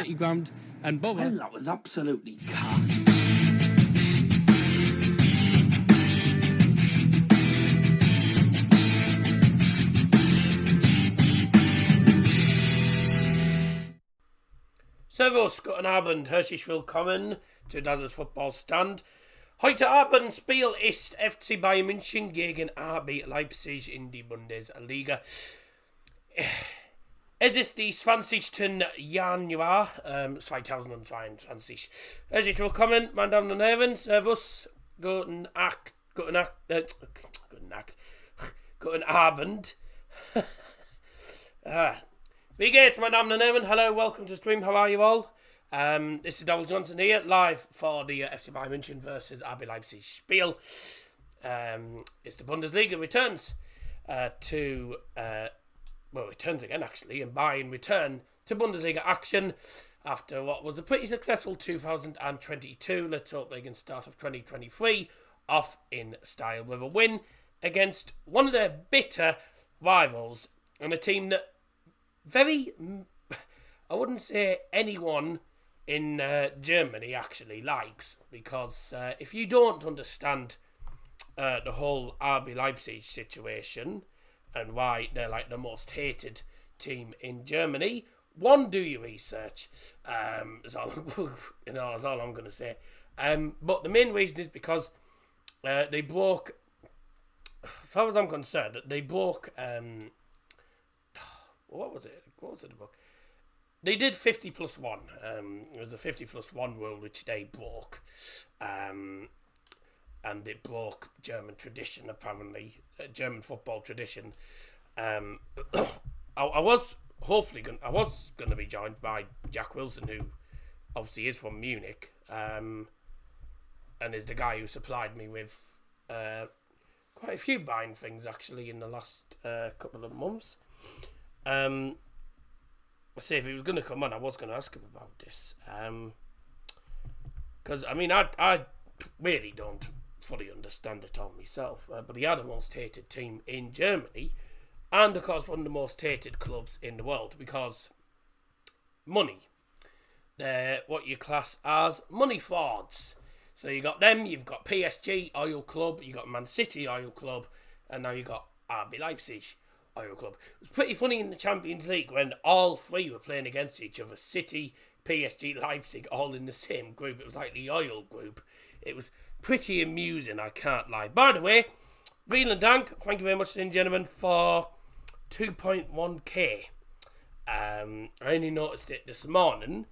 party ground, and Borough... Well, that was absolutely cat. Servus, guten Abend, herzlich willkommen zu Das Footballstand. Heute Abend Spiel ist FC Bayern München gegen RB Leipzig in die Bundesliga. Es ist die 20. Januar 2022. Herzlich willkommen, meine Damen und Herren. Servus, guten Abend. Wie geht's, meine Damen und Herren? Hello, welcome to stream. How are you all? This is Double Johnson here, live for the FC Bayern München versus RB Leipzig Spiel. It's the Bundesliga returns returns again actually, and Bayern return to Bundesliga action after what was a pretty successful 2022. Let's hope they can start off 2023 off in style with a win against one of their bitter rivals and a team that I wouldn't say anyone in Germany actually likes, because if you don't understand the whole RB Leipzig situation and why they're like the most hated team in Germany, one, do your research. That's all I'm going to say. But the main reason is because they broke, as far as I'm concerned, they broke... What was it about? They did 50 plus 1. It was a 50 plus 1 rule which they broke. And it broke German tradition, apparently. German football tradition. I was going to be joined by Jack Wilson, who obviously is from Munich. And is the guy who supplied me with quite a few buying things, actually, in the last couple of months. I say if he was going to come on, I was going to ask him about this. Because, I really don't fully understand it all myself. But he had the most hated team in Germany. And, of course, one of the most hated clubs in the world. Because money. They're what you class as money frauds. So you got them, you've got PSG, Oil Club, you got Man City, Oil Club, and now you got RB Leipzig. Oil Club. It was pretty funny in the Champions League when all three were playing against each other. City, PSG, Leipzig, all in the same group. It was like the Oil group. It was pretty amusing, I can't lie. By the way, vielen Dank, thank you very much, ladies and gentlemen, for 2.1k. I only noticed it this morning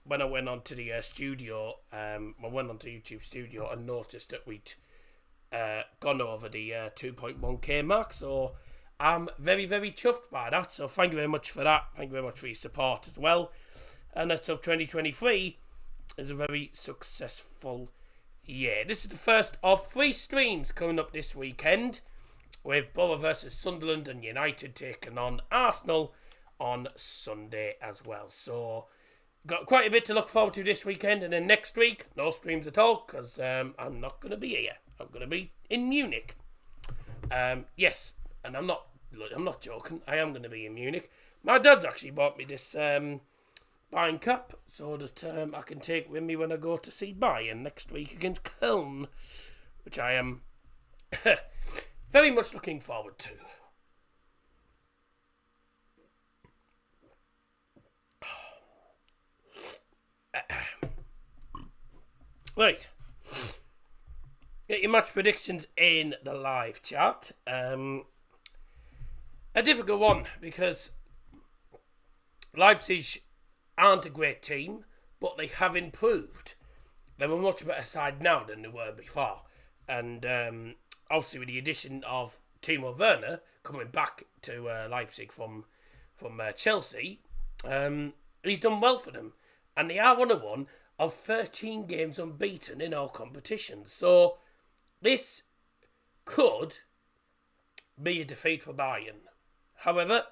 when I went onto the studio. I went onto YouTube Studio and noticed that we'd gone over the 2.1k mark. So I'm very, very chuffed by that. So thank you very much for that. Thank you very much for your support as well. And let's hope 2023 is a very successful year. This is the first of 3 streams coming up this weekend, with Borough versus Sunderland and United taking on Arsenal on Sunday as well. So got quite a bit to look forward to this weekend. And then next week, no streams at all, because I'm not going to be here. I'm going to be in Munich. Yes. And I'm not joking. I am going to be in Munich. My dad's actually bought me this Bayern cap so that I can take with me when I go to see Bayern next week against Köln, which I am very much looking forward to. Right. Get your match predictions in the live chat. A difficult one, because Leipzig aren't a great team, but they have improved. They're a much better side now than they were before. And obviously with the addition of Timo Werner coming back to Leipzig from Chelsea, he's done well for them. And they are one of 13 games unbeaten in all competitions. So this could be a defeat for Bayern. However,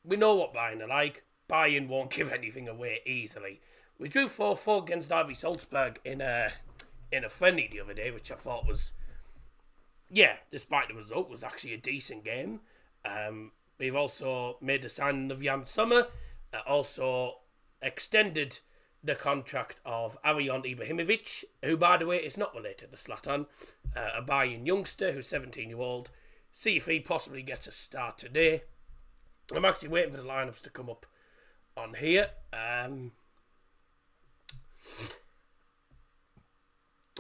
we know what Bayern are like. Bayern won't give anything away easily. We drew 4-4 against RB Salzburg in a friendly the other day, which I thought was, despite the result, was actually a decent game. We've also made the signing of Jan Sommer. Also extended the contract of Arion Ibrahimovic, who, by the way, is not related to Zlatan, a Bayern youngster who's 17-year-old. See if he possibly gets a start today. I'm actually waiting for the lineups to come up on here.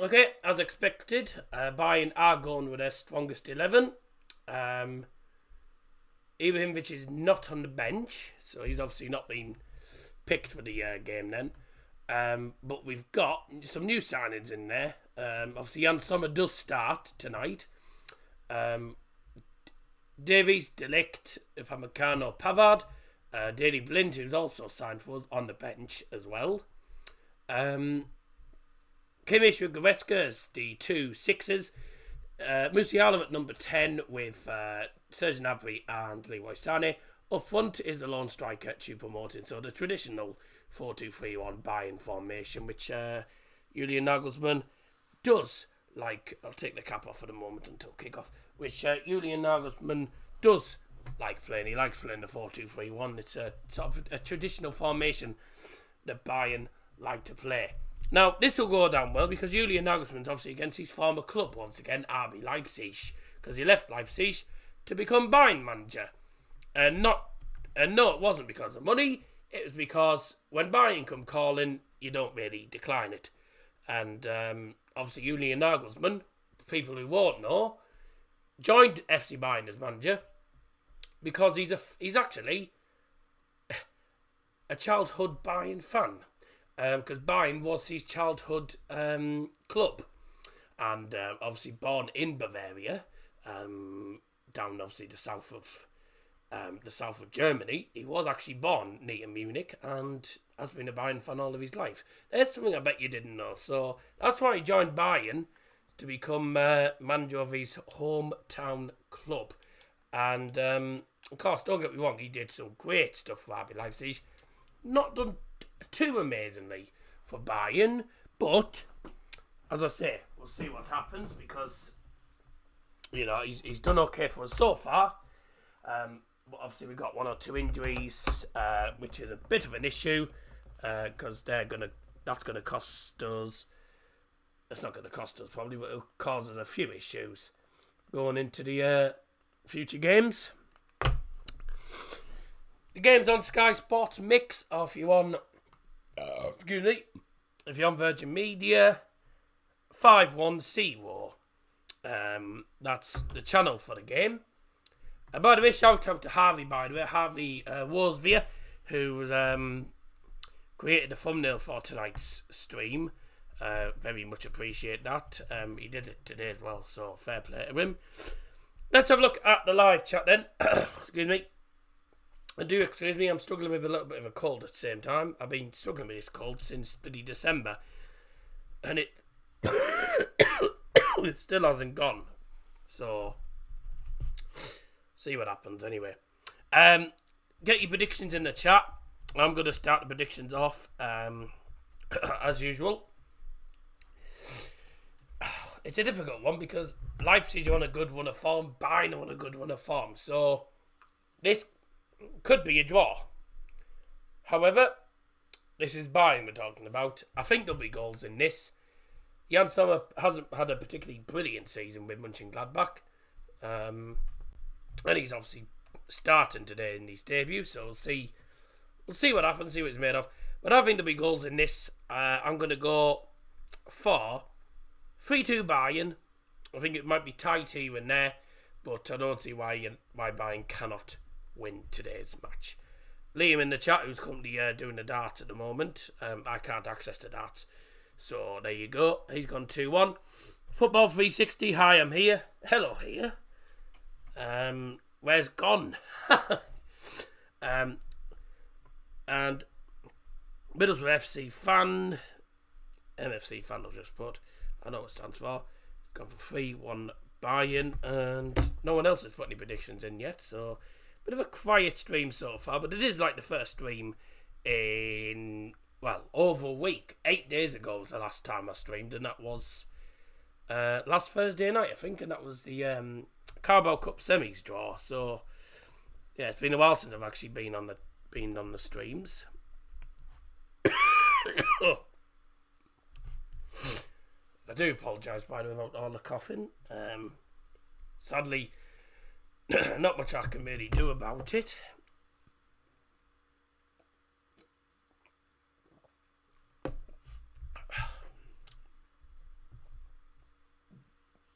Okay, as expected, Bayern are going with their strongest 11. Ibrahimovic is not on the bench, so he's obviously not been picked for the game then. But we've got some new signings in there. Obviously, Miasanmia does start tonight. Davies, Delict, Upamecano, Pavard. Daley Blind, who's also signed for us, on the bench as well. Kimmich with Goretzka as the 2 6s. Musiala at number 10 with Serge Gnabry and Leroy Sané. Up front is the lone striker, Choupo-Moting. So the traditional 4-2-3-1 Bayern formation, which Julian Nagelsmann does like. I'll take the cap off for the moment until kick-off. Which Julian Nagelsmann does like playing. He likes playing the 4-2-3-1. It's a sort of a traditional formation that Bayern like to play. Now, this will go down well because Julian Nagelsmann's obviously against his former club once again, RB Leipzig, because he left Leipzig to become Bayern manager. And no, it wasn't because of money. It was because when Bayern come calling, you don't really decline it. And obviously Julian Nagelsmann, people who won't know, joined FC Bayern as manager because he's actually a childhood Bayern fan. Because Bayern was his childhood club, and obviously born in Bavaria, down obviously the south of Germany. He was actually born near Munich and has been a Bayern fan all of his life. That's something I bet you didn't know. So that's why he joined Bayern, to become manager of his hometown club. And of course, don't get me wrong, he did some great stuff for RB Leipzig. Not done too amazingly for Bayern, but as I say, we'll see what happens because he's done okay for us so far. But obviously we've got 1 or 2 injuries, which is a bit of an issue because that's gonna cost us. It's not going to cost us probably, but it'll cause us a few issues going into the future games. The game's on Sky Sports Mix, or if you're on, if you're on Virgin Media, 510. That's the channel for the game. By the way, shout out to Harvey, Harvey Rosevear, who created the thumbnail for tonight's stream. Very much appreciate that. He did it today as well, so fair play to him. Let's have a look at the live chat then. Excuse me. Excuse me, I'm struggling with a little bit of a cold at the same time. I've been struggling with this cold since bloody December. And it it still hasn't gone. So, see what happens anyway. Get your predictions in the chat. I'm going to start the predictions off as usual. It's a difficult one because Leipzig are on a good run of form, Bayern are on a good run of form. So, this could be a draw. However, this is Bayern we're talking about. I think there'll be goals in this. Miasanmia hasn't had a particularly brilliant season with Mönchengladbach. And he's obviously starting today in his debut, so we'll see what happens, see what it's made of. But I think there'll be goals in this. I'm going to go for 3-2 Bayern. I think it might be tight here and there, but I don't see why Bayern cannot win today's match. Liam in the chat, who's currently doing the darts at the moment. I can't access the darts. So there you go. He's gone 2-1. Football 360. Hi, I'm here. Hello here. Where's gone? And Middlesbrough FC fan. MFC fan I've just put. I know what it stands for. Gone for 3-1 Bayern. And no one else has put any predictions in yet. So bit of a quiet stream so far. But it is like the first stream in, well, over a week. 8 days ago was the last time I streamed. And that was last Thursday night, I think. And that was the Carabao Cup semis draw. So yeah, it's been a while since I've actually been on the streams. I do apologise, by the way, about all the coughing. Sadly, not much I can really do about it.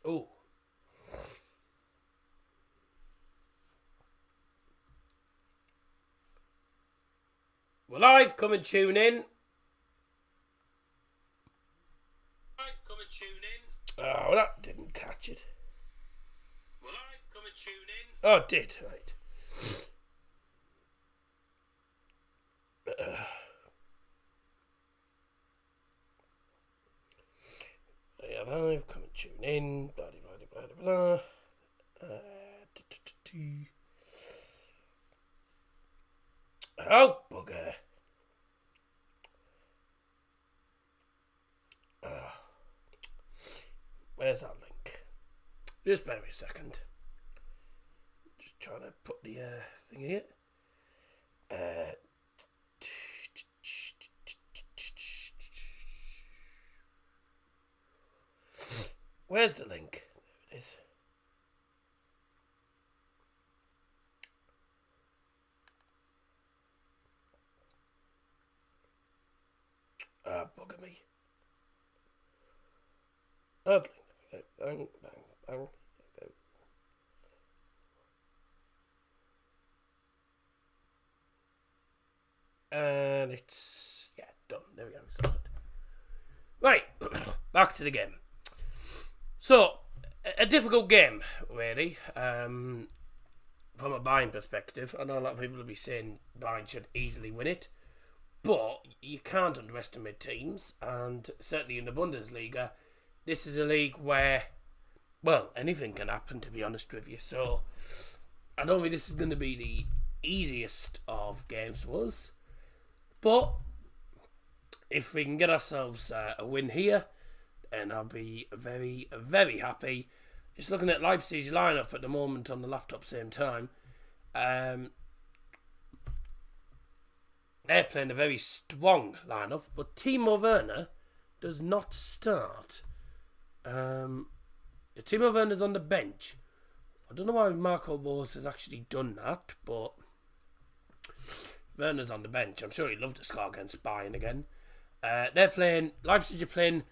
Oh. We're live, come and tune in. Oh, well, that didn't catch it. We're live, come and tune in. Oh, it did, right. Yeah, live, come and tune in. Blah, blah, blah, blah, blah. Oh, bugger. Where's that link? Just bear me a second. Just trying to put the thing here. Where's the link? There it is. Bugger me. Bang, bang, bang. There we go. And it's, yeah, done. There we go. Sorted. Right, back to the game. So, a difficult game, really, from a Bayern perspective. I know a lot of people will be saying Bayern should easily win it, but you can't underestimate teams, and certainly in the Bundesliga, this is a league where, well, anything can happen, to be honest with you. So, I don't think this is going to be the easiest of games for us, but if we can get ourselves a win here, and I'll be very, very happy. Just looking at Leipzig's lineup at the moment on the laptop same time. They're playing a very strong lineup, but Timo Werner does not start. Timo Werner's on the bench. I don't know why Marco Rose has actually done that, but Werner's on the bench. I'm sure he'd love to score against Bayern again. Leipzig are playing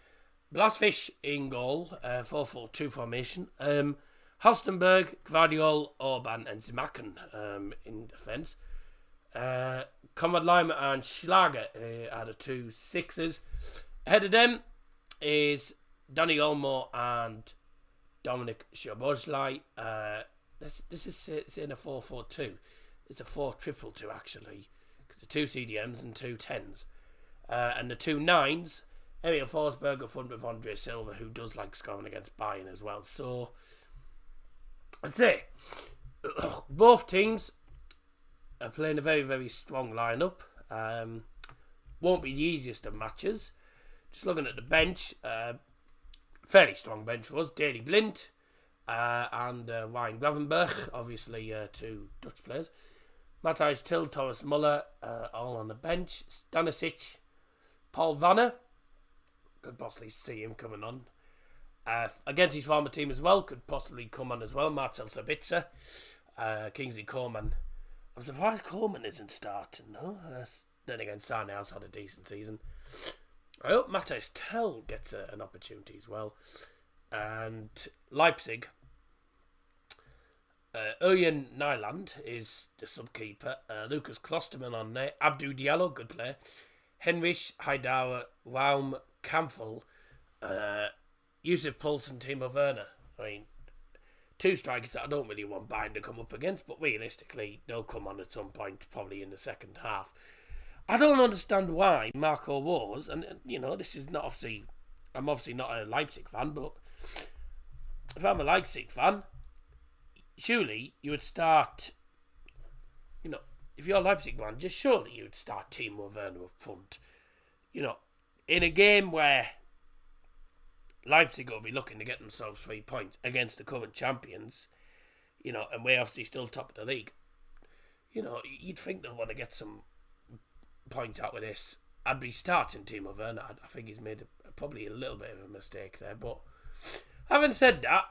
Blasfish in goal, 4-4-2 formation. Halstenberg, Gvardiol, Orban and Zimaken in defence. Conrad Leimer and Schlager are the two sixes. Ahead of them is Danny Olmo and Dominic Szoboszlai. This is saying a 4-4-2. It's a 4-2-2 actually, because the two CDMs and two 10s. And the two 9s, Emil Forsberg up front with Andre Silva, who does like scoring against Bayern as well. So, I'd say both teams are playing a very, very strong lineup. Won't be the easiest of matches. Just looking at the bench, fairly strong bench for us. Daley Blind and Ryan Gravenberch, obviously two Dutch players. Matthijs Till, Thomas Muller, all on the bench. Stanisic, Paul Vanner, could possibly see him coming on. Against his former team as well, could possibly come on as well. Marcel Sabitzer, Kingsley Coman. I'm surprised Coman isn't starting, no? Then again, Sane has had a decent season. I hope Matthijs Tell gets an opportunity as well. And Leipzig, Urjan Nyland is the sub-keeper. Lucas Klosterman on there. Abdou Diallo, good player. Henrich, Haidauer, Raum, Kampfel, Yusuf Poulsen, Timo Werner. I mean, two strikers that I don't really want Bayern to come up against, but realistically, they'll come on at some point, probably in the second half. I don't understand why Marco Rose, and you know, this is not obviously, I'm obviously not a Leipzig fan, but if I'm a Leipzig fan, surely you would start, you know, if you're a Leipzig fan, just surely you would start Timo Werner up front. You know, in a game where Leipzig will be looking to get themselves 3 points against the current champions, you know, and we're obviously still top of the league. You know, you'd think they'll want to get some points out with this I'd be starting Timo Werner. I think he's made probably a little bit of a mistake there. But having said that,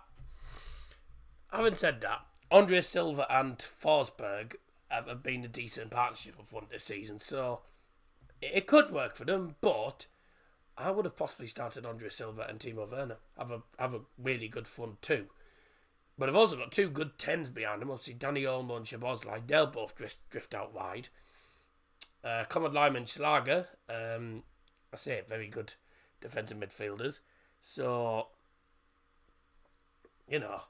Andre Silva and Forsberg have been a decent partnership up front this season, so it could work for them. But I would have possibly started Andre Silva and Timo Werner. Have a really good front too. But I've also got two good 10s behind them. Obviously, Danny Olmo and Szoboszlai, they'll both drift out wide. Conrad Lyman, Schlager, I say very good defensive midfielders. So, you know,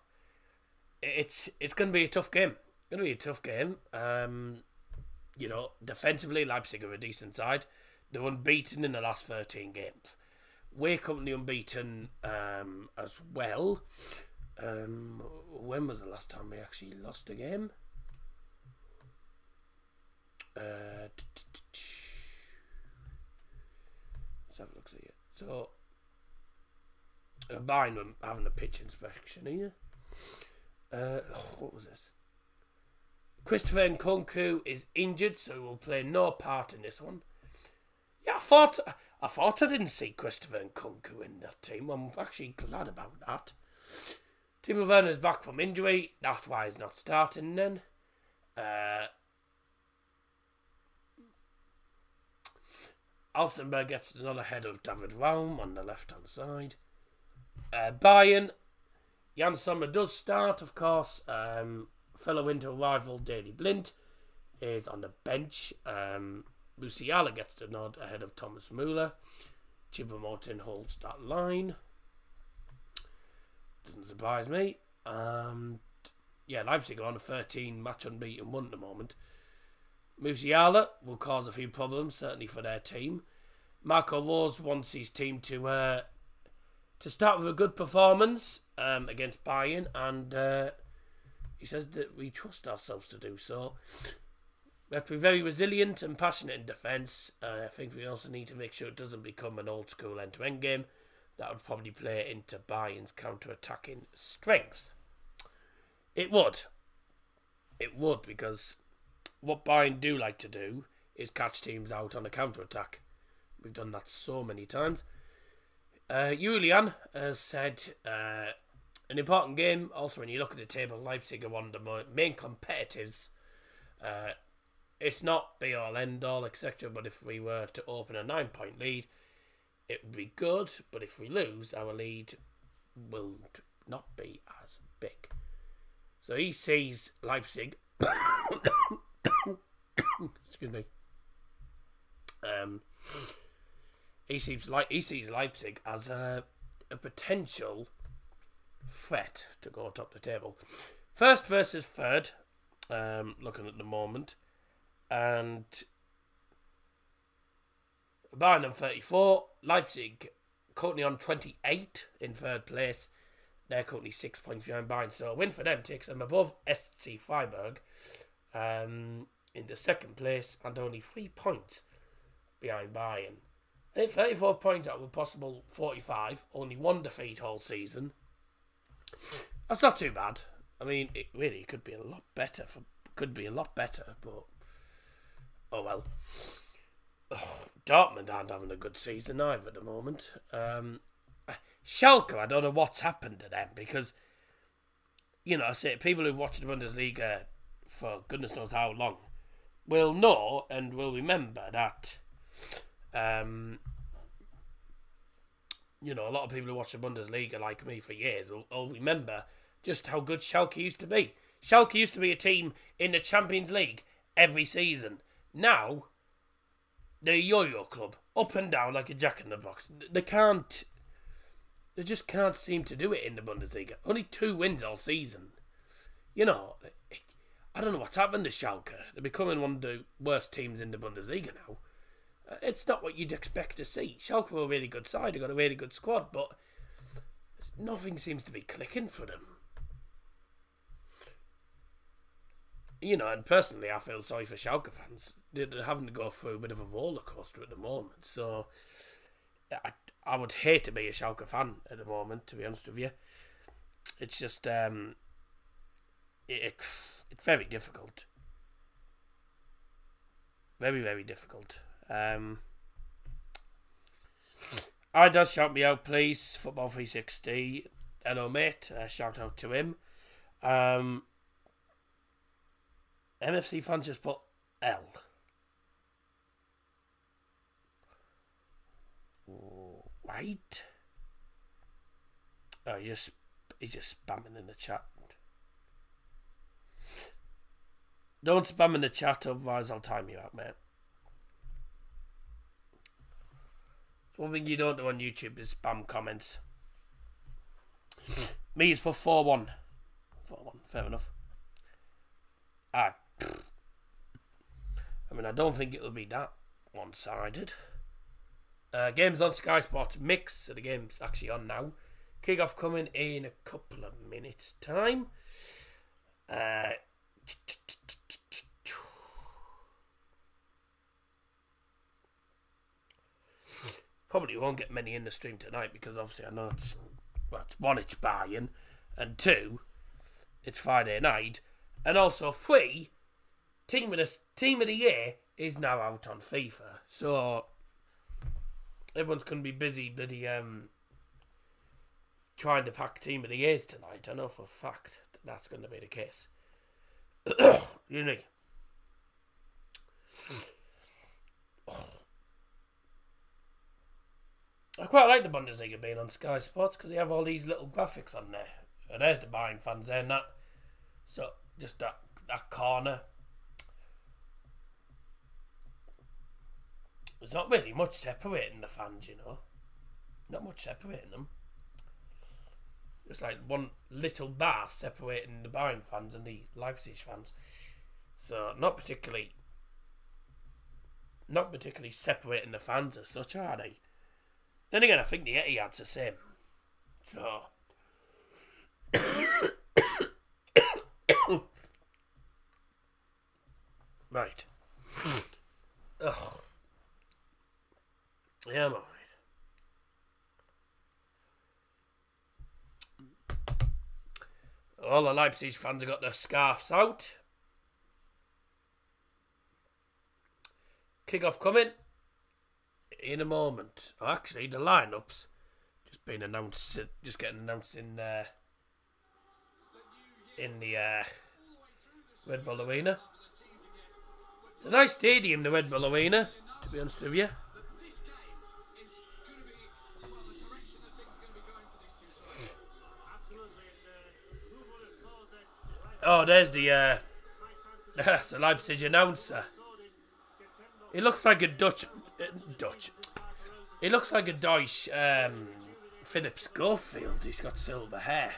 it's going to be a tough game. You know, defensively, Leipzig are a decent side. They're unbeaten in the last 13 games. We're currently unbeaten as well. When was the last time we actually lost a game? Let's have a look at it. So, Bayern were having a pitch inspection here. What was this? Christopher Nkunku is injured, so he will play no part in this one. Yeah, I thought I didn't see Christopher Nkunku in that team. I'm actually glad about that. Timo Werner's back from injury. That's why he's not starting then. Alstenberg gets another head of David Raum on the left-hand side. Bayern. Jan Sommer does start, of course. Fellow winter rival Daley Blind is on the bench. Musiala gets the nod ahead of Thomas Müller. Choupo-Moting holds that line. Doesn't surprise me. Yeah, Leipzig are on a 13-match unbeaten run at the moment. Musiala will cause a few problems, certainly for their team. Marco Rose wants his team to start with a good performance against Bayern, and he says that we trust ourselves to do so. We have to be very resilient and passionate in defence. I think we also need to make sure it doesn't become an old-school end-to-end game. That would probably play into Bayern's counter-attacking strengths. It would, because what Bayern do like to do is catch teams out on a counter-attack. We've done that so many times. Julian has said an important game. Also, when you look at the table, Leipzig are one of the main competitors. It's not be-all, end-all, etc. But if we were to open a 9-point lead, it would be good. But if we lose, our lead will not be as big. So he sees Leipzig. Excuse me. He sees Leipzig as a potential threat to go top the table. First versus third, looking at the moment, and Bayern on 34, Leipzig currently on 28 in third place. They're currently 6 points behind Bayern, so a win for them takes them above SC Freiburg into second place and only 3 points behind Bayern. I think 34 points out of a possible 45, only one defeat all season. That's not too bad. I mean, it really could be a lot better. But oh well. Dortmund aren't having a good season either at the moment. Schalke, I don't know what's happened to them because, you know, I say people who've watched the Bundesliga for goodness knows how long will know and will remember that. You know, a lot of people who watch the Bundesliga like me for years will remember just how good Schalke used to be. Schalke used to be a team in the Champions League every season. Now, they're a yo-yo club, up and down like a jack-in-the-box. They just can't seem to do it in the Bundesliga. Only 2 wins all season. You know, I don't know what's happened to Schalke. They're becoming one of the worst teams in the Bundesliga now. It's not what you'd expect to see. Schalke were a really good side. They got a really good squad, but nothing seems to be clicking for them. You know, and personally, I feel sorry for Schalke fans. They're having to go through a bit of a roller coaster at the moment. So, I would hate to be a Schalke fan at the moment, to be honest with you. It's just, it's very difficult. Very, very difficult. I does shout me out, please. Football 360. Hello, mate. Shout out to him. MFC fans just put L. Right. Oh, he's just spamming in the chat. Don't spam in the chat, otherwise I'll time you out, mate. One thing you don't do on YouTube is spam comments. Me is for 4-1. 4-1, fair enough. I mean, I don't think it'll be that one-sided. Games on Sky Sports Mix, so the game's actually on now. Kick-off coming in a couple of minutes' time. Probably won't get many in the stream tonight because obviously I know it's one, it's Bayern, and two, it's Friday night, and also three, team of the year is now out on FIFA, so everyone's going to be busy bloody trying to pack team of the years tonight. I know for a fact that's going to be the case. Unique. I quite like the Bundesliga being on Sky Sports because they have all these little graphics on there. And there's the Bayern fans there and that. So, just that corner. There's not really much separating the fans, you know. Not much separating them. Just like one little bar separating the Bayern fans and the Leipzig fans. So, not particularly separating the fans as such, are they? Then again, I think the Etihad's the same. So. Right. Ugh. Yeah, I'm alright. All the Leipzig fans have got their scarves out. Kick-off coming in a moment. Oh, actually, the lineups just getting announced in the Red Bull Arena. It's a nice stadium, the Red Bull Arena, to be honest with you. Oh, there's the Leipzig announcer. He looks like a Dutch. He looks like a Deutsch Philip Schofield. He's got silver hair.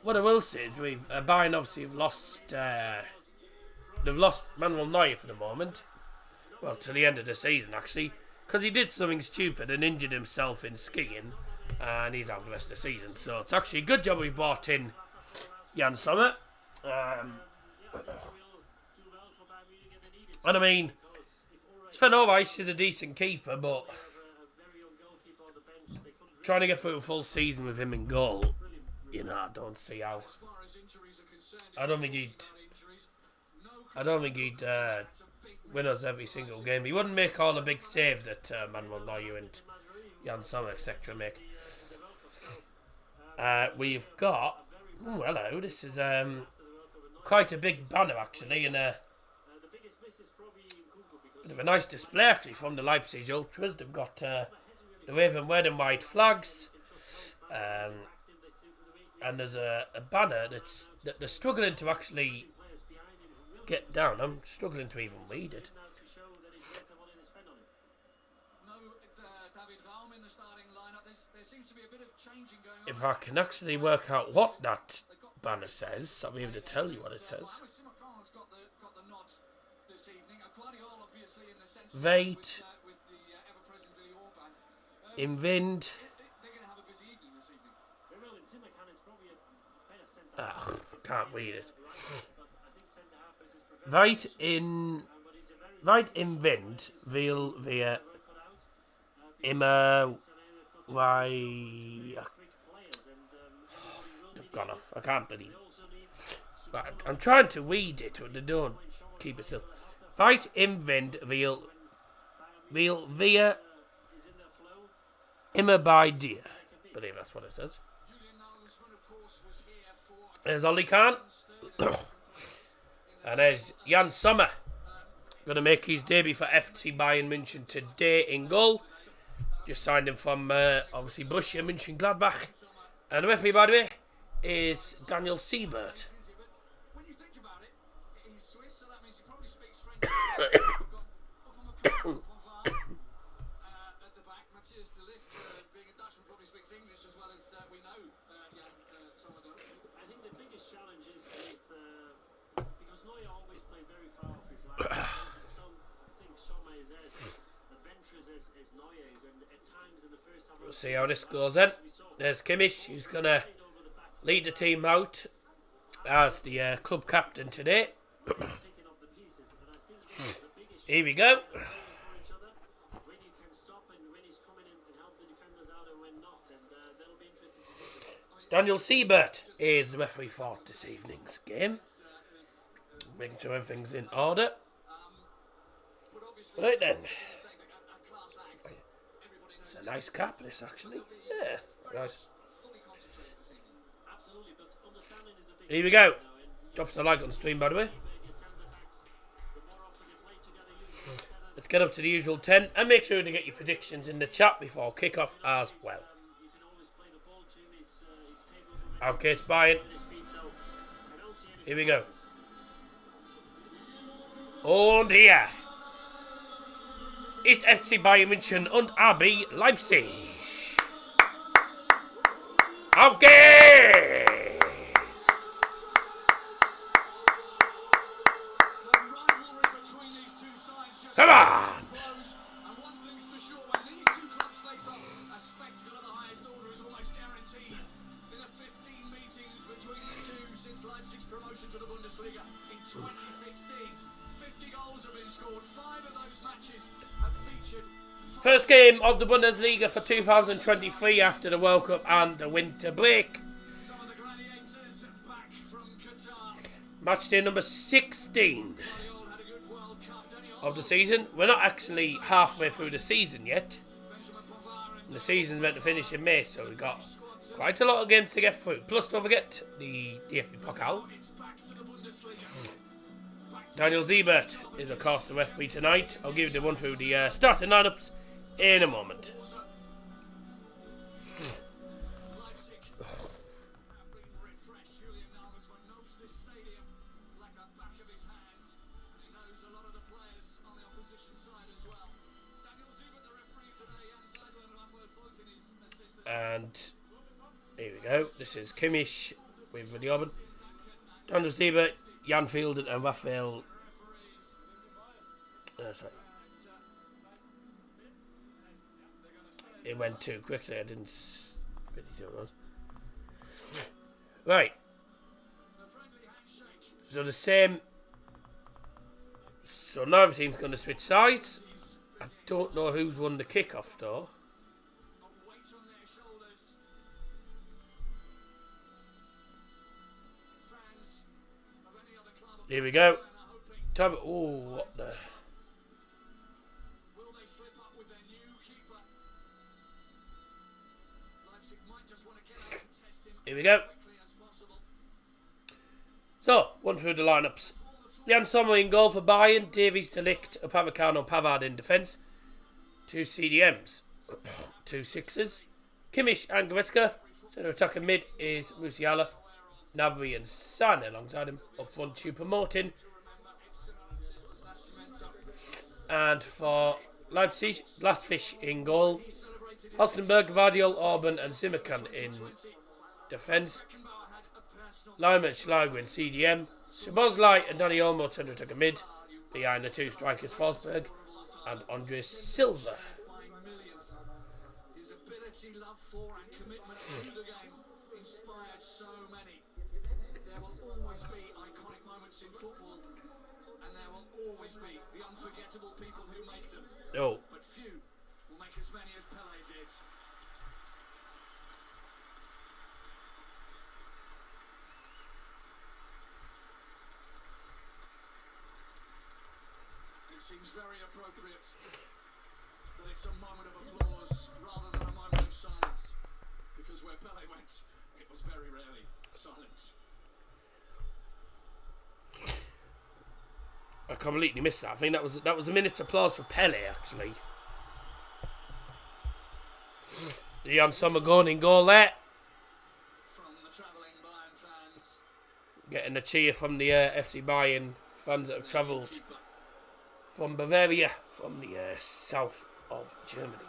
What I will say is Bayern obviously have lost. They've lost Manuel Neuer for the moment. Well, to the end of the season actually, because he did something stupid and injured himself in skiing, and he's out the rest of the season. So it's actually a good job we brought in Miasanmia. And I mean, Sven Ulreich is a decent keeper, but trying to get through a full season with him in goal, you know, I don't see how. I don't think he'd win us every single game. He wouldn't make all the big saves that Manuel Neuer and Miasanmia, etc. make. We've got. Oh, hello. This is quite a big banner actually, and a bit of a nice display actually from the Leipzig Ultras. They've got the waving red and white flags. And there's a banner that they're struggling to actually get down. I'm struggling to even read it. If I can actually work out what that banner says, I'll be able to tell you what it says. Wait. In wind. Can't read it. Right in Wind, Veal via Immer. Why? They've gone off. I can't believe. I'm trying to read it, but they don't keep it still. Right in Wind, Veal via Immer by Deer. I believe that's what it says. There's Ollie Kahn. And there's Jan Sommer. Going to make his debut for FC Bayern München today in goal. Just signed him from, obviously, Borussia Mönchengladbach. And the referee, by the way, is Daniel Siebert. We'll see how this goes then. There's Kimmich, who's going to lead the team out as the club captain today. Here we go. Daniel Siebert is the referee for this evening's game. Making sure everything's in order. Right then. It's a nice cap, this actually. Yeah, nice. Here we go. Drops a like on stream, by the way. Let's get up to the usual 10 and make sure to get your predictions in the chat before kick-off as well. Okay, it's Bayern. Here we go. Und hier ist FC Bayern München und RB Leipzig. Auf geht's! Come on! Leipzig's promotion to the Bundesliga in 2016. 50 goals have been scored. 5 of those matches have featured. First game of the Bundesliga for 2023 after the World Cup and the winter break. Some of the gladiators back from Qatar. Match day number 16 of the season. We're not actually halfway through the season yet. And the season's meant to finish in May, so we've got quite a lot of games to get through. Plus, don't forget the DFB Pokal. Daniel Siebert is, of course, the referee tonight. I'll give you the run through the starting lineups in a moment. And here we go. This is Kimmich with Willi Orban. Daniel Siebert, Jan Fielden and Raphael. Sorry. It went too quickly. I didn't really see what it was. Right. So the same. So now the team's going to switch sides. I don't know who's won the kickoff though. Here we go. Oh, what the? Here we go. So, one through the lineups. Jan Sommer in goal for Bayern. Davies, De Ligt, Upamecano, Pavard in defence. 2 CDMs. 2 sixes. Kimmich and Goretzka. Centre attacking mid is Musiala. Gnabry and Sane alongside him. Up front, Choupo-Moting. And for Leipzig, Blastfish in goal. Hostenberg, Vardiol, Orban and Zimmerkan in defence. Lyman, Schlager in CDM. Szoboszlai and Dani Olmo centre attacker mid. Behind the 2 strikers, Forsberg and Andres Silva. His ability, love for and commitment to the game inspired so many. There will always be iconic moments in football, And there will always be the unforgettable people who make them. Oh. But few will make as many as Pele did. It seems very appropriate that it's a moment of applause rather than a moment of silence. Because where Pele went, it was very rarely silence. I completely missed that. I think that was a minute's applause for Pele, actually. The Miasanmia going in goal there. From the travelling Bayern fans. Getting a cheer from the FC Bayern fans that have travelled from Bavaria, from the south of Germany.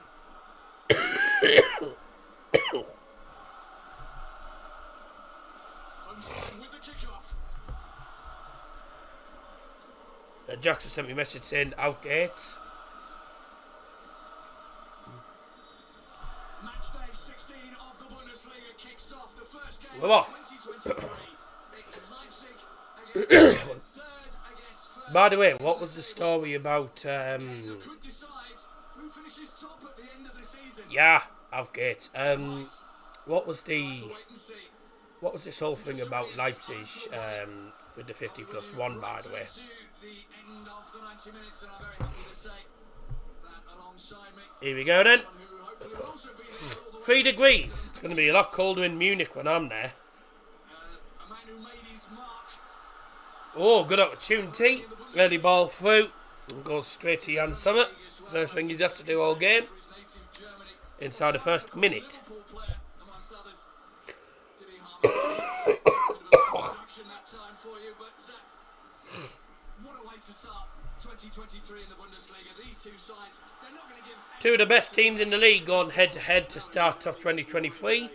Homeside with the kickoff. Jackson sent me a message saying out gates. Match day 16 of the Bundesliga kicks off the first game We're off. of 2023. It's Leipzig against Bayern, third against first. By the way, what was the story about? Who could decide who finishes top at the end of the season? Yeah, out gates. What was We'll have to wait and see. what was this whole thing about Leipzig with the 50+1? By the way. To the end of the 90 minutes, and I'm very happy to say that alongside me, Here we go then. one who hopefully will also be there all the way. 3 degrees. It's going to be a lot colder in Munich when I'm there. A man who made his mark. Oh, good opportunity. Early ball through. And goes straight to Miasanmia. First thing he's have to do all game. For his native Germany. Inside the first minute. Liverpool player, amongst others. Did he harm a bit of an introduction that time for you, but what a way to start 2023 in the Bundesliga. These two sides, they're not going to give Two of the best teams in the league going head to head to start off 2023.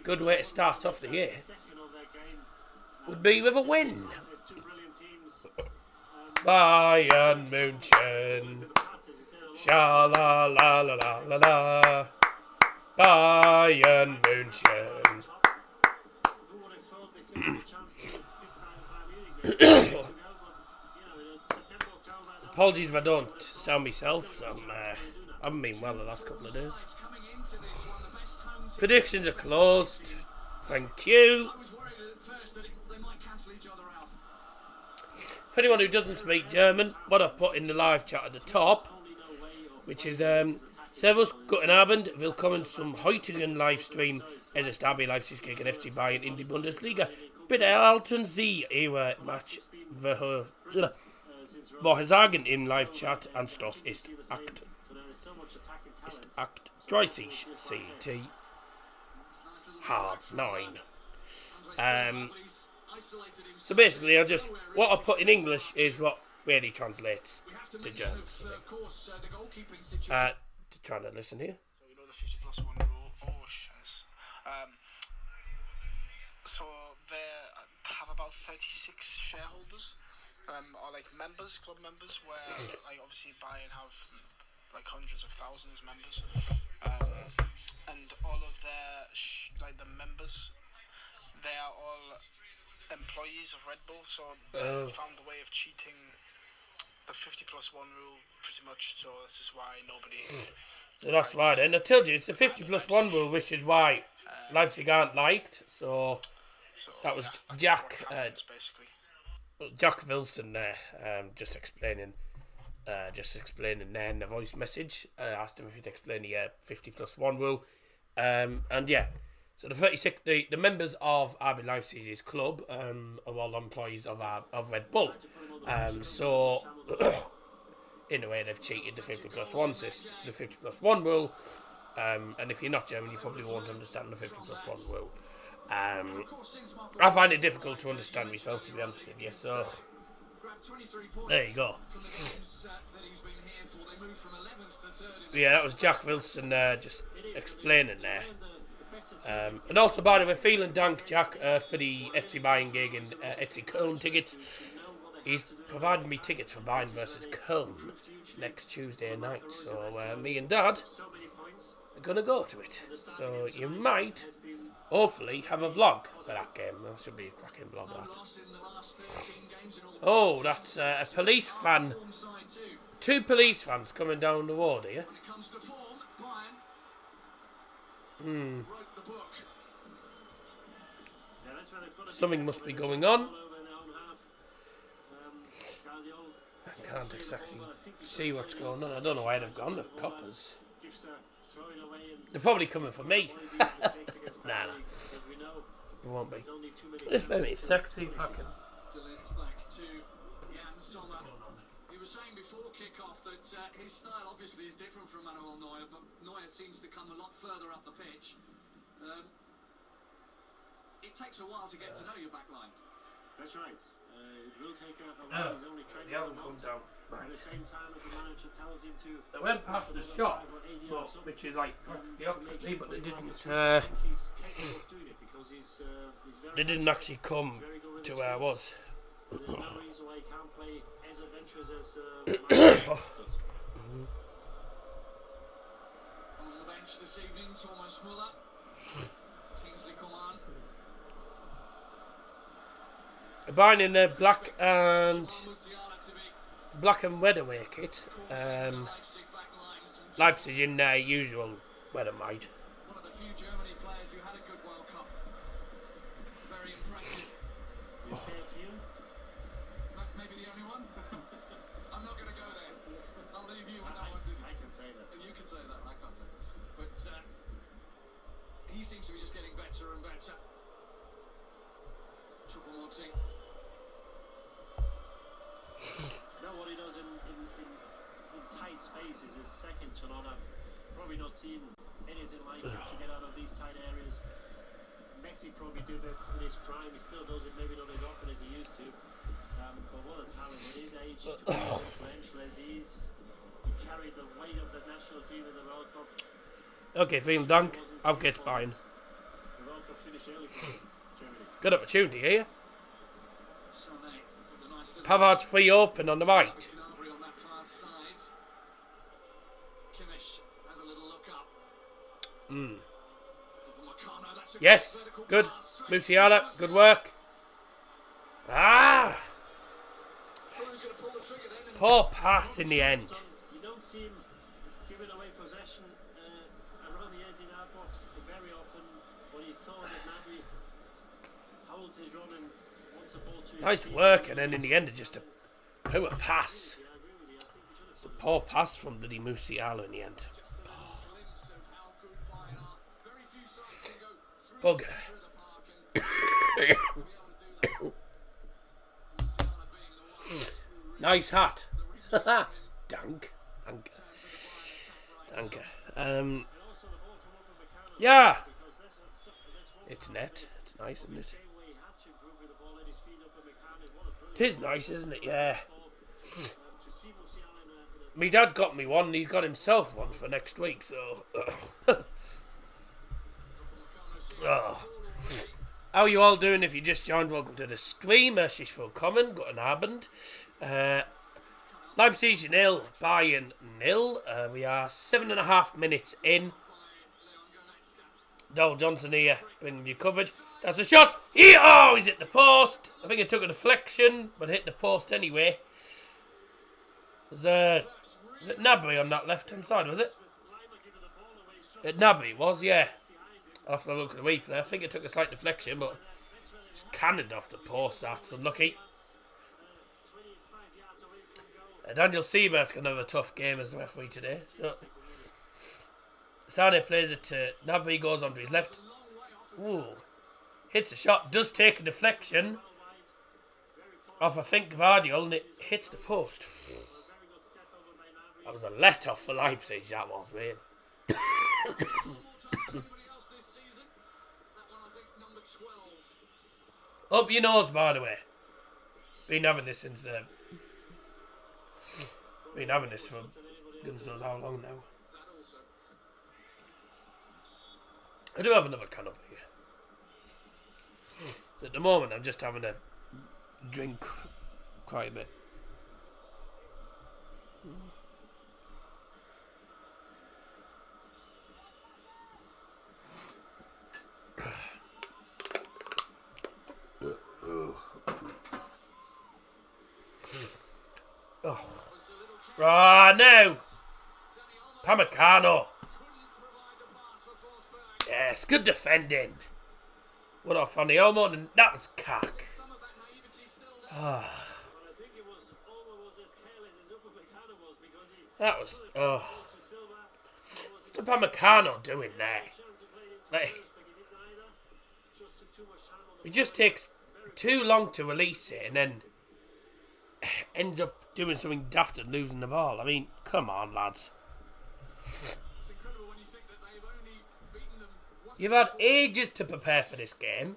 Good way to start off the year. Would be with a win. Bayern München. Sha la la la la la la. Bayern München. Apologies if I don't sound myself. I haven't been well the last couple of days. coming into this one, the best home team. Predictions are closed. Thank you. I was worried at first that they might cancel each other out. For anyone who doesn't speak German, what I've put in the live chat at the top, which is Servus, guten Abend, willkommen zum heutigen Livestream. Es ist RB Leipzig gegen FC Bayern in die Bundesliga. Bitte erhalten Sie Ihre Vorhersagen im Live-Chat. Anstoß ist Akt 30 CT #9. So basically, what I put in English is what really translates to German. So, trying to listen here. So you know the 50+1 rule. Oh, shiz. So they have about 36 shareholders, or like members, club members, where like obviously Bayern have like hundreds of thousands of members, and all of their like the members, they are all employees of Red Bull, so they found a way of cheating the 50+1 rule pretty much. So this is why nobody. So that's why then. I told you, it's the 50+1 rule, which is why Leipzig aren't liked. So that was Jack, basically. Jack Wilson there, just explaining there in the voice message. Asked him if he'd explain the 50+1 rule. And yeah, so the 36, the members of RB Leipzig's club are all employees of Red Bull. So in a way, they've cheated the 50+1 system, the 50+1 rule. And if you're not German, you probably won't understand the 50+1 rule. I find it difficult to understand myself, to be honest with you. So there you go. Yeah, that was Jack Wilson just explaining there. And also, by the way, vielen Dank, Jack, for the FC Bayern gig and FC Köln tickets. He's provided me tickets for Bayern versus Köln next Tuesday night. So me and Dad are going to go to it. So you might hopefully have a vlog for that game. That should be a cracking vlog, No that. loss in the last 13 games in all Oh, that's a police van. form side too. 2 police vans coming down the road here. When it comes to form, Bayern wrote the book. Something must be going on. I can't exactly see what's going on. I don't know where they've gone, the coppers. They're probably coming for me. Nah. It won't be. It's very sexy fucking. To lift back to Miasanmia. He was saying before kick-off that his style obviously is different from Manuel Neuer, but Neuer seems to come a lot further up the pitch. It takes a while to get to know your back line. That's right. It will take a while. He's only training for months. At the same time as the manager tells him to. They went past the shop, which is like the opposite me, but they didn't. He's capable of doing it because he's very. They didn't actually come to where I was. There's no reason why he can't play as adventurous as On the bench this evening, Thomas Muller, Kingsley Coman. Buying in their black and weatherwear kit. Leipzig in their usual weather mate. One of the few Germany players who had a good World Cup. Very impressive. You say a few? Maybe the only one. I'm not going to go there. I'll leave you with that one. I can say that. You can say that. I can't say that. But he seems to be just getting better and better. Choupo-Moting. Now what he does in tight spaces is second to none. I've probably not seen anything like it to get out of these tight areas. Messi probably did it in his prime. He still does it, maybe not as often as he used to. But what a talent at his age to be influential as he is. He carried the weight of the national team in the World Cup. Okay, vielen Dank. Auf geht's, Bayern. The World Cup finished early for Germany. Good opportunity here. Sané with a nice little Pavard's free open on the right. Gnabry on that far side. Kimmich has a little look up. Upamecano, that's a Yes, vertical good. pass straight Musiala, to good work. Ah! Who's going to pull the trigger then? And Poor pass in the end. You don't see him giving away possession around the 18-yard box very often. When he saw that Gnabry holds his run and wants the ball to his Nice team. work, and then in the end, it's just a poor pass. Yeah, I agree with you. I think he should have It's a poor pass from bloody Musiala in the end. just a little glimpse of how good Bayern are. Very few sides can go through Bugger. the centre of the park and be able to do that. Musiala being the one who Nice hat. Dank. Danke. Danke. also the ball from Upamecano. Yeah. Because that's one It's net. It's nice, isn't it? same way he had to group with the ball at his feet. Upamecano, what a brilliant It is nice, isn't it? Yeah. ball. To see Musiala in a Me dad got me one, and he's got himself one for next week, so. Oh. How are you all doing? If you just joined, welcome to the stream. She's willkommen. Guten Abend. Leipzig 0, Bayern 0. We are 7.5 minutes in. Dol Johnson here, bringing you coverage. That's a shot. Oh, he's hit the post. I think it took a deflection, but hit the post anyway. Was it Gnabry on that left-hand side, was it? Gnabry was, yeah. I'll have to look at the replay. I think it took a slight deflection, but it's cannoned off the post. That's unlucky. Daniel Siebert's going to have a tough game as the referee today. So Sané plays it to Gnabry, goes onto his left. Ooh. Hits a shot, does take a deflection off, I think, Guardiola, and it hits the post. That was a let-off for Leipzig, that was, really. Up your nose, by the way. Been having this since been having this for goodness knows how long now. I do have another can up here. So at the moment, I'm just having a drink quite a bit. Ah, no! Pamecano. Yes, good defending. What off on the Olmo, and that was cack. That was, what's Pamecano doing there? Like, it just takes too long to release it and then ends up doing something daft and losing the ball. I mean, come on, lads. You've had ages to prepare for this game.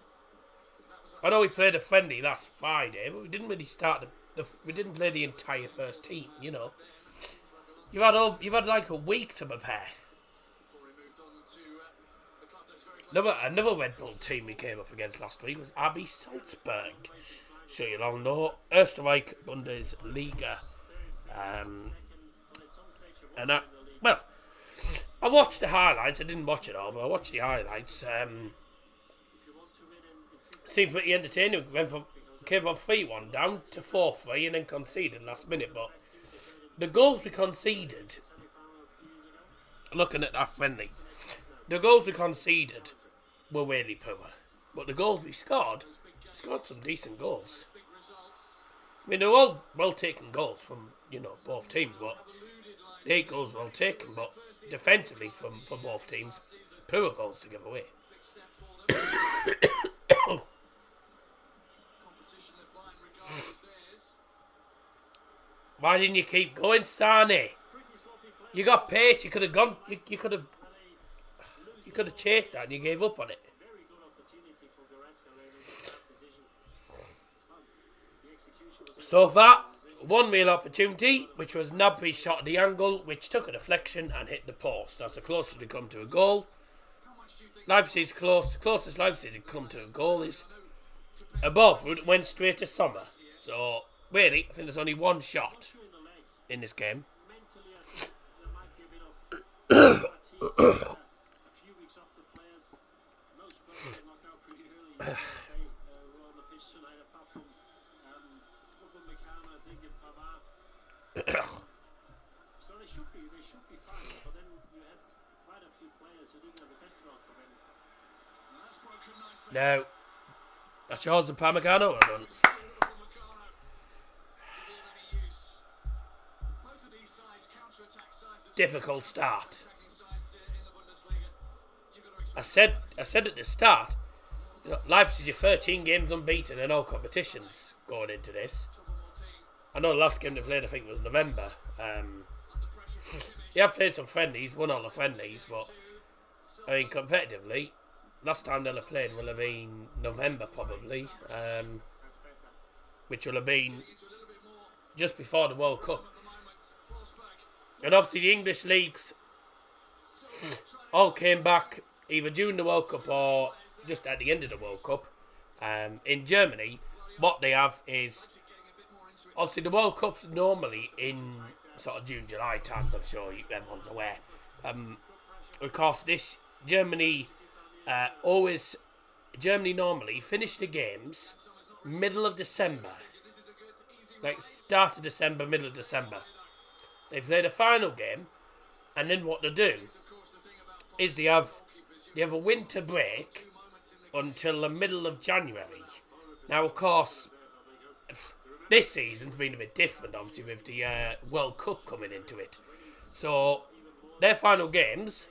I know we played a friendly last Friday, but we didn't really start we didn't play the entire first team, you know. You've had like a week to prepare. Another Red Bull team we came up against last week was RB Salzburg. Sure you all know. Österreich Bundesliga. I watched the highlights. I didn't watch it all, but I watched the highlights. Seemed pretty entertaining. Came from 3-1 down to 4-3 and then conceded last minute. But the goals we conceded, looking at that friendly, the goals we conceded were really poor. But the goals we scored some decent goals. I mean, they were all well-taken goals from, both teams, but 8 goals well taken, but defensively from both teams, poor goals to give away. Why didn't you keep going, Sane? You got pace. You could have gone. You could have chased that, and you gave up on it. So far, one real opportunity, which was Nabry's shot at the angle, which took a deflection and hit the post. That's the closest we come to a goal. Leipzig's closest Leipzig had come to a goal is above. It went straight to Sommer. So really, I think there's only one shot in this game. So they should be fine, but then you had quite a few players who didn't have the best role come in. No. That's yours and Pamecano, I don't. Difficult start. I said at the start, Leipzig are 13 games unbeaten in all competitions going into this. I know the last game they played, I think, was November. They have played some friendlies, won all the friendlies, but I mean, competitively, last time they'll have played will have been November probably, which will have been just before the World Cup. And obviously the English leagues all came back either during the World Cup or just at the end of the World Cup. In Germany, what they have is, obviously the World Cup's normally in sort of June, July times, I'm sure everyone's aware. Of course, this Germany normally finish the games middle of December. Like start of December, middle of December. They play the final game, and then what they do is they have a winter break until the middle of January. Now, of course, this season's been a bit different, obviously, with the World Cup coming into it. So, their final games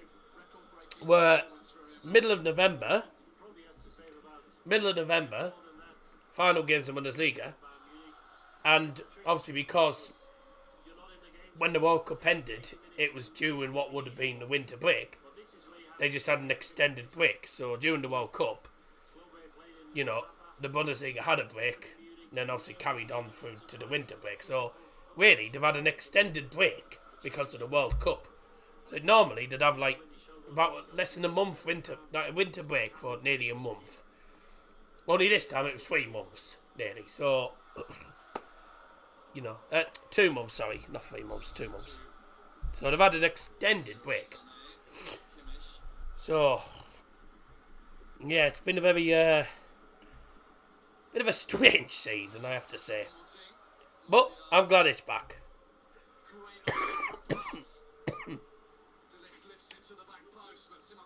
were middle of November, final games of Bundesliga, and obviously because when the World Cup ended, it was during what would have been the winter break. They just had an extended break. So during the World Cup, the Bundesliga had a break, and then obviously carried on through to the winter break. So really, they've had an extended break because of the World Cup. So normally they'd have like about less than a month winter break for nearly a month. Only this time it was 3 months nearly. So 2 months, sorry, not 3 months, 2 months. So they've had an extended break. So yeah, it's been a very bit of a strange season, I have to say. But I'm glad it's back.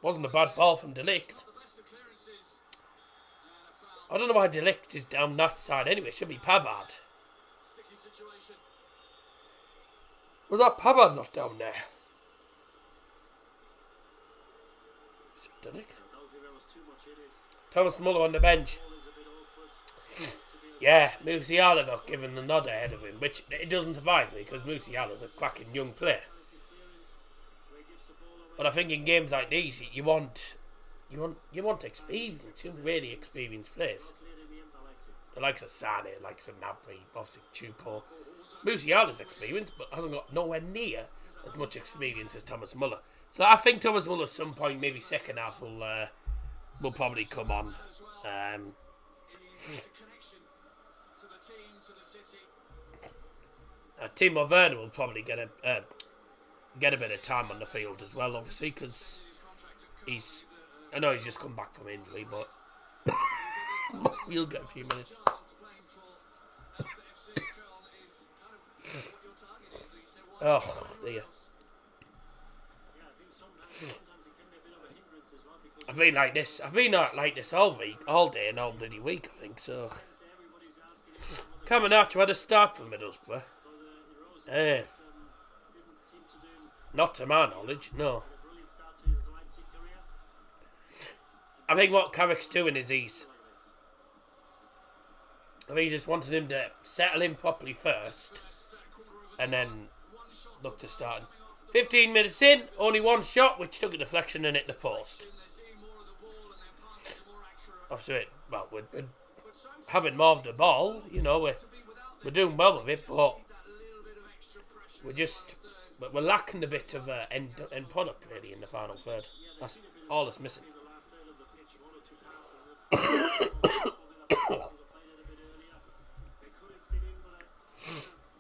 Wasn't a bad ball from De Ligt. I don't know why De Ligt is down that side anyway. It should be Pavard. Was that Pavard not down there? Is it De Ligt? Thomas Muller on the bench. Yeah, Musiala got given the nod ahead of him, which it doesn't surprise me because Musiala's a cracking young player. But I think in games like these, you want experience. You want really experienced players. The likes of Sane, the likes of Gnabry, obviously Chupo. Musiala's experienced, but hasn't got nowhere near as much experience as Thomas Muller. So I think Thomas Muller at some point, maybe second half, will probably come on. Timo Werner will probably get a bit of time on the field as well, obviously, because I know he's just come back from injury, but he'll get a few minutes. Oh dear. I've been like this. I've been like this all week, all day and all bloody week, I think. So, Caminaccio had a start for Middlesbrough. Not to my knowledge, no. I think what Carrick's doing is he's just wanting him to settle in properly first, and then look to start. 15 minutes in, only one shot, which took a deflection and hit the post. After it, well, we're having more of the ball, you know, we're doing well with it, but we're lacking a bit of end product really in the final third. That's all that's missing.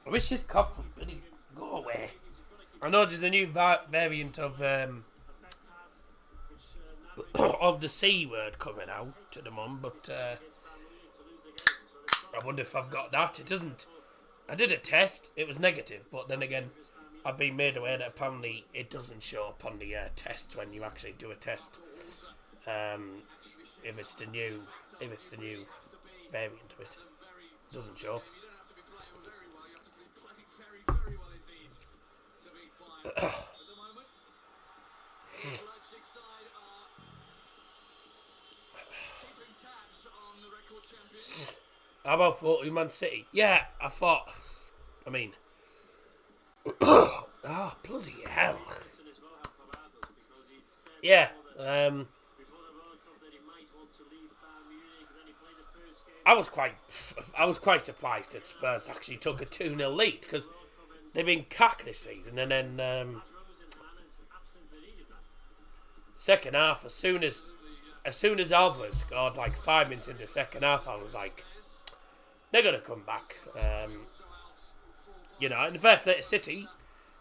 I wish this cough would really go away. I know there's a new variant of the C word coming out to the mum, but I wonder if I've got that. It doesn't. I did a test. It was negative, but then again, I've been made aware that apparently it doesn't show up on the tests when you actually do a test. If it's the new variant of it, doesn't show up. How about 40 Man City? Yeah, I mean, oh bloody hell! Yeah, I was quite surprised that Spurs actually took a 2-0 lead because they've been cack this season, and then second half, as soon as Alvarez scored like 5 minutes into the second half, I was like, they're gonna come back. You know, and fair play to City,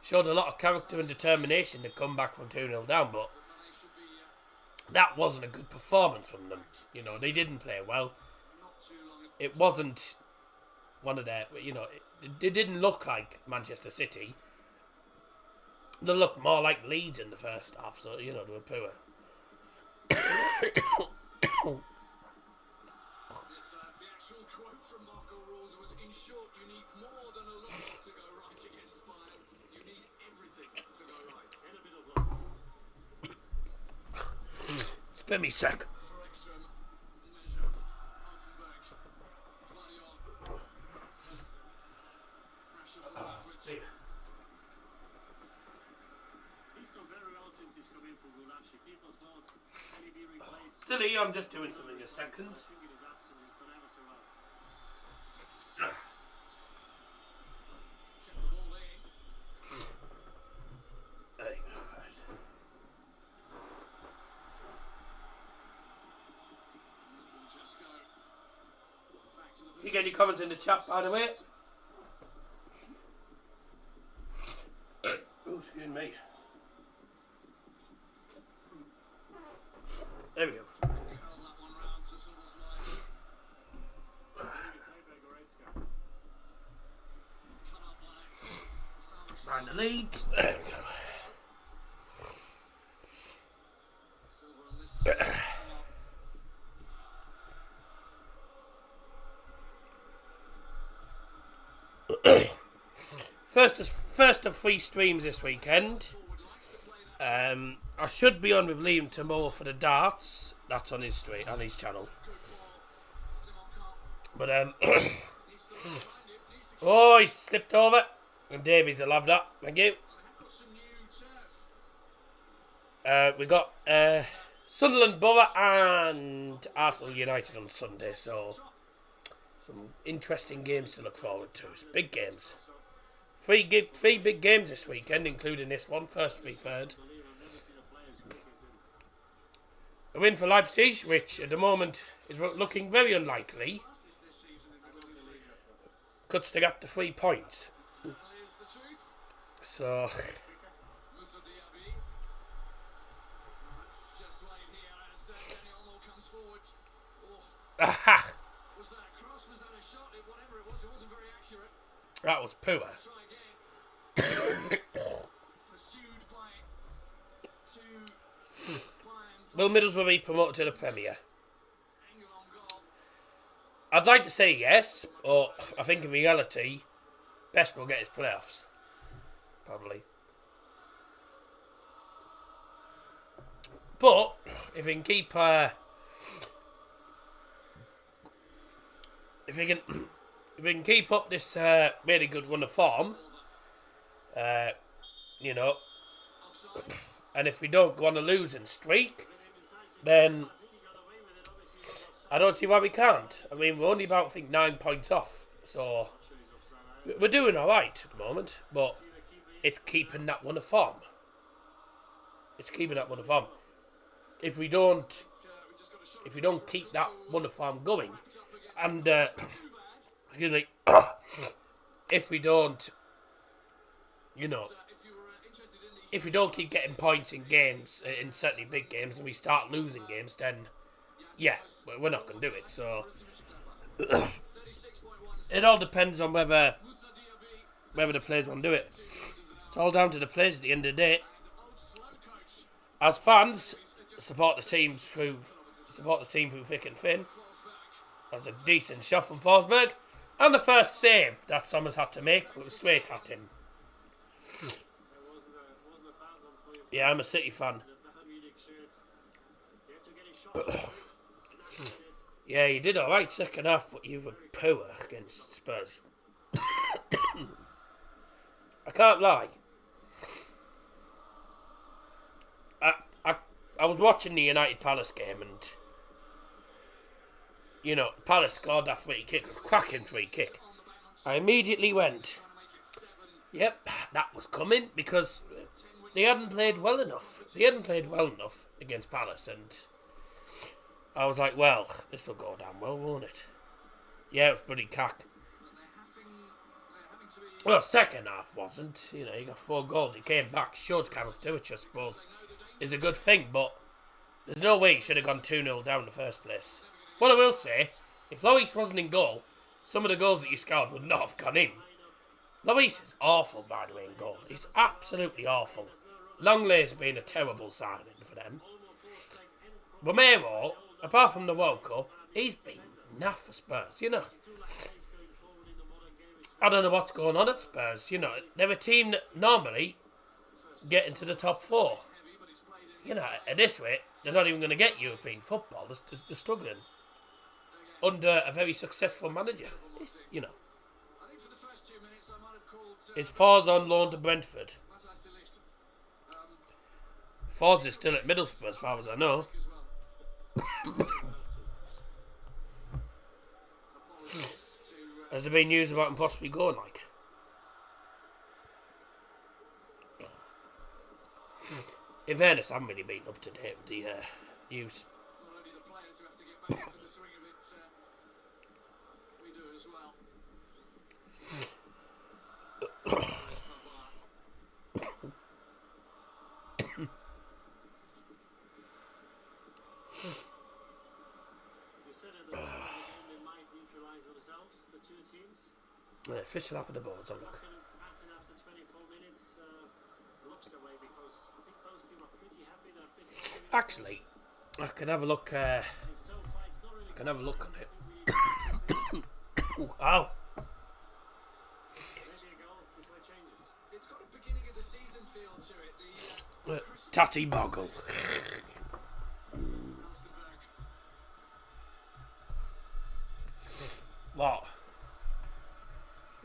showed a lot of character and determination to come back from 2-0 down, but that wasn't a good performance from them. You know, they didn't play well. It wasn't one of their, you know, they didn't look like Manchester City. They looked more like Leeds in the first half, so, you know, they were poor. The actual quote from Marco Rose was, in short, you need more than a lot to go right against Bayern. You need everything to go right. And a bit of luck. Spare me a sec. Still here, I'm just doing something a second. You get any comments in the chat, by the way? Oh, excuse me. There we go. Find the lead. There we go. first of 3 streams this weekend. I should be on with Liam tomorrow for the darts. That's on his channel. But oh, he slipped over, and Davies will have that. Thank you. We got Sunderland Borough and Arsenal United on Sunday, so some interesting games to look forward to. It's big games. Three big games this weekend, including this one, first 3/3. A win for Leipzig, which at the moment is looking very unlikely. Cuts the gap to 3 points. So... Aha! That was poor. Will Middlesbrough be promoted to the Premier? I'd like to say yes, but I think in reality, best will get his playoffs. Probably. But if we can keep if we can keep up this really good run of form, you know, and if we don't go on a losing streak, then I don't see why we can't. I mean, we're only about, I think, 9 points off, so we're doing all right at the moment, but it's keeping that run of form. It's keeping that run of form. If we don't keep that run of form going, and excuse me, if we don't, you know, if we don't keep getting points in games, in certainly big games, and we start losing games, then yeah, we're not going to do it. So it all depends on whether the players want to do it. It's all down to the players at the end of the day. As fans, support the team through thick and thin. That's a decent shot from Forsberg. And the first save that Summers had to make was straight at him. Yeah, I'm a City fan. Yeah, you did alright second half, but you were poor against Spurs. I can't lie. I was watching the United Palace game, and you know, Palace scored that free kick, a cracking free kick. I immediately went, yep, that was coming, because they hadn't played well enough. They hadn't played well enough against Palace, and I was like, well, this will go down well, won't it? Yeah, it was pretty cack. Well, second half wasn't. You know, he got 4 goals. He came back, showed character, which I suppose is a good thing, but there's no way he should have gone 2-0 down in the first place. What I will say, if Lloris wasn't in goal, some of the goals that you scored would not have gone in. Lloris is awful, by the way, in goal. He's absolutely awful. Longlay's been a terrible signing for them. Romero, apart from the World Cup, he's been naff for Spurs, you know. I don't know what's going on at Spurs, you know. They're a team that normally get into the top 4. You know, at this rate, they're not even going to get European football. They're struggling. Under a very successful manager, you know. It's Forz on loan to Brentford. Forz is still at Middlesbrough as far as I know. Has there been news about him possibly going, like? In fairness, I haven't really been up to date with the news. Yeah, fish it up at the boards, have a look. Actually, I can have a look. I can have a look on it. Ow! Tatty Boggle. What?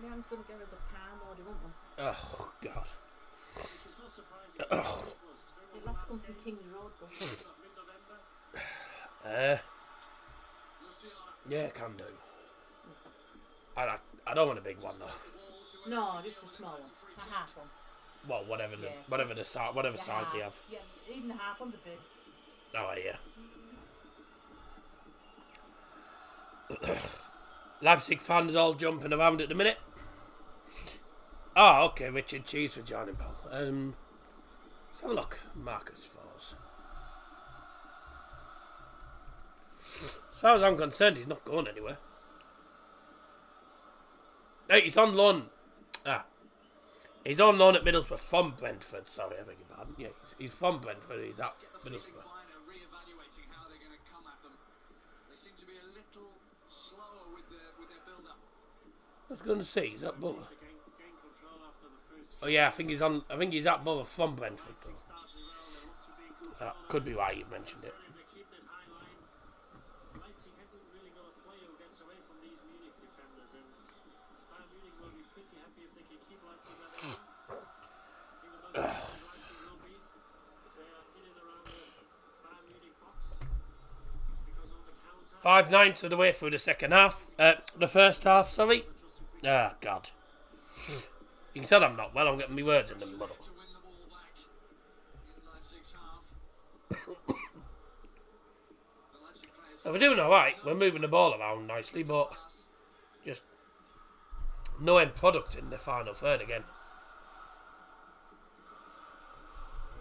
Leon's going to give us a palm, or do you want one? Oh, God. Which is not surprising. Ugh. It'll have to come from King's Road, but Mid-November. Yeah, can do. I don't want a big one though. no, just a small one, a half one. Well, whatever Yeah. the size half. they have. Yeah, even the half ones are big. Oh yeah. Leipzig fans all jumping around at the minute. Oh, okay. Richard Cheese for joining, pal. Let's have a look. Marcus Falls. As far as I'm concerned, he's not going anywhere. Hey, he's on loan. He's on loan at Middlesbrough from Brentford. Sorry, I beg your pardon. Yeah, he's from Brentford. He's at Middlesbrough. Bayern are re-evaluating how they're going to come at them. They seem to be a little slower with their build-up. I was going to say, he's at Borough. Gain control after the first Oh yeah, I think he's at Borough from Brentford. starting well. They look to be in control. That could be why you mentioned it. If they keep that high line, Leipzig hasn't really got a player who gets away from these Munich defenders, and Bayern Munich will be pretty happy if they can keep Leipzig at home. I think the most Leipzig will be if they are in and around the Bayern Munich box, because on the counter, 5/9 of the way through the second half. The first half, sorry. Ah, God. You can tell I'm not well. I'm getting my words in the muddle. To win the ball back in Leipzig's half. The Leipzig players So we're doing all right. We're moving the ball around nicely, but just no end product in the final third again.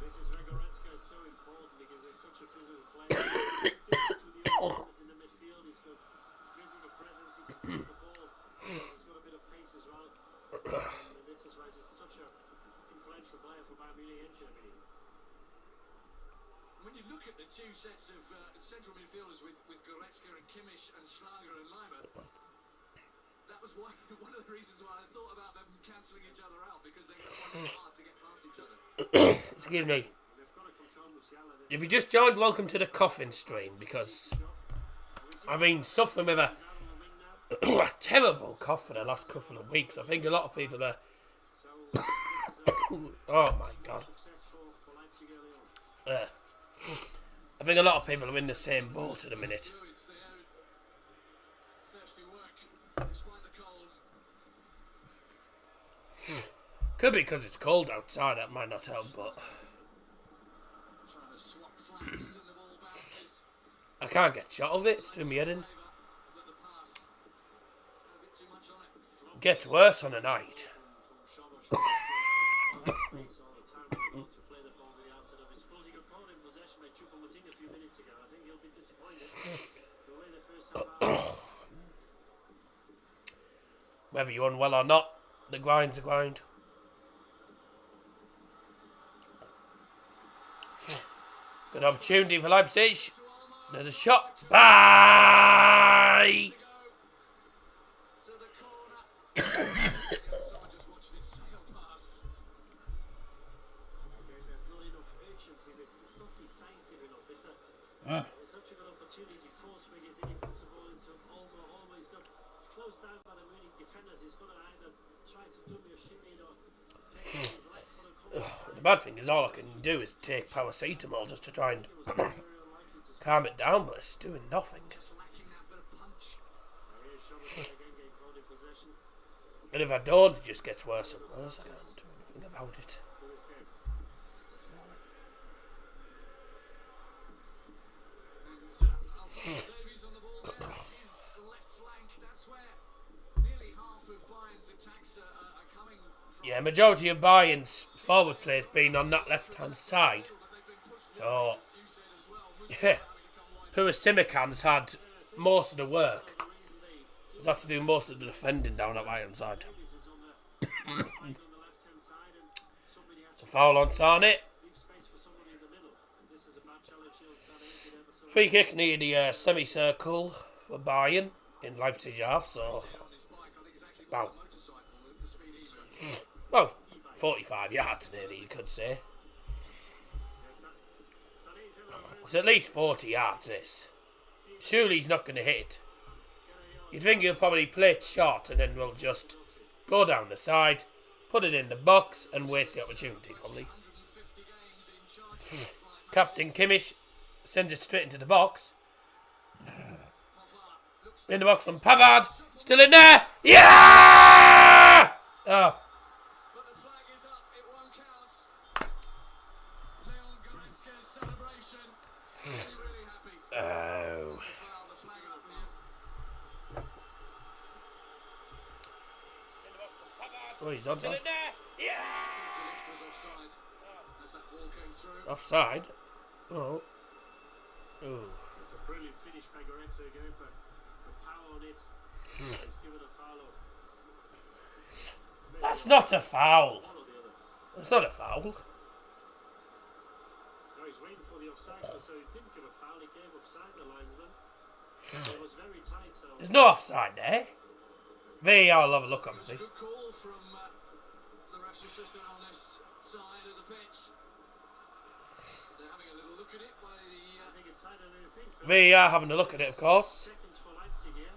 this is where Goretzka is so important because he's such a physical player. He sticks to the opposite in the midfield. He's got physical presence. He can keep the ball. He's got a bit of pace as well. And this is why he's such an influential player for Bayern Munich and Germany. When you look at the two sets of central midfielders with Goretzka and Kimmich and Schlager and Leimer, that was one of the reasons why I thought about them cancelling each other out, because they were finding it hard to get past each other. Excuse me. They've got to control Musiala. If you just joined, welcome to the coffin stream, because I've been suffering with a a terrible cough for the last couple of weeks. I think a lot of people are. Oh my God. Successful for Leipzig early on. I think a lot of people are in the same boat at the minute. Fluids, they owe thirsty work despite the colds. Could be because it's cold outside. That might not help, but Trying to swap flanks and the ball bounces. I can't get shot of it. It's doing me head in. But the pass had a bit too much on it. Gets worse on a night. Whether you're unwell or not, the grind's a grind. Good opportunity for Leipzig. There's a shot. Bye! So the corner. Someone just watched it sail past. There's not enough urgency. It's not decisive enough. It's such a good opportunity. Forsberg is in. He puts the ball into Olmo. He's closed down by the Munich defenders. He's got to either try to do a shimmy or take his left for the corner. The bad thing is all I can do is take paracetamol just to try and calm it down, but it's doing nothing. Just lacking that bit of punch. Again, caught in possession. And if I don't, it just gets worse and worse. I can't do anything about it. For this game. And Alphonso Davies on the ball there. His left flank. That's where nearly half of Bayern's attacks are coming from. Yeah, majority of Bayern's forward play's been on that left-hand side. So, yeah, poor Simikan's had most of the work. He's had to do most of the defending down that right-hand side. This is on the on the left-hand side, and somebody has It's a foul on Sane. to leave space for somebody in the middle. This is a bad challenge. He'll start empty there, but Free kick near the semicircle for Bayern in Leipzig half, so On his bike, I think he's actually got about, a motorcycle. The speed he's well, 45 yards nearly, you could say. Sane It's at least 40 yards, this. Surely he's not going to hit. You'd think he'll probably play it short and then we'll just go down the side, put it in the box and waste the opportunity, probably. Captain Kimmich sends it straight into the box. In the box from Pavard. Still in there. Yeah! Oh. But the flag is up, it won't count. Leon Goretzka's celebration. He's really happy. Oh. The flag up here. Oh, he's onside. Yeah! Was offside as that ball came through. Offside? Oh. Oh. It's a brilliant finish by Goretzka again, but the power on it is given a foul. That's not a foul. One or the other. That's not a foul. No, he's waiting for the offside, so he didn't give a foul, he gave offside the linesman. It was very tight, so There's no offside there. VAR will have a look, obviously. Good call from the ref's assistant on this side of the pitch. They're having a little look at it by the I think it's side of anything. VAR having a look at it, of course. Seconds for Leipzig here.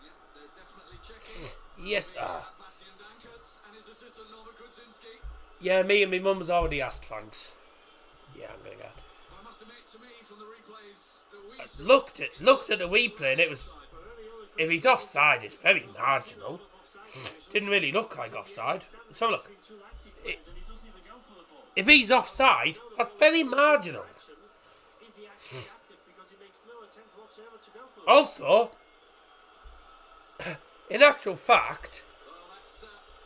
yeah, they're definitely checking. Yes, sir. Bastian Dankertz and his assistant Nova Kudzinski. Yeah, me and my mum's already asked, thanks. Yeah, I'm gonna go. I must admit, to me, from the replays that we saw, Looked at the replay and it was... If he's offside, it's very marginal. Didn't really look like offside. Let's have a look. If he's offside, that's very marginal. Is he actually active because he makes no attempt whatsoever to go for the Also, in actual fact,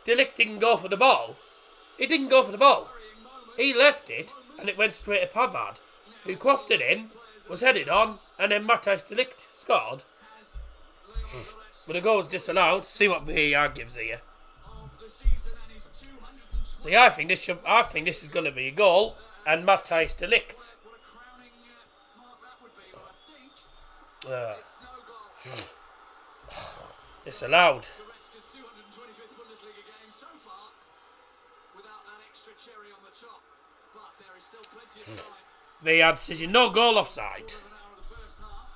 De Ligt didn't go for the ball. He didn't go for the ball. He left it, and it went straight to Pavard, who crossed it in, was headed on, and then Matthijs De Ligt scored. But the goal was disallowed. See what VAR gives here. of the season and his 220. See, I think this is going to be a goal, and Matthijs De Ligt's. What a crowning mark that would be, but I think it's no goal. Disallowed. Goretzka's 225th Bundesliga game so far without that extra cherry on the top. But there is still plenty of time. VAR decision, no goal offside. Quarter of an hour of the first half.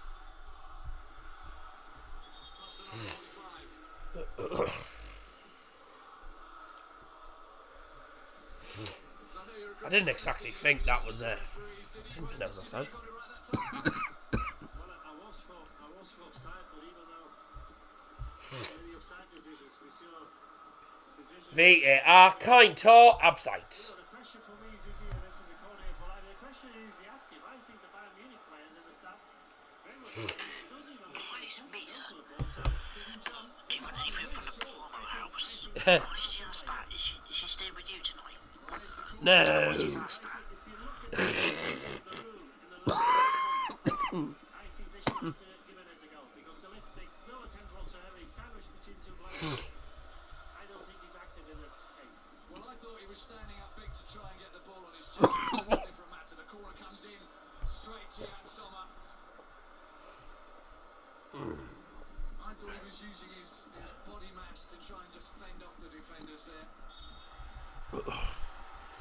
Plus another 45. So I know you're I didn't exactly think that was offside. got it right that time. Well, I was for offside, but even though the offside decisions, we saw decisions. VAR, kind or abseits. The question for me is he, and this is a call here for live, the question is he active? I think the Bayern Munich players and the staff very much doesn't even Please, Mia, do you want anything from the Palmer house? What is she on start? Is she staying with you tonight? No. She's on start. if you look at the room in the last I think they should have given it a go because the lift makes no attempt whatsoever. He's sandwiched between two blokes. I don't think he's active in that case. Well, I thought he was standing up big to try and get the ball on his chest. That's a different matter. The corner comes in straight to Jan Sommer. I thought he was using his body mass to try and just fend off the defenders there. At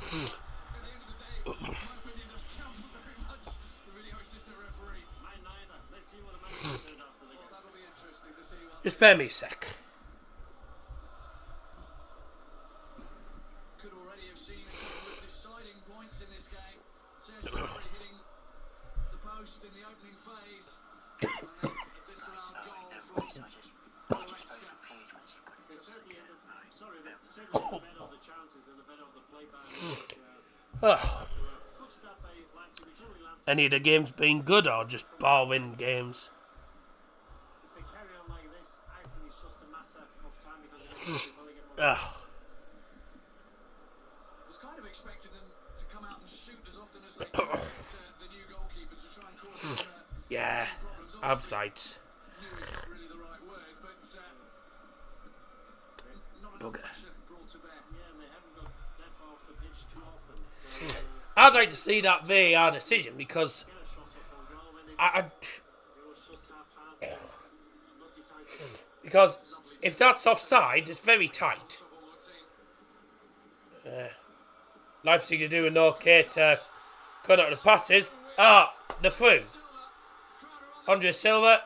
the end of the day, my opinion doesn't count for very much. The video assistant referee. Mine neither. Let's see what the manager says after the Well, game. that'll be interesting to see what Just bear me a sec. could already have seen a couple of deciding points in this game. Sergio Aguero hitting the post in the opening phase. And then a disallowed goal from Goretzka. Certainly, sorry, but certainly the better of the chances and the better of the play by Oh, good start by Leipzig, which only lasts any of the games been good or just boring games? if they carry on like this. I think it's just a matter of time because eventually will get more. Ugh. Was kind of expecting them to come out and shoot as often as they could at the new goalkeeper to try and cause Yeah, problems. abseits. New is not really the right word, but not enough Okay. pressure brought to bear. Yeah, and they haven't got that far off the pitch too often. So I'd like to see that VAR decision because get a shot off on goal when they I it was just half-half, not decisive. because if that's offside, it's very tight. Trouble, what team? Leipzig are doing okay to Cut out the passes. The through. Andre Silva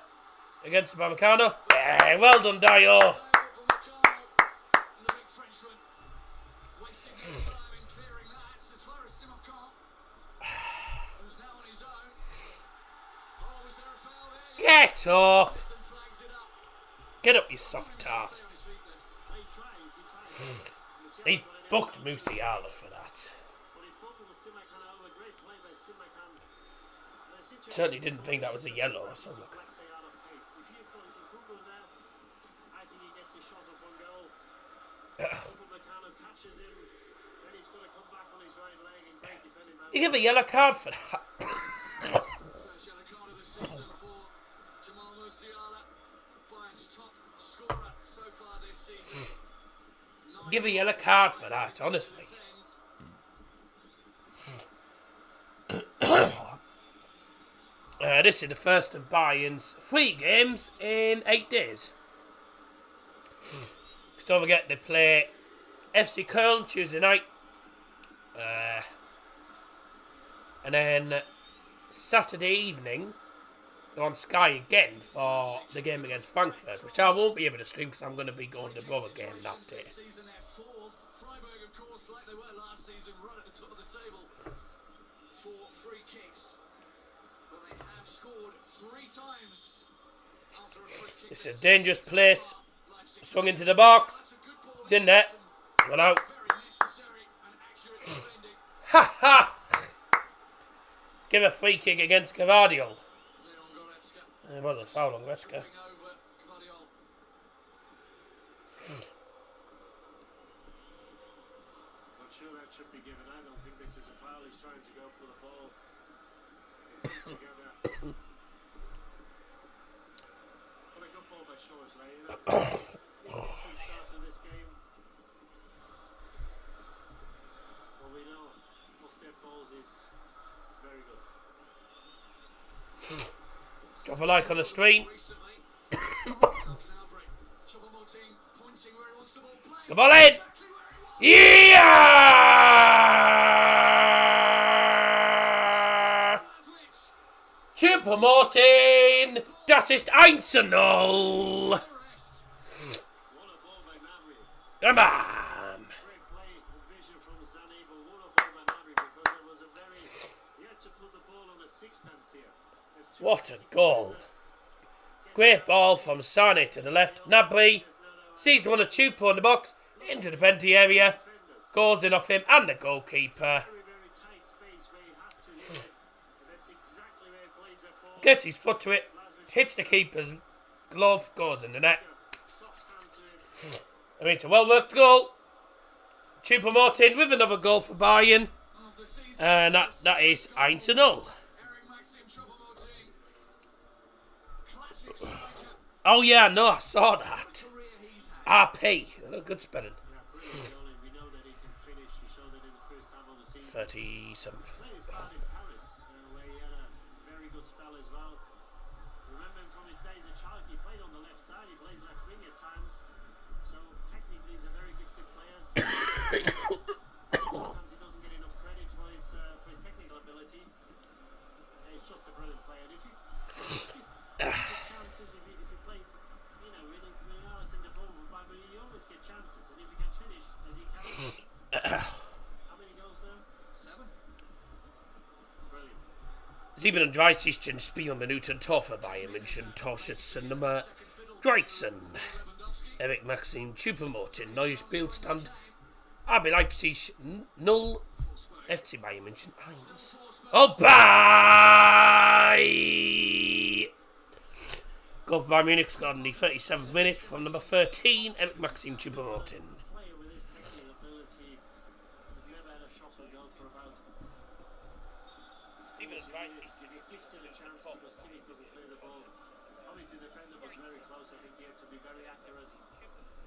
against Upamecano. Yeah, well done, Dio. Get up! Get up, you soft tart. He's booked Musiala for that. Certainly didn't think that was a yellow or something. You give a yellow card for that. First yellow card of the season for Jamal Musiala, Bayern's top scorer so far this season. Give a yellow card for that, honestly. This is the first of Bayern's 3 games in 8 days. Just don't forget they play FC Köln Tuesday night. And then Saturday evening they're on Sky again for the game against Frankfurt, which I won't be able to stream because I'm going to be going to Brother game that day. Season they're fourth. Freiburg, of course, like they were last season, right at the top of the table for free kicks. But they have scored 3 times after a free kick. It's a dangerous place. Swung into the box. It's in there. Went out. Very necessary and accurate defending. Ha ha! Let's give a free kick against Cavadio. Leon Goretzka It was a foul on Goretzka. moving over Gvardiol. Not sure that should be given. I don't think this is a foul. He's trying to go for the ball. Together. But a good ball by Shores, right? You know, different start to this game. Well, we know off their balls is very good. Drop a like on the stream. Recently, Choupo-Moting pointing where he wants the ball playing. Come on in! Exactly where he wants. Yeah! Choupo-Moting! Das ist 1-0! What a ball by Mabry. Come on! Great play and vision from Sané, but what a ball by Mabry because there was a very... He had to put the ball on a sixpence here. What a goal. Great ball from Sané to the left. Gnabry sees one of Choupo in the box, into the penalty area, goes in off him and the goalkeeper. Very, very tight space where he has to hit. And that's exactly where he plays that ball. Gets his foot to it, hits the keeper's glove, goes in the net. Soft hand to him. I mean, it's a well-worked goal. Choupo-Moting with another goal for Bayern. Of the season, And that is 1-0. Eric Maxim Choupo-Moting. Classic striker. Oh yeah, no, I saw that. Career he's had. RP, good spelling. Yeah, brilliant goal, and we know that he can finish. He showed it in the first half of the season. 37. Played his part in Paris, where he had a very good spell as well. Remember him from his days at Schalke. He played on the left side. He plays left wing at times. So technically, he's a very gifted player. Sometimes he doesn't get enough credit for his technical ability. He's just a brilliant player. And if you chances, if you play, you know, really honest in the form of Bayern, you always get chances. And if you can finish as he can, how many goals now? 7. Brilliant. 37 Spielminuten Tor für Bayern München. Torschützennummer 13. Eric Maxim Choupo-Moting. Neuer Spielstand. RB Leipzig 0. FC Bayern München 1. Oh, bye! Goal for Bayern Munich scored in the 37th minute from number 13, Eric Maxim Choupo-Moting. Player with his technical ability has never had a shot on goal for about. He gifted a chance because Kimmich doesn't play the ball. Obviously, the defender was very close. I think he had to be very accurate.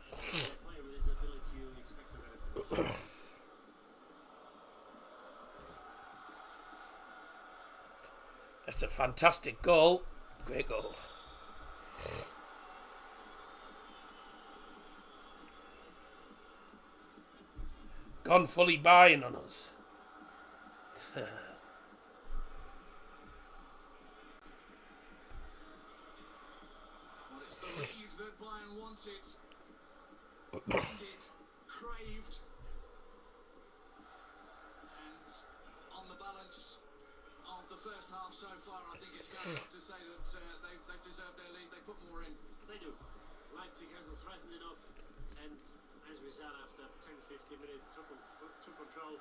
A player with his ability, you would expect a better finish. That's a fantastic goal. Great goal. Gone fully Bayern on us. wanted, needed, craved, and on the balance of the first half so far, I think it's fair enough to say that they've deserved their lead. They put more in. They do. Leipzig hasn't threatened enough, and as we said, after 10-15 minutes, took control,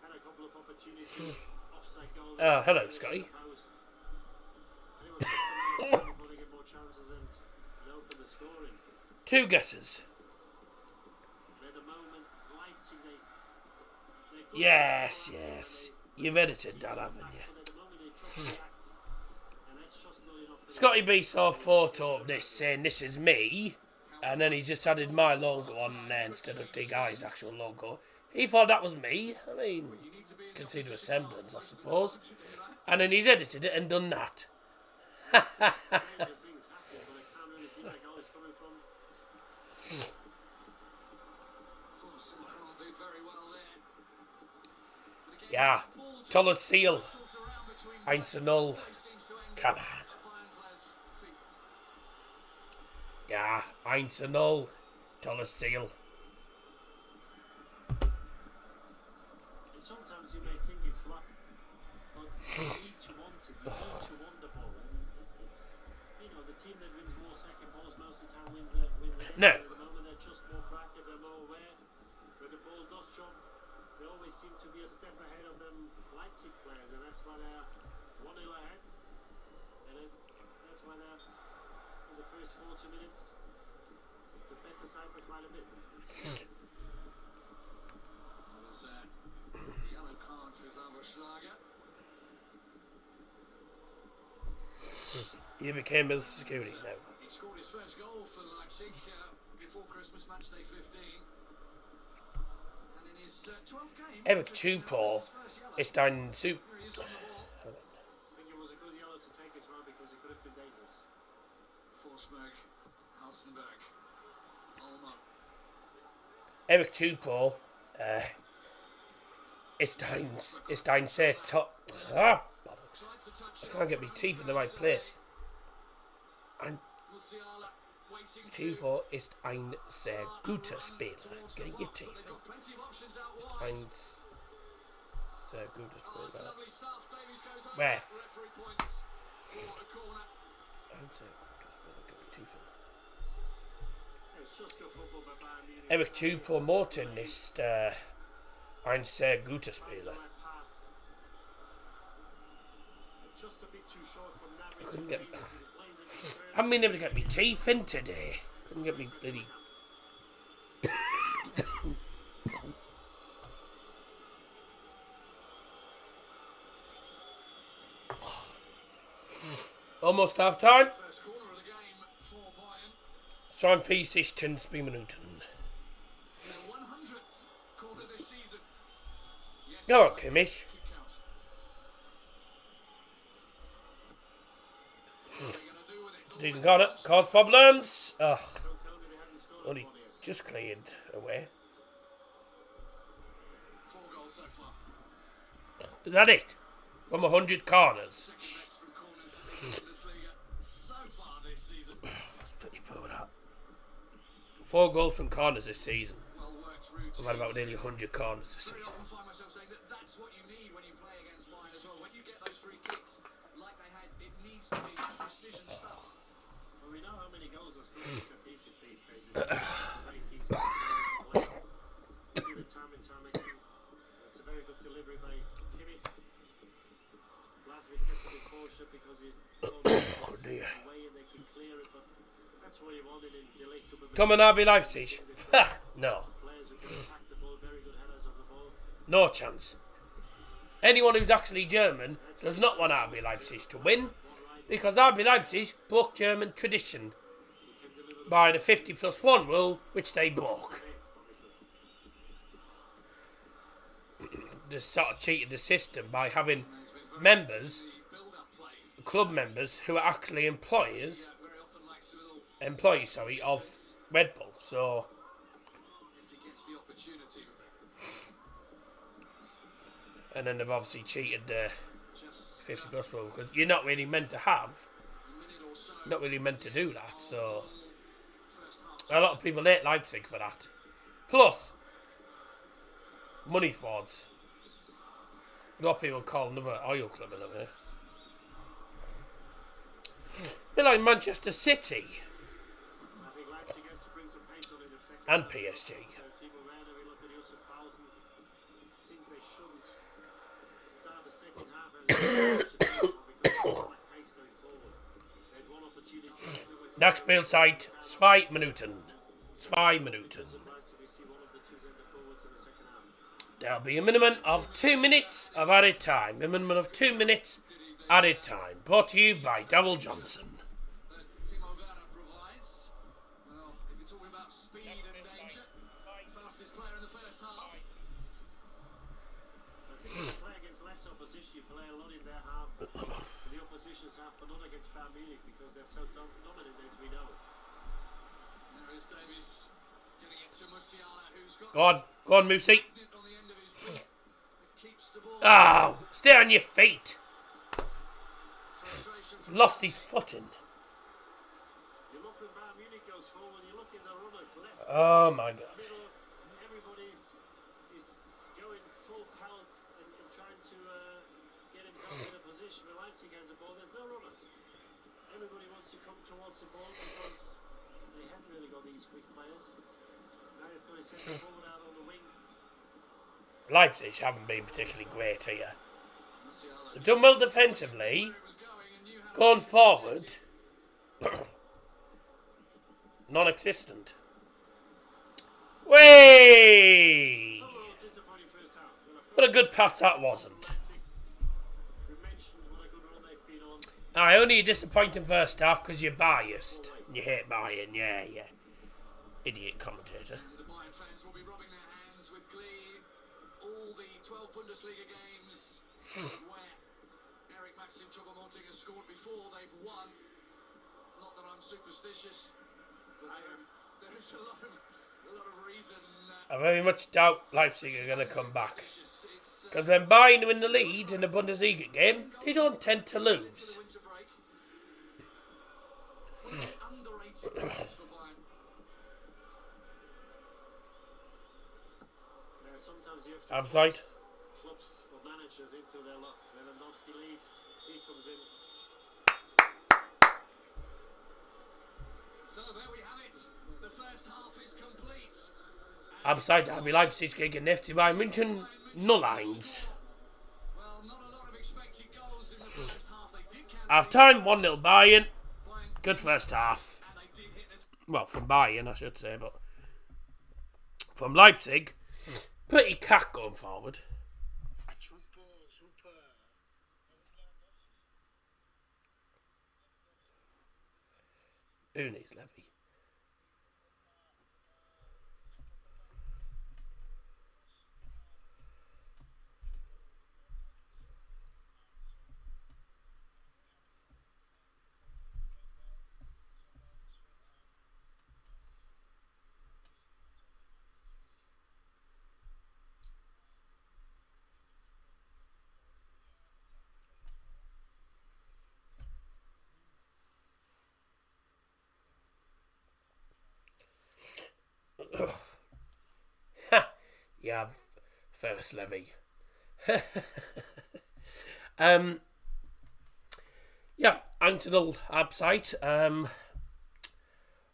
had a couple of opportunities, offside goal. Hello, Scotty. And it was just a matter of time before they get more chances and open the scoring. Two guesses. And at the moment, Leipzig, they Yes, yes. You've edited that, haven't you? at the moment they try to act, and that's just not enough for Scotty B saw a photo of this saying this is me, and then he just added my logo on there instead of the guy's actual logo. He thought that was me. I mean, consider a semblance, I suppose. And then he's edited it and done that. things happen, but I can't really see where the goal is coming from. Did very well there. But again, Yeah, the ball just Tollard Seal. rattles around between 1-0. both. Seems to end Come up on. at Bayern players' feet. Yeah, 1-0. Tollard Seal. And sometimes you may think it's luck, but you need to want it. You need to want the ball. And it's, the team that wins more second balls most of the time wins the game. No. At the moment, they're just more proactive, they're more aware. When the ball does jump, they always seem to be a step ahead of them Leipzig players, and that's why they're 1-0 ahead. And that's why they're, in the first 40 minutes, the better side by quite a bit. Well, there's a yellow card for Watchalong. You became military security now. He scored his first goal for Leipzig before Christmas, match day 15. And in his 12th game, Eric Tupor is down soup. here he is on the ball. I think it was a good yellow to take as well because it could have been dangerous. Forsberg, Halstenberg, Olmo. Eric Tupor is down set top. Ah, bollocks. Tried to touch I it. can't get my teeth in the right place. And Musiala waiting to Tupor ist ein sehr guter Spieler. Get your teeth They've in. got plenty of options out wide. Ein sehr guter Oh, it's Spieler. lovely stuff. Davies goes over. Ref. Referee points for a corner. Ein sehr guter Spieler. Get your teeth in. It's just good football by Bayern Munich. Eric Tupor Morten ist ein sehr guter Spieler. Right pass. Just a bit too short from Navas. Couldn't get. He plays it in I haven't been able to get my teeth in today. Couldn't get me bloody. Almost half time. First corner of the game for Bayern. 42 Minuten. Their 100th corner this season. Yes, Go on, Kimmich. kick out. What are they going to do with it? Decent corner. Cause problems. Ugh. Don't tell me they haven't scored Only one yet. just cleared away. 4 goals so far. Is that it? From 100 corners. Second best from corners in the Bundesliga so far this season. That's pretty poor, that. 4 goals from corners this season. Well worked routine. I've had about nearly 100 corners this Very season. often find myself saying that that's what you need when you play against Bayern as well. When you get those free kicks like they had, it needs to be precision stuff. Well, we know how many goals are scored in pieces these days. Great teams that play. See the time and time again. It's a very good delivery by Kimmich. Blasvik kept a bit cautious because he Oh dear. away and they can clear it, but that's what he wanted in delectable. Come on, RB Leipzig. Ha! No. Players who can attack the ball, very good headers of the ball. No chance. Anyone who's actually German does not want RB Leipzig to win because RB Leipzig broke German tradition by the 50+1 rule, which they broke. They sort of cheated the system by having members, Build-up play. club members, who are actually employees, Very often likes a little employees, of Red Bull. So if he gets the opportunity. and then they've obviously cheated the Just 50+ rule because you're not really meant to have, a minute or so. not really meant to do that. So First half A lot of people hate Leipzig for that. Plus, money frauds. A lot of people call another oil club in there. A bit like Manchester City I think Leipzig has to bring some pace on in the second and half. PSG. So Timo Werner, we look at Josef Paulsen. I think they shouldn't start the second half as because they lack pace going forward. They had one opportunity to do it. Nachspielzeit 2 Minuten. 2 Minuten. Surprised if we see one of the two centre forwards in the second half. There'll be a minimum of 2 minutes of added time. A minimum of 2 minutes added time. Brought to you by Davil Johnson. that Timo Werner provides. Well, if you're talking about speed and danger, fastest player in the first half. I think when you play against less opposition, you play a lot in their half, in the opposition's half, but not against Bayern Munich because they're so dominant, as we know. There is Davies getting it to Musiala, who's got Go on, Moosey. it on the end of his boot. It keeps the ball. Oh, stay on your feet. Frustration from Lost his footing. You look when Bayern Munich goes forward, you look in the runners left, Oh my God. middle, everybody's is going full pelt and trying to get himself in a position where Leipzig has the ball. There's no runners. Everybody wants to come towards the ball because they haven't really got these quick players. Now you've got to send the forward out on the wing. Leipzig haven't been particularly great here. Musiala. They've done well defensively. It was going and you had Going forward, non-existent. Way! Oh, disappointing first half. Well, of What a course, good pass that wasn't. Leipzig, we mentioned what a good run they've been on. Only a disappointing first half because you're biased. You hate Bayern, yeah. Idiot commentator. The Bayern fans will be rubbing their hands with glee. All the 12 Bundesliga games where Eric Maxim Choupo-Moting has scored before they've won. Not that I'm superstitious, but there is a lot of reason. I very much doubt Leipzig are going to come back. It's Because when Bayern win the lead in a Bundesliga game, they don't tend to the lose. winter break. One of the underrated players for Bayern. Sometimes you have to Abside. clubs or managers into their luck. Lewandowski leaves, he comes in. So there we have it. The first half is complete. Abside RB Leipzig gegen FC Bayern München 0-1. Well, not a lot of expected goals in the first half. They did counter Half time 1-0 Bayern. Bayern, Good first half. and they did hit the Well, from Bayern, I should say, but from Leipzig, pretty cack going forward. Super. Who needs Levy? Yeah, first Levy. Yeah, Antonal Absite.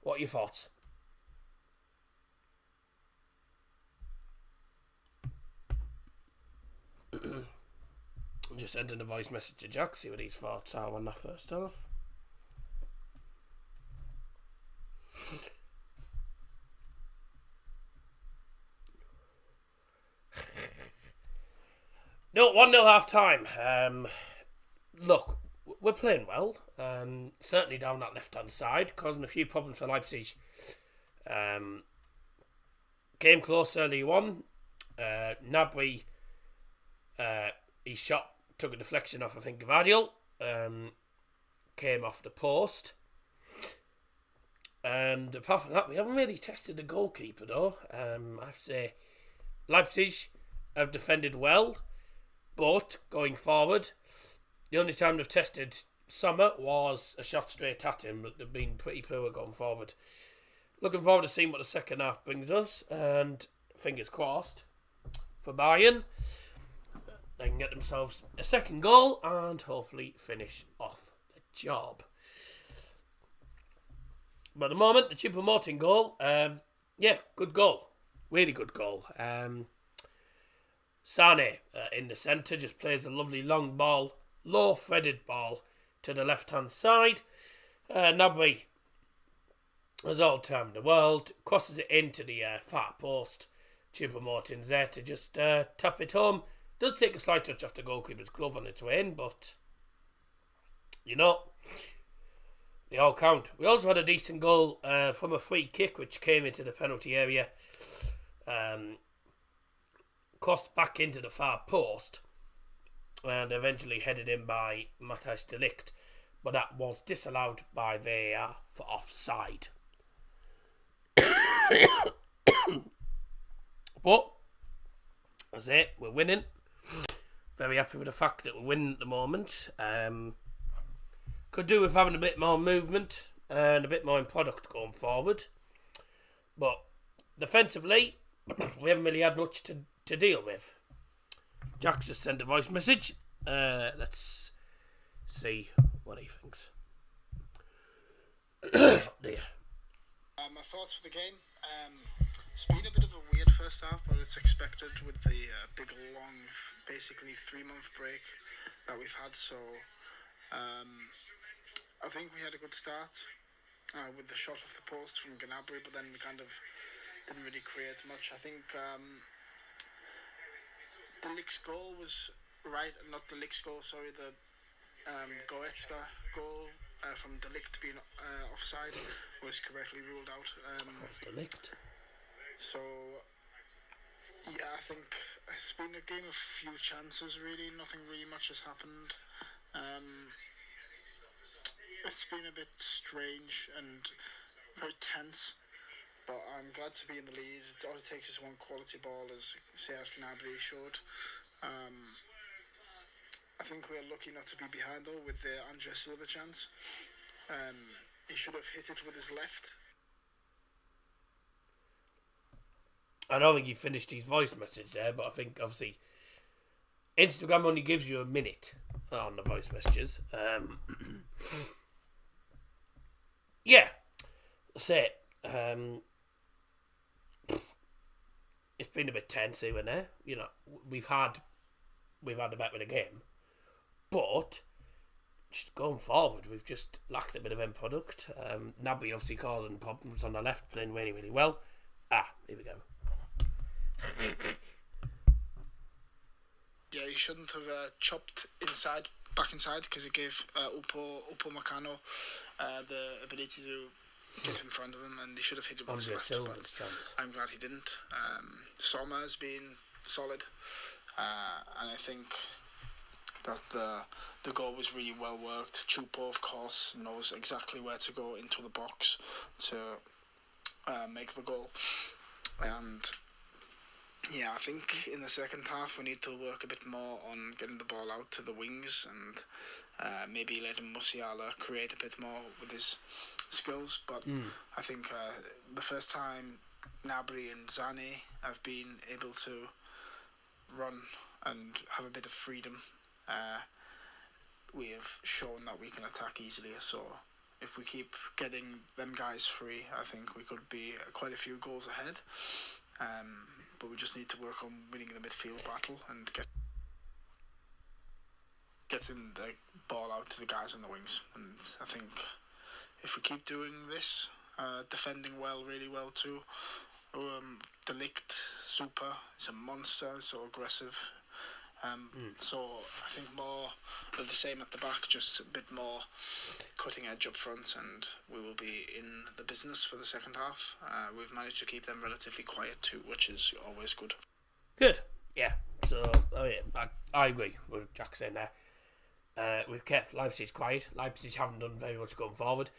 What are your thoughts? I'm just sending a voice message to Jack, see what his thoughts are on that first half. No, 1-0 half time. Look, we're playing well. Certainly down that left hand side, causing a few problems for Leipzig. Came close early on. Gnabry, his shot took a deflection off, I think, Gvardiol. Came off the post. And apart from that, we haven't really tested the goalkeeper, though. I have to say, Leipzig have defended well. But going forward, the only time they've tested Sommer was a shot straight at him, but they've been pretty poor going forward. looking forward to seeing what the second half brings us, and fingers crossed for Bayern. They can get themselves a second goal and hopefully finish off the job. But at the moment, the Choupo-Moting goal, good goal. Really good goal. Sane in the centre just plays a lovely long ball, low threaded ball to the left-hand side. Gnabry has all the time in the world, crosses it into the far post. Choupo-Moting's there to just tap it home. Does take a slight touch off the goalkeeper's glove on its way in, but they all count. We also had a decent goal from a free kick which came into the penalty area. Crossed back into the far post and eventually headed in by Matthijs de Ligt, but that was disallowed by VAR for offside. But that's it, we're winning. Very happy with the fact that we're winning at the moment. Could do with having a bit more movement and a bit more in product going forward. But defensively, we haven't really had much to deal with. Jack's just sent a voice message. Let's see what he thinks. There. My thoughts for the game. It's been a bit of a weird first half, but it's expected with the big, long, basically 3-month break that we've had. So I think we had a good start with the shot off the post from Gnabry, but then we kind of didn't really create much. I think the Ligt's goal was right, not the Ligt's goal, sorry, the Goretzka goal from de Ligt being offside was correctly ruled out. De Ligt. So, yeah, I think it's been a game of few chances, really. Nothing really much has happened. It's been a bit strange and very tense, but I'm glad to be in the lead. All it takes is one quality ball, as Serge Gnabry showed. I think we're lucky not to be behind, though, with the Andre Silva chance. He should have hit it with his left. I don't think he finished his voice message there, but I think, obviously, Instagram only gives you a minute on the voice messages. Yeah, that's it. It's been a bit tense here and there. We've had a bet with the game, but just going forward, we've just lacked a bit of end product. Gnabry obviously causing problems on the left, playing really, really well. Here we go. Yeah, he shouldn't have chopped back inside, because it gave Upamecano the ability to get in front of him, and he should have hit it with his left. But I'm glad he didn't. Sommer has been solid, and I think that the goal was really well worked. Choupo, of course, knows exactly where to go into the box to make the goal, and yeah, I think in the second half we need to work a bit more on getting the ball out to the wings and maybe letting Musiala create a bit more with his skills. But I think the first time Gnabry and Sané have been able to run and have a bit of freedom, we have shown that we can attack easily. So if we keep getting them guys free, I think we could be quite a few goals ahead. But we just need to work on winning the midfield battle and getting the ball out to the guys on the wings. And I think if we keep doing this, defending well, really well too, de Ligt, super, he's a monster, so aggressive. So I think more of the same at the back, just a bit more cutting edge up front, and we will be in the business for the second half. We've managed to keep them relatively quiet too, which is always good. Good, yeah. So I agree with Jack saying there. We've kept Leipzig quiet. Leipzig haven't done very much going forward.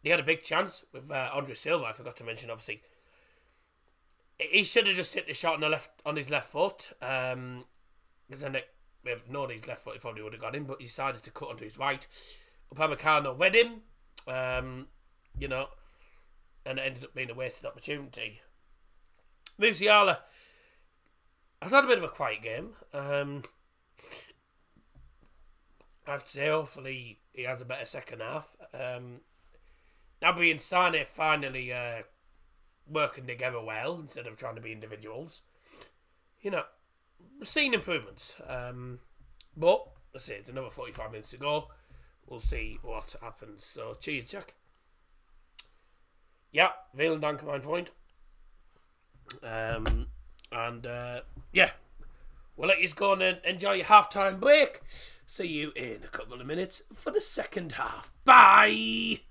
They had a big chance with Andre Silva. I forgot to mention, obviously, he should have just hit the shot on his left foot. Because then we have known his left foot, he probably would have got him, but he decided to cut onto his right. Upamecano read him. and it ended up being a wasted opportunity. Musiala has had a bit of a quiet game. I have to say, hopefully he has a better second half. Naby and Sane finally working together well instead of trying to be individuals. You know, we're seeing improvements. But, let's say, it's another 45 minutes to go. We'll see what happens. So, cheers, Jack. Yeah, vielen Dank, mein Freund. Yeah, we'll let you go and enjoy your half-time break. See you in a couple of minutes for the second half. Bye!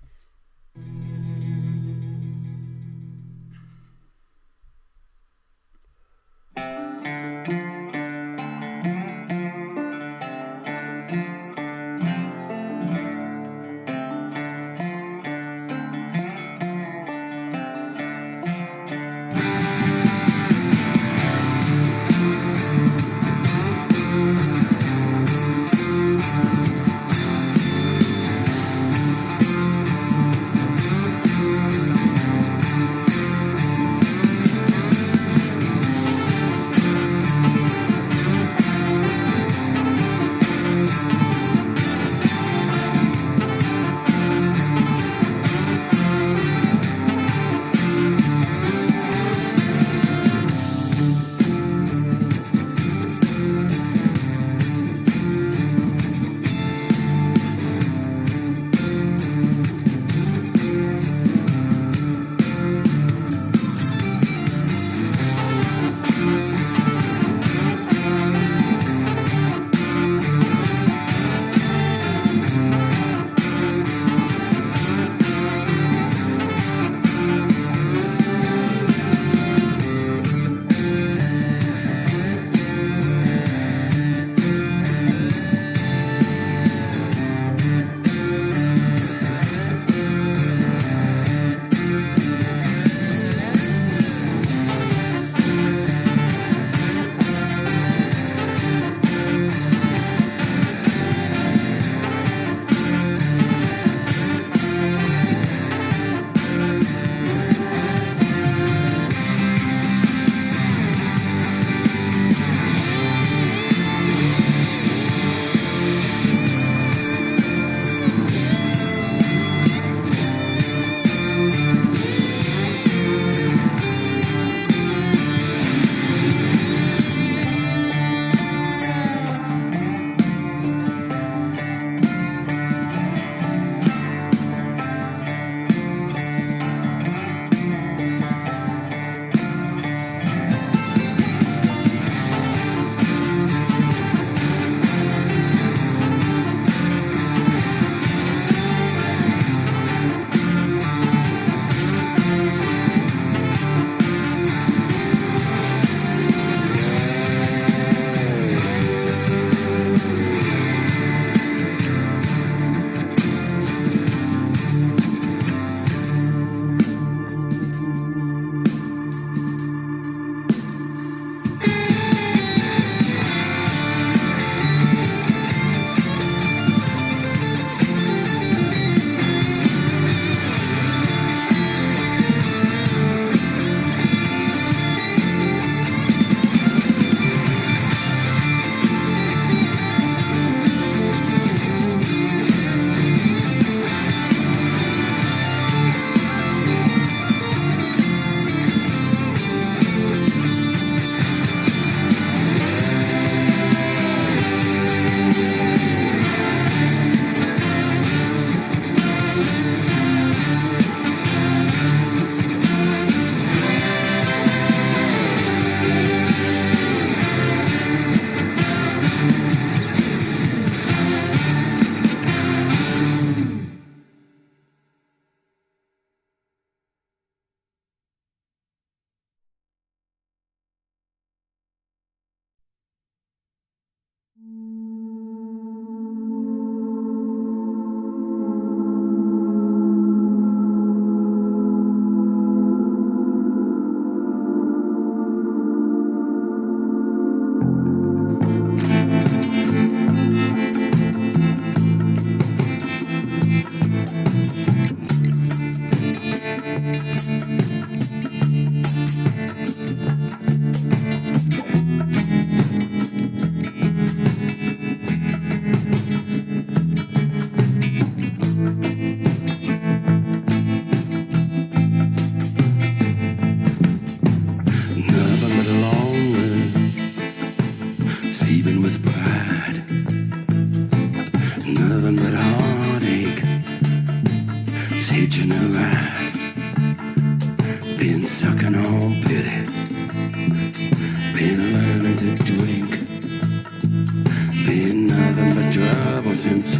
nothing but trouble since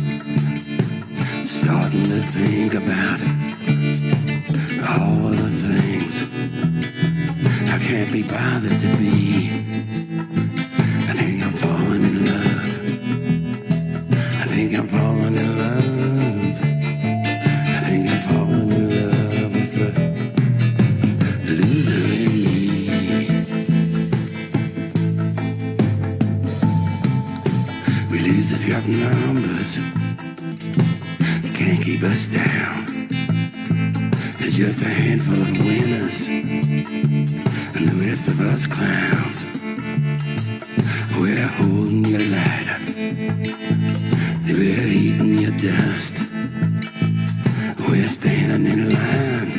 starting to think about all of the things I can't be bothered to be. I think I'm falling in love. I think I'm falling in love. I think I'm falling in love with the loser in me. We losers got numbers. You can't keep us down. There's just a handful of winners and the rest of us clowns. We're holding your ladder. We're eating your dust. We're standing in line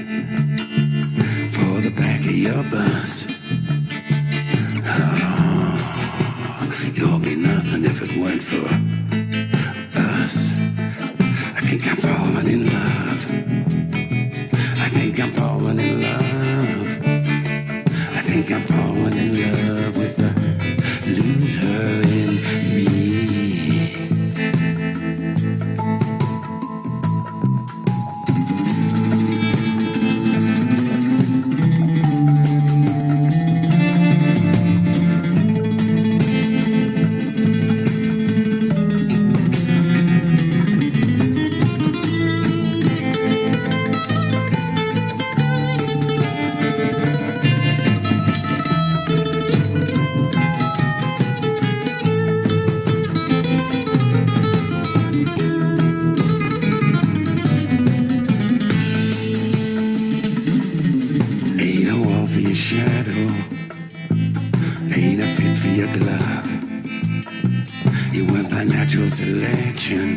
for the back of your bus. Oh, you'll be nothing if it weren't for us. I think I'm falling in love. I think I'm falling in love. I think I'm falling in love with the loser in me. Shadow ain't a fit for your glove. You went by natural selection,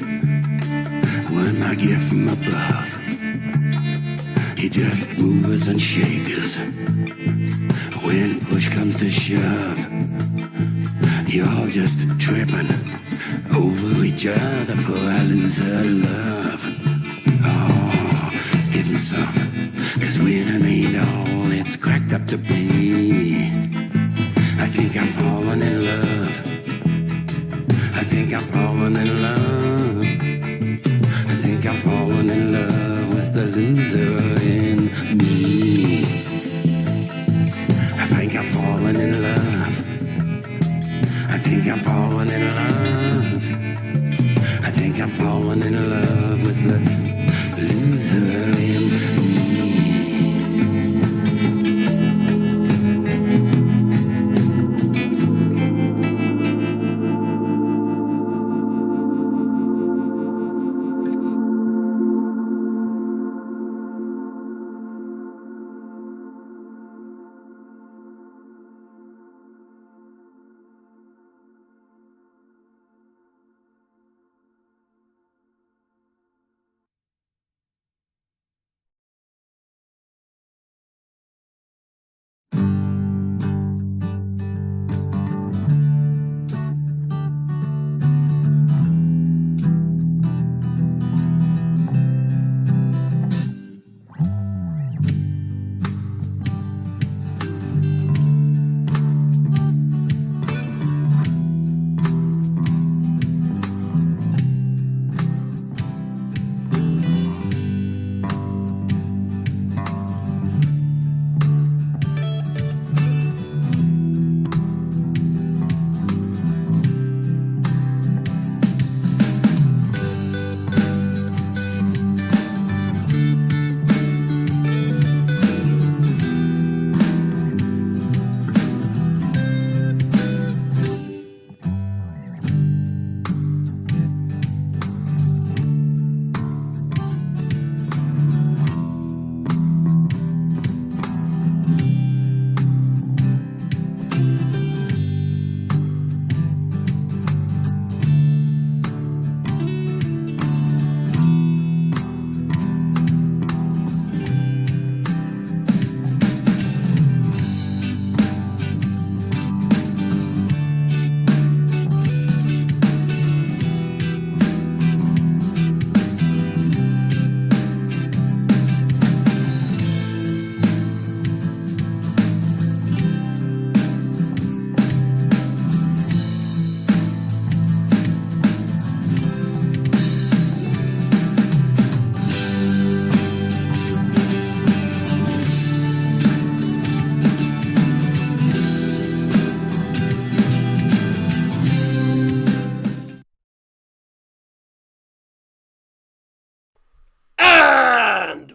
weren't my gift from above. You just movers and shakers. When push comes to shove, you're all just tripping over each other for I lose her love. Oh, give me some. 'Cause winning ain't all it's cracked up to be. I think I'm falling in love. I think I'm falling in love. I think I'm falling in love with the loser in me. I think I'm falling in love. I think I'm falling in love. I think I'm falling in love with the loser in me.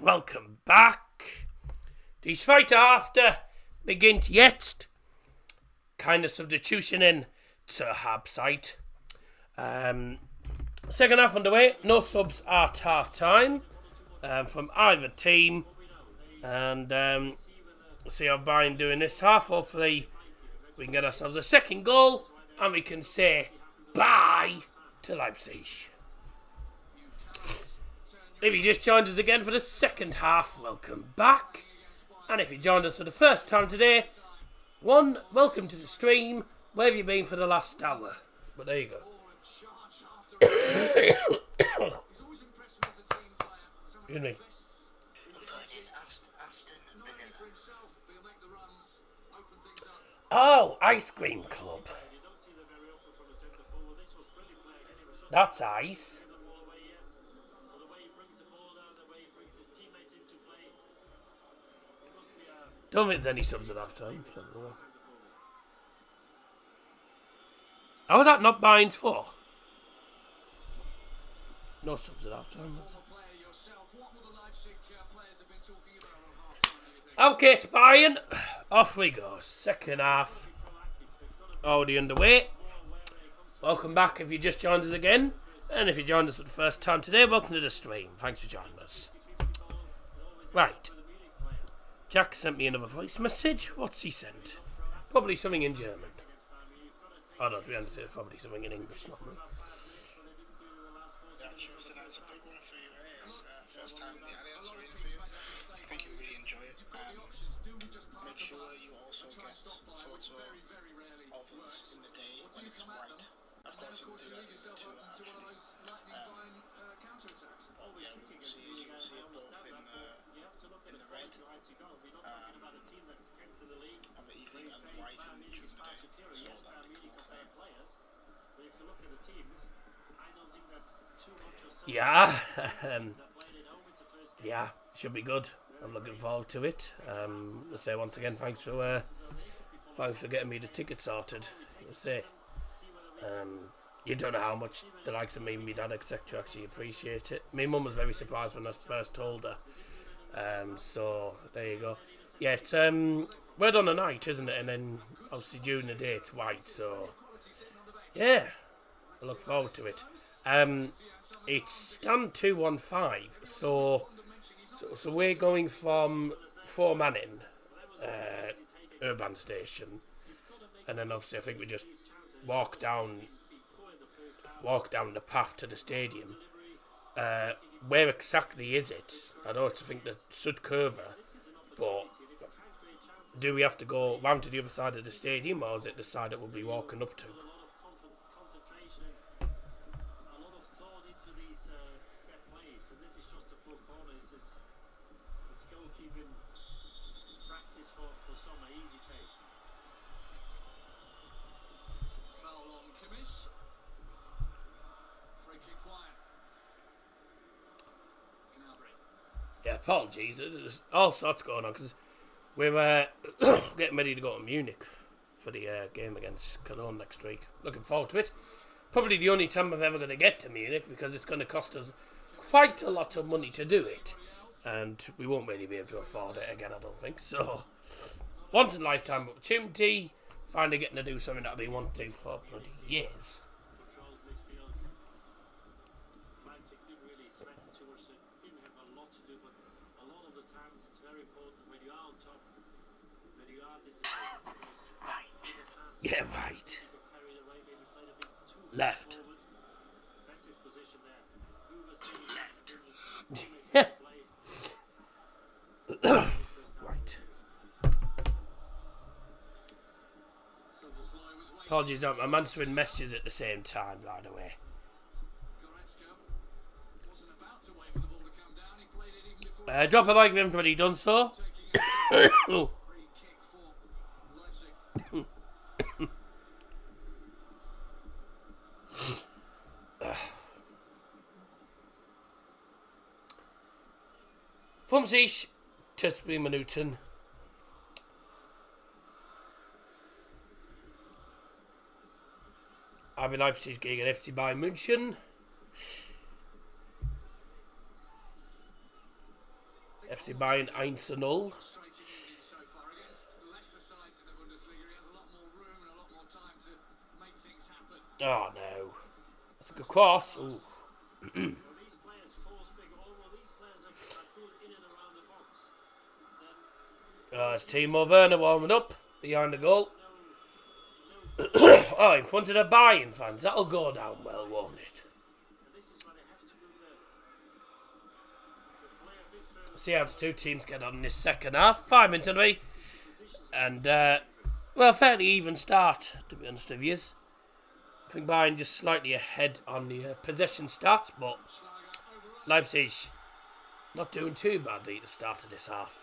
welcome back. Die zweite Hälfte beginnt jetzt. Keine Substitutionen zur Halbzeit. Second half underway. No subs at half time from either team. And we'll see how Bayern doing this half. Hopefully we can get ourselves a second goal and we can say bye to Leipzig. If you just joined us again for the second half, welcome back. And if you joined us for the first time today, welcome to the stream. Where have you been for the last hour? But there you go. Excuse me. Oh, Ice Cream Club. That's ice. Don't think there's any subs at half time. How was that not Bayern's for? No subs at half time. Okay, it's Bayern. Off we go. Second half already underway. Welcome back if you just joined us again. And if you joined us for the first time today, welcome to the stream. Thanks for joining us. Right. Jack sent me another voice message. What's he sent? Probably something in German. Oh no, to be honest, it's probably something in English, not me. Yeah, Tuesday night's a big one for you, eh? It's first time in the Allianz Arena for you. I think you really enjoy it. Make sure you also get a photo of it in the day when it's white. Of course, you will do that in the tour, actually. Yeah, you will see it both in the red, on the evening, and the white in the June day. So that'd be cool for you. Yeah, yeah, should be good. I'm looking forward to it. I'll say once again, thanks for getting me the ticket sorted. I'll say, you don't know how much the likes of me and my dad, etc., actually appreciate it. My mum was very surprised when I first told her. So there you go. Yeah, it's we're on a night, isn't it? And then obviously during the day it's white. So yeah, I look forward to it. It's stand 215. So we're going from 4 Manning, Urban Station, and then obviously I think we just walk down the path to the stadium. Where exactly is it? I know it's, I think, the Sudkurve, but do we have to go round to the other side of the stadium, or is it the side that we'll be walking up to? Yeah, apologies. There's all sorts going on because we're getting ready to go to Munich for the game against Cologne next week. Looking forward to it. Probably the only time I'm ever going to get to Munich because it's going to cost us quite a lot of money to do it. And we won't really be able to afford it again, I don't think. So, once in a lifetime opportunity. Finally getting to do something that I've been wanting for bloody years. Yeah, right. Left. Left. Right. Apologies, I'm answering messages at the same time, by the way. Drop a like if everybody done so. sich 10 Minuten. RB Leipzig gegen FC Bayern München. FC Bayern 1-0. Strategy so far against lesser sides in the Bundesliga. He has a lot more room and a lot more time to make things happen. Oh no. That's a good cross. Ooh. These players force big, although these players are good in and around the box. It's Timo Werner warming up behind the goal. Oh, in front of the Bayern fans. That'll go down well, won't it? This is why they have to move the play of this first See how the two teams get on in this second half. 5 minutes away. And, well, fairly even start, to be honest with you. I think Bayern just slightly ahead on the possession stats, but Leipzig not doing too badly at the start of this half.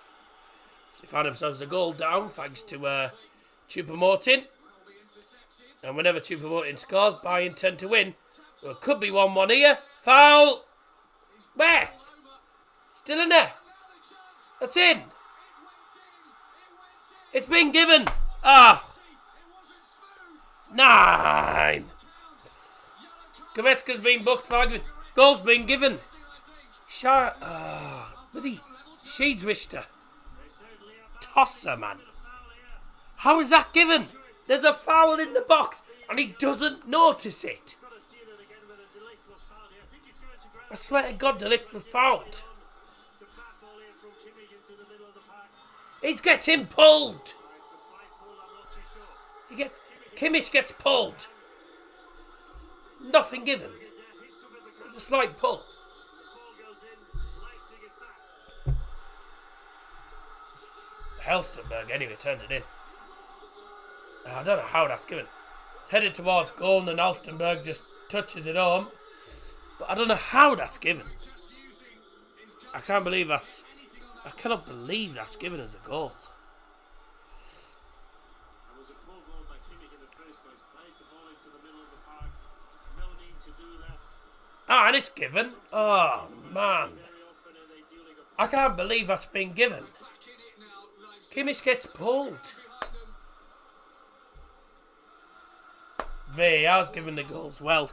They found themselves a goal down thanks to Choupo-Moting. And whenever Choupo-Moting scores, Bayern tend to win. Well, it could be 1-1 here. Foul! Ref! Still in there. That's in. It's been given. Ah. 9. Goretzka's been booked for argument. Goal's been given. Bloody Schiedsrichter. Tosser, man. How is that given? There's a foul in the box and he doesn't notice it. I swear to God, De Ligt was fouled. He's getting pulled. Kimmich gets pulled. Nothing given. It's a slight pull. Halstenberg anyway turns it in. I don't know how that's given. It's headed towards goal and then Halstenberg just touches it home. But I don't know how that's given. I cannot believe that's given as a goal. It was a poor goal by Kimmich in the first place. Place the ball into the middle of the park. No need to do that. Ah, and it's given. Oh, man. I can't believe that's been given. Kimmich gets pulled. VAR's given the goals well.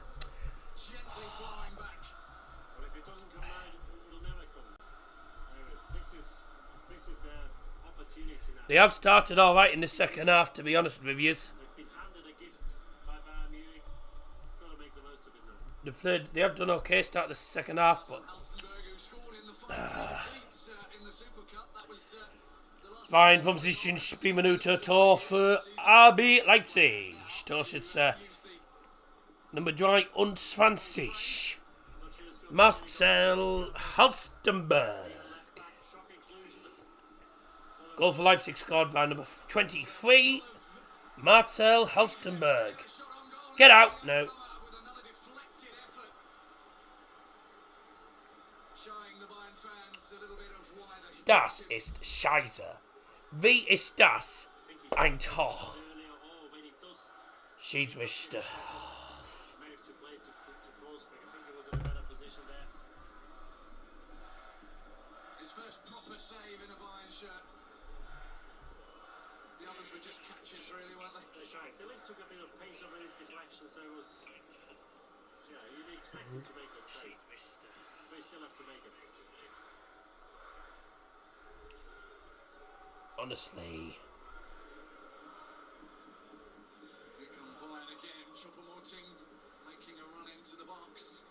They have started all right in the second half, to be honest with you. They have done okay start the second half, but Bayern 75 Spielminute Tor für RB Leipzig. Torschütze Nummer 23. Marcel Halstenberg. Goal for Leipzig scored by number 23, Marcel Halstenberg. Get out! No. Das ist Scheiße. Wie ist das ein Tor? Schiedsrichter. His first proper save in a Bayern shirt. The others were just catches, really, weren't they? That's right. De Ligt took a bit of pace over his deflection, so it was. Yeah, you'd expect him to make that save. But he still have to make it. Honestly. Here come Bayern again. Choupo-Moting making a run into the box.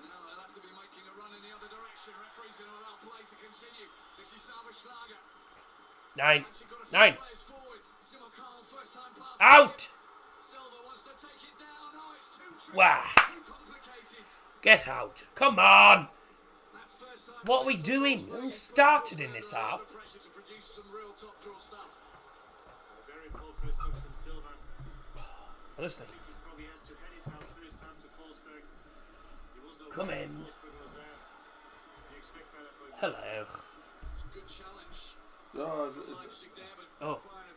Now they'll have to be making a run in the other direction. Referee's going to allow play to continue. This is Schlager. 9. Out! Out! Wow. Get out. Come on. What are we doing? We started in this half. Very poor first touch from Silva. Honestly. I think he's probably has to head it now first time to Forsberg. He was over Come there. in. Forsberg was there. You expect better for him. Hello. Good challenge. Leipzig there, but Oh. Bayern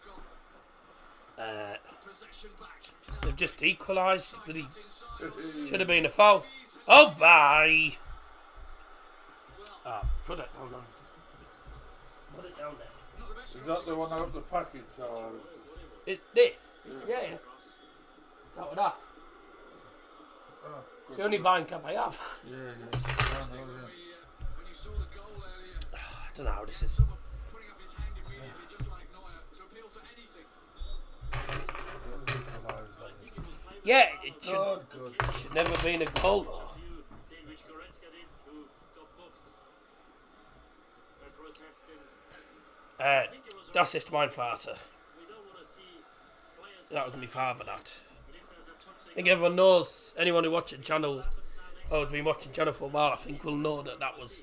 have got possession back. They've just equalised. Should have been a foul. Oh, bye. Ah, put it down there. Put it down there. Is that the one out of the package? Or Is this? Yeah. That was that. oh, It's the only buying cap I have. yeah. I know, yeah. When you saw the goal earlier, I don't know how this is. Someone putting up his hand immediately, just like Neuer, to appeal for anything. Yeah, it should, Oh, good. should never have been a goal. Which Goretzka did, who got booked by protesting. That's just mine farter. We don't want to see players. That was me father, that. But if there's a touch I think everyone knows, anyone who watching channel, or has been watching channel for a while, I think will know that that was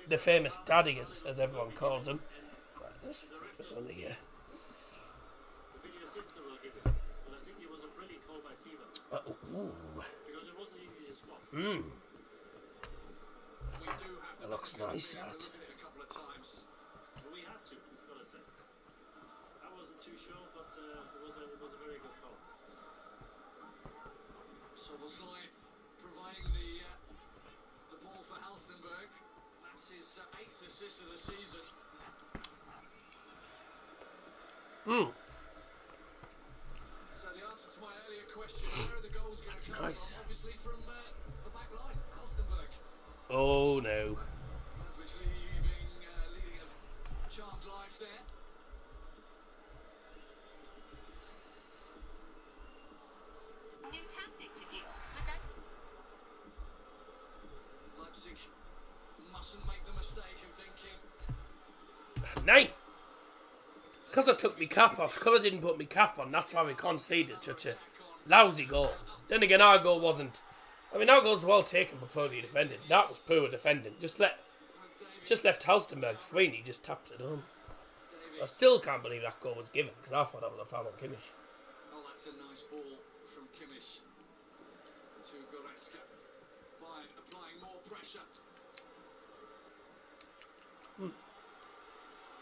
the famous daddy, as everyone calls him. Right, this one here. the video assistant will give it. But I think it was a brilliant call by Siva. Because it wasn't easy to swap. We do have That looks nice, to that. look at it a couple of times. But we had to, I've got to say. I wasn't too sure, but it was a very good call. Soboslai providing the ball for Halstenberg. That's his 8th assist of the season. So the answer to my earlier question, where are the goals going to come nice. from? Obviously from the back line, Halstenberg. Oh no. Laswich leading a charmed life there. New tactic to deal with that. Leipzig mustn't make the mistake of thinking, 9! Because I took my cap off, because I didn't put my cap on, that's why we conceded such a lousy goal. Then again, our goal wasn't. I mean, our goal was well taken but poorly defended. That was poor defending. Just left Halstenberg free and he just taps it home. I still can't believe that goal was given because I thought that was a foul on Kimmich. oh, that's a nice ball from Kimmich to Goretzka. Bayern applying more pressure.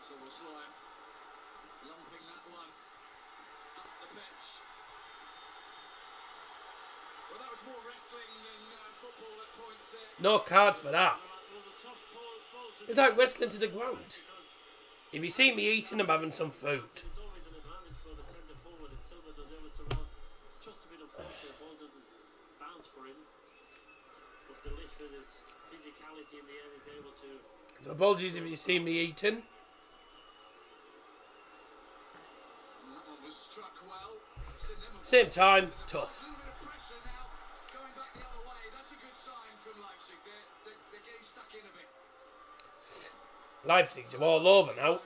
Soboslai lumping that one up the pitch. Well, that was more wrestling than football at points there. No card for that. It was a tough ball to It's like wrestling to the ground. If you see me eating, I'm having some food. It's always an advantage for the centre forward and Silva does everything well. It's just a bit unfortunate, the ball didn't bounce for him. But the lift with his physicality in the end is able to. So apologies if you see me eating. And that one was struck well. Seen them avoid Same time, it. tough. A little bit of pressure now, going back the other way. That's a good sign from Leipzig. They're getting stuck in a bit. Leipzig, are all over now.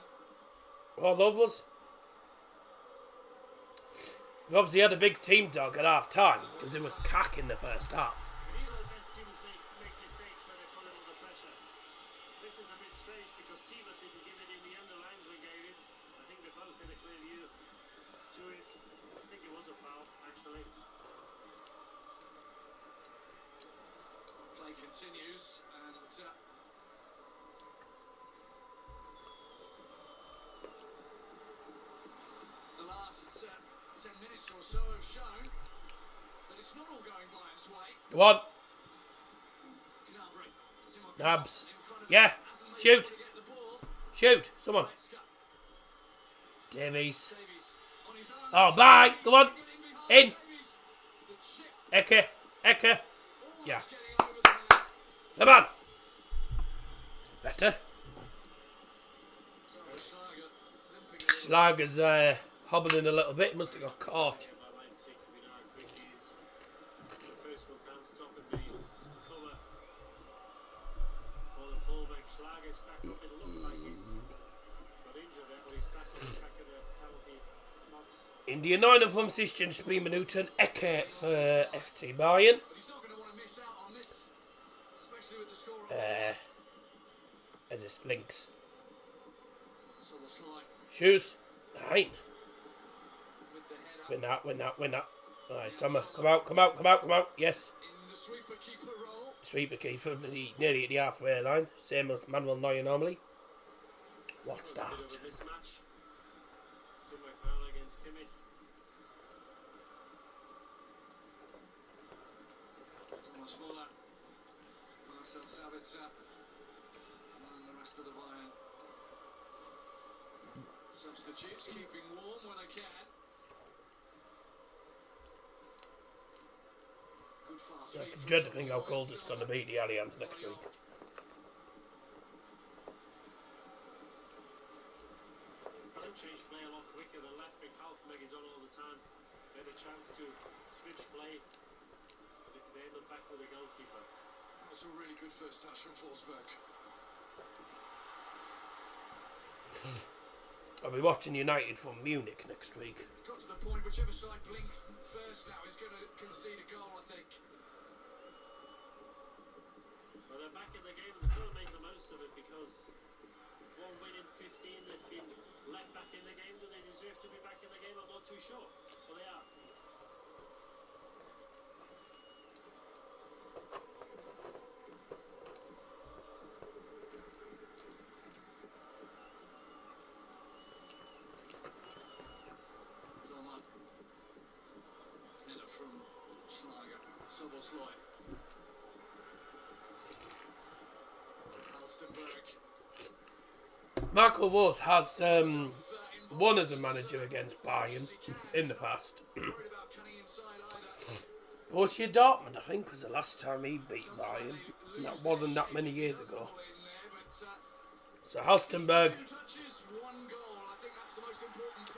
All over us. We've obviously had a big team dog at half time because they were cacking the first half. These are the best teams make mistakes when they put it under pressure. This is a bit strange because Siva didn't give it in the end, the linesman gave it. I think they both had a clear view to it. I think it was a foul, actually. Play continues and the last 10 minutes or so have shown that it's not all going Bayern's way. Go on, Gnabry, Simon Nabs. in front of Yeah, him, hasn't been shoot. able to get the ball. Shoot, someone. Goretzka, Davies. Davies on his own. Oh, bye. Go on. Getting In. behind Davies. The chip Eke. almost Yeah. getting over the line. Come on. It's better. So Schlager limping a little. Schlager's hobbling a little bit. He must have got caught. By Leipzig, we know how quick he is. The first one can't stop at the cover for the fullback. Schlager's back up. It looked like he's got injured there, but he's back in the penalty box. In die 59. Spielminuten Ecke für FC Bayern. But he's not going to want to miss out on this, especially with the score on. Es ist links. Soboslai Shoes. Nein. with the head up Win that. Alright, Summer. Come out. Yes. in the sweeper keeper role. Sweeper keeper, nearly at the halfway line. Same as Manuel Neuer normally. What's Bit of that? a mismatch. Simmer against Kimmich. Thomas Muller, Marcel Sabitzer, and the rest of the Bayern substitutes keeping warm when they can. Good fast I feet can from dread to think how Soboslai cold and it's going to Silva. be at the Allianz next week. chance to switch play. They end up back with the goalkeeper. That's a really good first touch from Forsberg. I'll be watching United from Munich next week. Got to the point, whichever side blinks first now is going to concede a goal, I think. But they're back in the game and they've got to make the most of it because one win in 15, they've been let back in the game. Do they deserve to be back in the game? I'm not too sure. But they are. Toma. Header from Schlager. Soboslai. Halstenberg. Marco Rose has won as a manager against Bayern in the past. Borussia Dortmund, I think, was the last time he beat Bayern. And that wasn't that many years ago. So Halstenberg.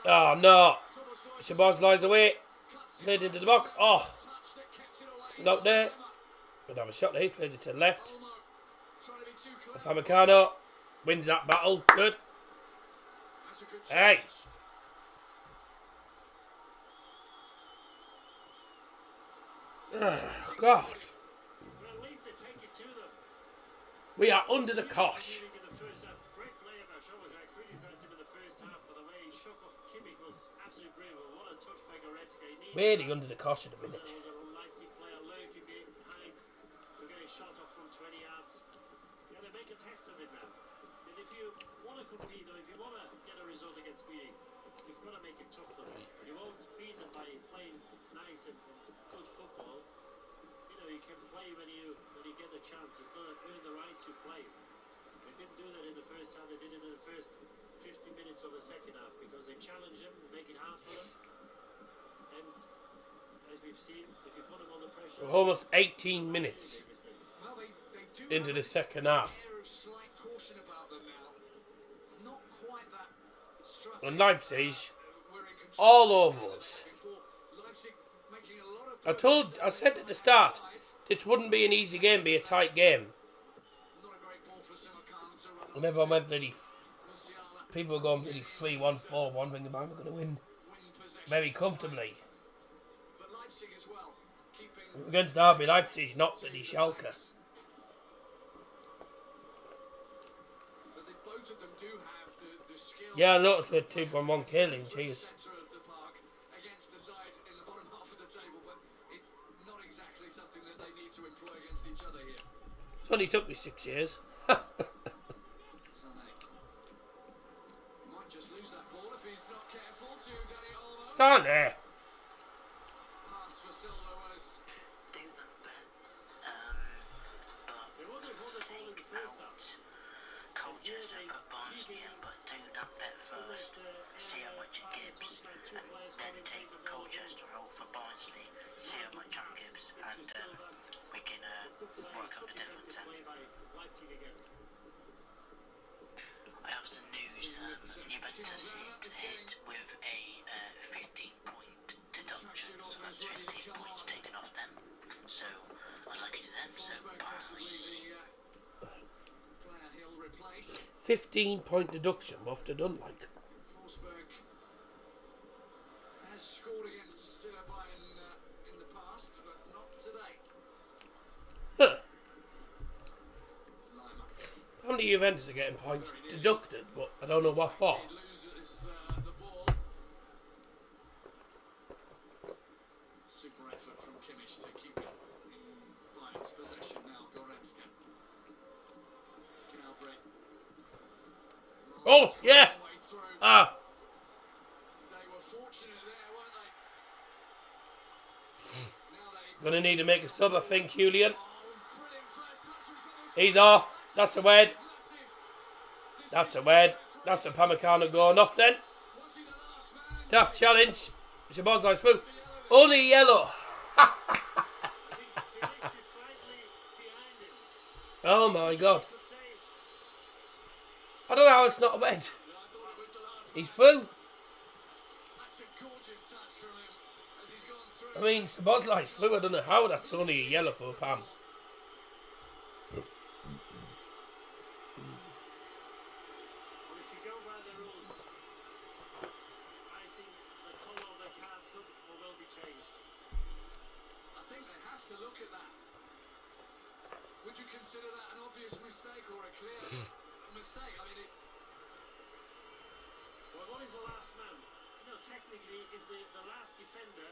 Oh no! Shabazz lies away. Played into the box. Oh! It's not there. But have a shot there. He's played it to the left. Upamecano wins that battle. Good. Hey! Oh, God. We are under the cosh. Really under the cosh at the minute. If you want to compete or if you want to get a result against Munich, you've got to make it tough for them. You won't beat them by playing nice and good football. You know, you can play when you get the chance. You've got to earn the right to play. They didn't do that in the first half. They did it in the first 50 minutes of the second half because they challenge them, make it hard for them. And as we've seen, if you put them under pressure, We're almost 18 minutes Well, they do into the have second an half. air of slight caution about them now. Not quite that strutting. And Leipzig We're in control all over us. before Leipzig making a lot of I said at the start, this wouldn't be an easy game, be a tight game. not a great ball for Samarkand to run And everyone went bloody, Musiala people were going bloody 3-1, 4-1, thinking, man, we're going to win win possession. very comfortably. But Leipzig as well, keeping Against RB Leipzig, not bloody Schalke. but both of them do have the skill. Yeah, I noticed with 2.1k lean, cheers. Centre of the park against the side in the bottom half of the table, but it's not exactly something that they need to employ against each other here. It's only took me 6 years. Sané might just lose that ball if he's not careful to Dani Olmo. Sané. Pass for Silva was Do that bit. they won't have won the ball in the first half. Colchester for Barnsley in, but do that bit first. See how much it gives, and then take Colchester out for Barnsley. See how much that gives, and we can work out the difference. Then. I have some news. Juventus hit with a 15-point deduction, so that's 15 points taken off them. So unlucky to them. So Barnsley. player he'll replace. 15-point deduction, what have they done like? Forsberg has scored against Bayern in the past, but not today. Huh. Lima. How many Juventus are getting points deducted, but I don't know what for. He loses the ball. Super effort from Kimmich to keep it in Bayern's possession now. Goretzka. Gnabry. Oh, yeah. All the way through. Ah, They were fortunate there, weren't they? Now they. gonna need to make a sub, I think, Julian. Brilliant first touch from Soboslai. He's off. That's a wed. Massive. That's a wed. That's a Pamecano going off then. Was he the last man? Daft challenge. Shabazz through. Only yellow. Oh my god. I don't know how it's not a wed. I thought it was the last. He's through. That's a gorgeous touch from him as he's gone I mean, Sabozlai's flu, I don't know how that's only a yellow for Pam. Well, if you go by the rules, I think the colour of the card could or will be changed. I think they have to look at that. Would you consider that an obvious mistake or a clear mistake? I mean, Well, what is the last man? You know, technically, if the last defender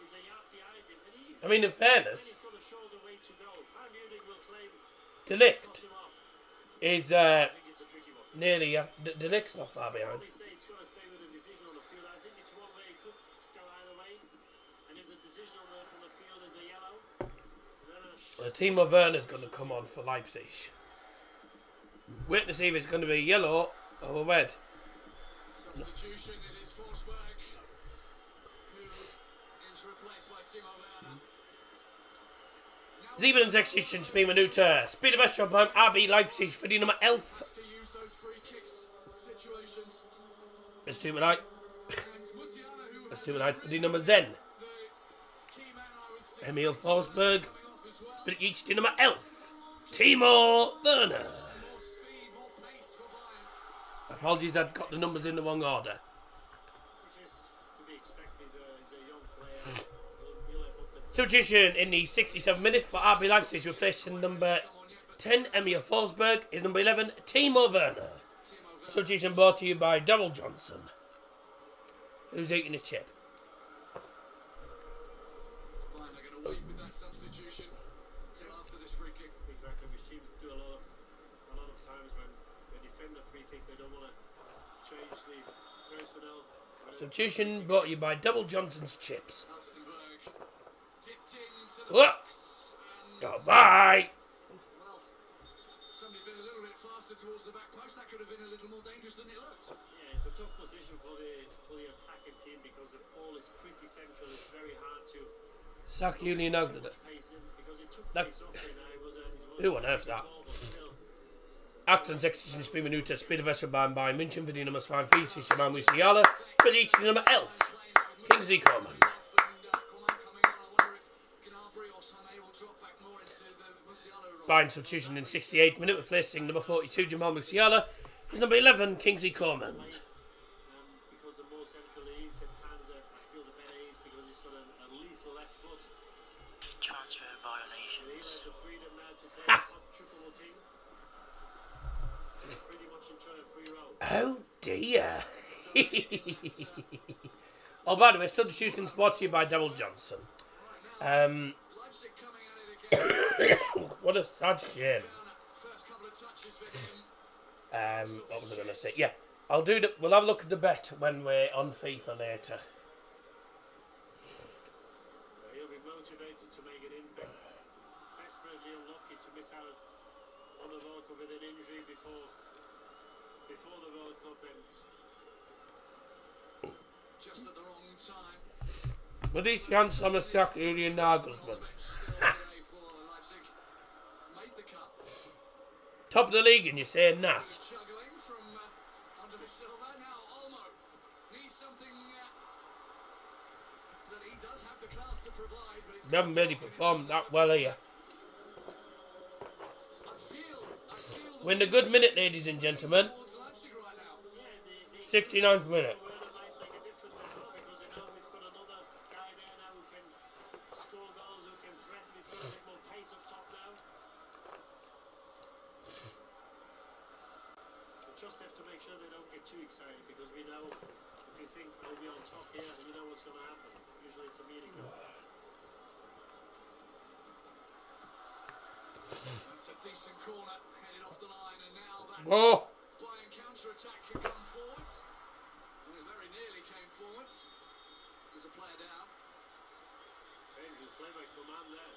is a yard behind him, and he, I mean, in fairness, he's got to show the way to go. Bayern Munich will claim Delict cut him off. is I think it's a tricky one. nearly... Delict's not far behind. Probably say it's got to stay with the decision on the field. I think it's one way it could go either way. And if the decision on the field is a yellow, then Timo Werner's going to come on for Leipzig. Wait to see if it's going to be yellow or red. substitution, it is Forsberg who is replaced by Timo Werner. 67 Spielminuten. Spielwechsel beim RB Leipzig für die Nummer 11. To use those free kicks situations. Es tut mir leid. And Musiala, who Es tut mir leid für die Nummer 10. the key man, I would say, Emil Forsberg coming off as well. spielt jetzt die Nummer 11. Timo Werner. More speed, more pace for Bayern. Apologies, I'd got the numbers in the wrong order. which is to be expected. He's a young player. He'll live up in Substitution in the 67th minute for RB Leipzig, replacing number 10 Emil Forsberg is number 11 Timo Werner. Substitution brought to you by Daryl Johnson, who's eating a chip. Bayern are going to wait with that substitution until after this free kick. exactly, which teams do a lot of times when they defend the free kick, they don't want to change the personnel. Substitution brought to you by Double Johnson's Chips. Halstenberg dipped into the What? box and Goodbye. well, somebody been a little bit faster towards the back post. That could have been a little more dangerous than it looked. Yeah, it's a tough position for the attacking team because the ball is pretty central. It's very hard to Sack Julian Ogden. pace in because it took That- pace off it. Now it was Who on earth's that? ball, but still. 68 Spielminuten, Spielwechsel beim Bayern München für die Nummer 42 Musiala, für die Nummer 11 Kingsley Coman. Bayern substitution in 68 minutes, replacing number 42 Jamal Musiala is number 11 Kingsley Coman. Because the more central he is, at times I feel the better he is because he's got a lethal left foot. Transfer He violations. has the freedom now to play a top triple routine. He's pretty much enjoying a free roll. Oh dear. Oh, by the way, substitutions brought to you by Daryl Johnson. What a sad shame. What was I going to say? Yeah, I'll do that. We'll have a look at the bet when we're on FIFA later. He'll be motivated to make it in, but desperately unlucky to miss out on the World Cup with an injury before the World Cup ends. Just at the wrong time. But his chance on a sack Julian Nagelsmann. Still today for Leipzig. Made the cut. Top of the league, and you're saying that? Juggling from under the silver. Now Olmo needs something that he does have the class to provide, but it's We haven't really performed that well here. I feel the We're in a good minute, ladies and gentlemen. towards Leipzig right now. 69th minute. Werner might make a difference as well because you know we've got another guy there now who can score goals, who can threaten. He's got a bit more pace up top now. We just have to make sure they don't get too excited because we know if you think we'll be on top here, you know what's going to happen. Usually it's a meeting. That's a decent corner headed off the line, and now that Oh, Bayern counter-attack can come forwards. Well, it very nearly came forwards. There's a player down. Dangerous play by Coman there.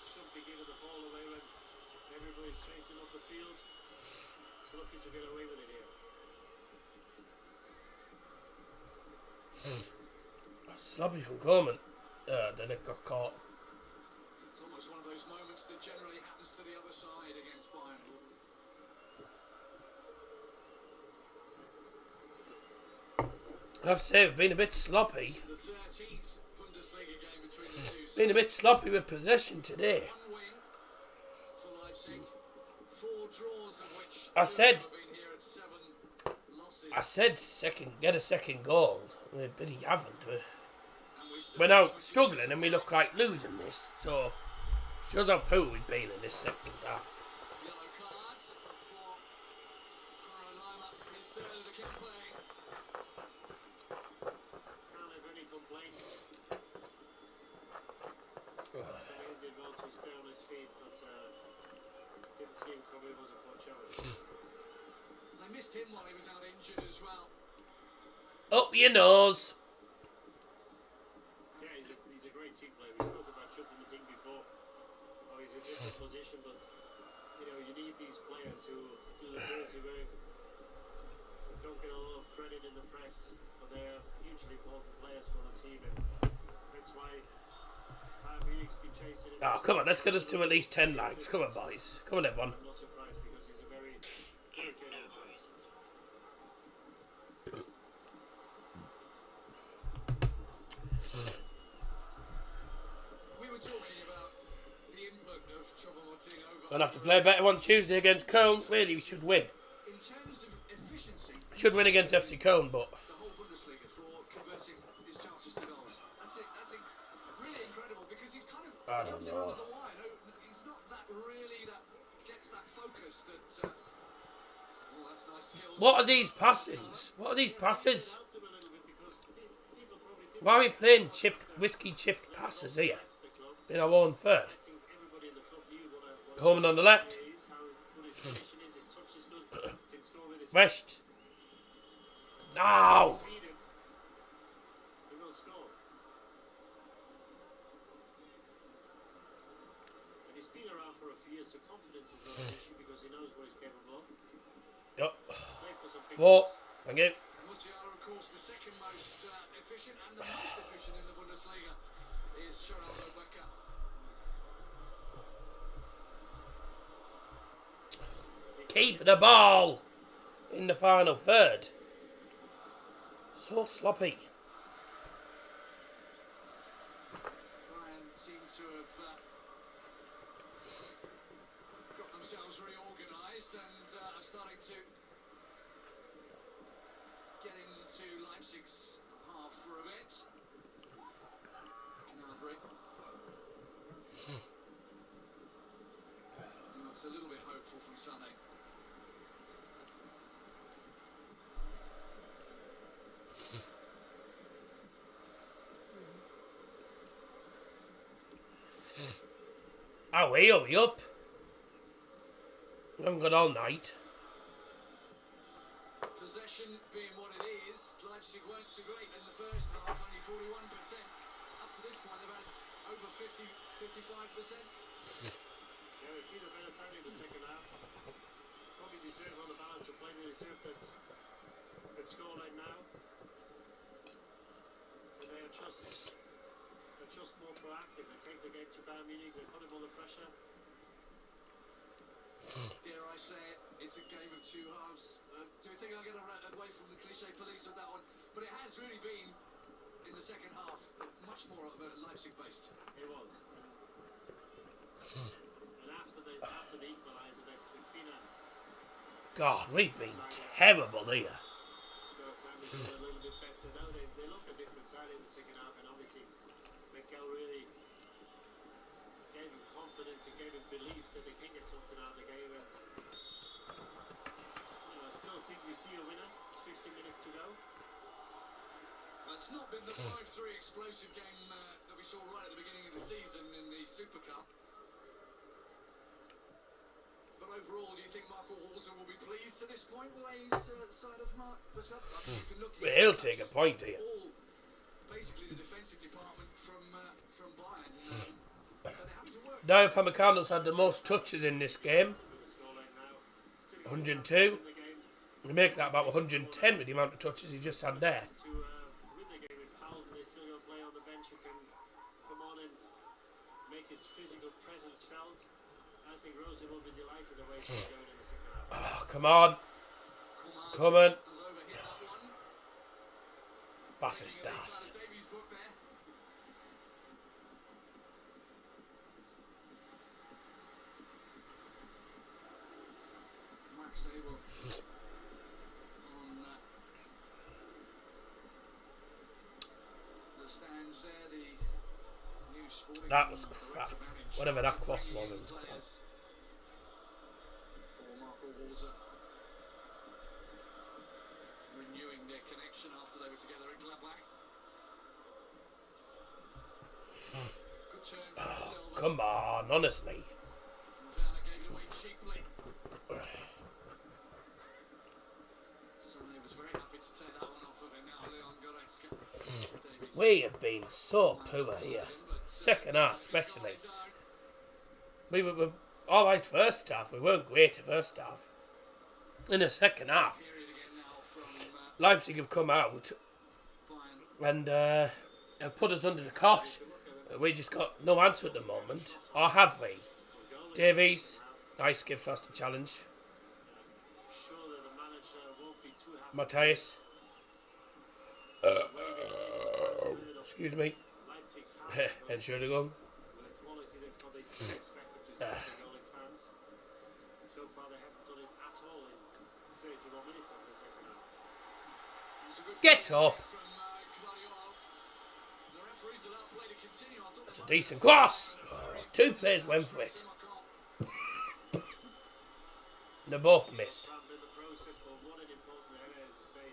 Shouldn't be giving the ball away when everybody's chasing up the field. He's looking to get away with it here. sloppy from Coleman. Then it got caught. It's almost one of those moments that generally happens to the other side against Bayern. I have to say, I've been a bit sloppy. The 13th Bundesliga Bundesliga game between the two sides. Been a bit sloppy with possession today. 1 win for Leipzig, 4 draws of which I said- have been here at 7 losses. I said get a second goal, but he haven't. And we still We're now have 20 struggling and we look like losing this, so shows how poor we've been in this second half. yellow cards for Lima. He's still the kick playing. Can't have any complaints. Salim did well to stay on his feet, but didn't see him come in, was a Watchalong. They missed him while he was out injured as well. Up your nose. Yeah, he's a great team player. We spoke about Chuck in the team before. Oh, he's in a different position, but you need these players who do the dirty work. Don't get a lot of credit in the press, but they're hugely important players for the team, and that's why Bayern Munich's been chasing him. Oh, come on, let's get us to at least 10 likes. Come on, boys. Come on, everyone. I'm not surprised because he's a very dedicated player. We were talking about the input of Choupo-Moting over. Gonna have to play better on Tuesday against Cologne. Really, we should win. In terms of efficiency, Should win against FC Cologne, but the whole Bundesliga for converting his chances to goals. That's it. That's really incredible because he's kind of I don't comes know. around the line. He's not that really that gets that focus that. Oh, that's nice skills. what are these passes? What are these passes? Helped him a little bit because people probably didn't Why are we playing whiskey chipped passes here the club. in our own third? I think everybody in the club knew what Coleman on the left. he is, how good his position is, his touch is good, can score with his West. No! feet him. He will score. And he's been around for a few years, so confidence is not an issue because he knows what he's capable of. Yup. Played for some big 4. clubs. Thank you. Musiala, of course, the second most efficient and the most efficient in the Bundesliga is Harvey Rosevear. Keep the ball in the final third. So sloppy. Bayern seem to have got themselves reorganised and are starting to get into Leipzig's half for a bit. Gnabry. And that's a little bit hopeful from Sané. Are we up? We haven't got all night. Possession being what it is, Leipzig weren't so great in the first half, only 41%. Up to this point, they've had over 50, 55%. Yeah, we've been a better side in the second half. Probably deserve on the balance of play. They deserve that scoreline now. But they are just more proactive. They take the game to Bayern Munich. They put him under pressure. Dare I say it, it's a game of two halves. Do you think I'll get away from the cliche police on that one? But it has really been, in the second half, much more of Leipzig based. It was. And after the equaliser, they've been a God, we've been terrible here. a little bit better. Now they look a different side in the second half, and obviously Mikel really gave him confidence and gave him belief that they can get something out of the game. And, I still think we see a winner. 50 minutes to go. Well, it's not been the 5-3 explosive game that we saw right at the beginning of the season in the Super Cup. But overall, do you think Marco Rose will be pleased to this point with his side of Mark? But I mean, you can look here, He'll take a point here. all basically the defensive department from Bayern. So they're having to work. Dayo Upamecano's had the most touches in this game. With the scoreline now. Still 102. in the game. We make that about 110 with the amount of touches he just had there. To win the game with Powell, and they still got a player on the bench who can come on and make his physical presence felt. I think Rosie will be delighted the way she's going in the second half. Oh, come on. Come on. Has overhit that one. Basses das. Davies book there. table on the stands there. The new sporting That was crap. Whatever that cross was, it was crap. For Marco Walter, renewing their connection after they were together in Gladbach. Good turn from Silva. Come on, honestly. Werner gave it away cheaply. Sané was very happy to take that one off of him. Now Leon Goretzka. Davies. We have been so poor here. Second half, especially. We were alright first half. We weren't great first half. In the second half, Period again now from Leipzig have come out Bayern. and have put us under the cosh. We just got no answer at the moment. Or have we? Davies, nice gives us the challenge. Surely the manager won't be too happy. Matthias. Excuse me. Leipzig's happy Entschuldigung. with the quality they've got. They didn't expect them to score the goal in times. And so far they haven't done it at all in 31 minutes of the second half. It was a good Get foul up. from Guardiola. The referees allowed play to continue. I thought It's a they decent cross. Two players went for it. They both missed. In the process, but what an important area, as I say.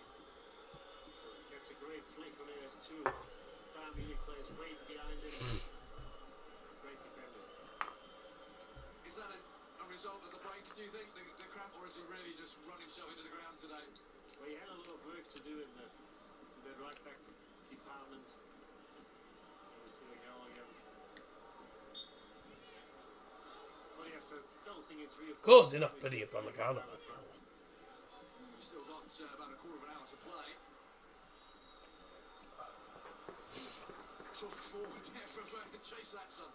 Gets a great flick on it as two. Bayern Munich players right behind him. Great defender. Is that a result of the break, do you think, the cramp, or has he really just run himself into the ground today? Well, he had a lot of work to do in the right back department. Obviously, the goal again. Well, yes, I don't think it's real. Goals enough pretty upon the counter. We've still got about a quarter of an hour to play. Tough forward there for Werner. Chase that, son.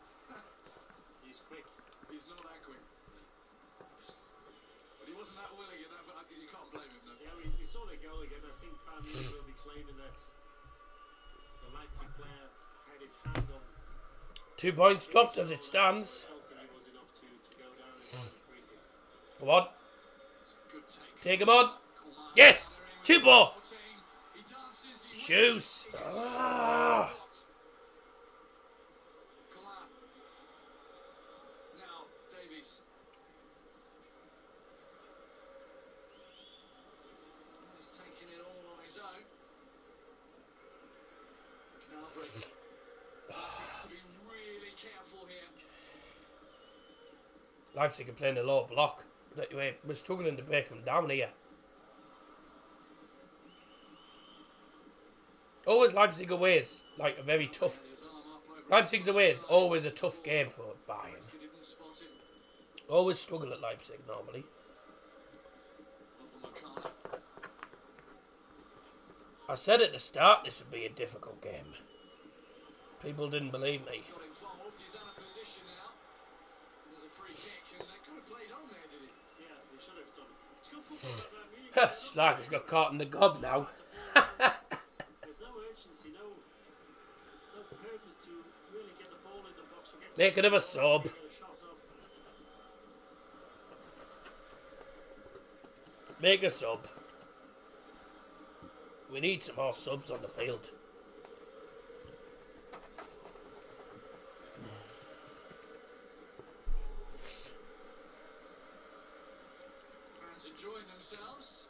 He's quick. He's not that quick. But he wasn't that willing enough. You can't blame him, though. Yeah, we saw the goal again. I think Bayern Munich will be claiming that the Leipzig player had his hand on. 2 points dropped as it stands. I don't think it was enough to go down and get the free kick. Come on. It's a good take. Take him on. Coman. Yes. 2 more. He dances. He Shoes. Ah. Coman. Now, Davies. He's taking it all on his own. Gnabry. Has to be really careful here. Leipzig are playing a low block. We're struggling to break them down here. Always Leipzig away is like a very tough. His arm up over Leipzig's away is always a tough game for Bayern. He didn't spot him. Always struggle at Leipzig normally. Up on McCartney. I said at the start this would be a difficult game. People didn't believe me. Got involved. He's out of position now. There's a free kick, and they could have played on there, did he? Yeah, they should have done. It's good football. Bayern Munich. Schlag has got caught in the gob now. There's no urgency, no purpose to really get the ball in the box or get Make another sub. get a shot off. Make a sub. We need some more subs on the field. Fans enjoying themselves.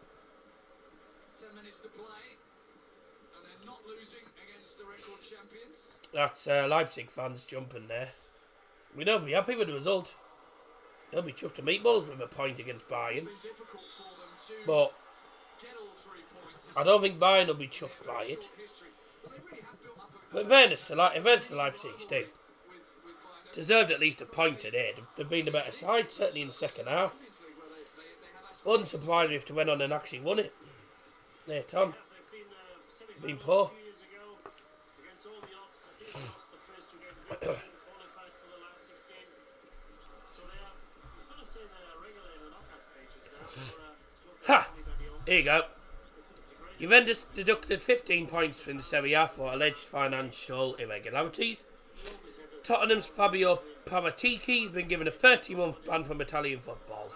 10 minutes to play, and they're not losing against the record champions. That's Leipzig fans jumping there. We know be happy with the result. They'll be chuffed to meatballs with a point against Bayern. It's been difficult for them to But get all 3 points. I don't think Bayern will be chuffed by it. History. Well, they really have built up a But in fairness to Leipzig, Steve, with Bayern. deserved at least a point today. They've been the better side, certainly in the second half. Champions League, where they have aspirations. Wouldn't surprise me if they went on and actually won it. Later on. They've Been semi-finals poor. 2 years ago against all the odds. I think they lost the first 2 games. They still didn't qualify for the last 16. So they are, I was going to say they are regular in the knockout stages now. Ha! Here you go. It's a great Juventus deducted 15 points from the Serie A for alleged financial irregularities. Tottenham's Fabio Paratici has been given a 30-month ban from Italian football.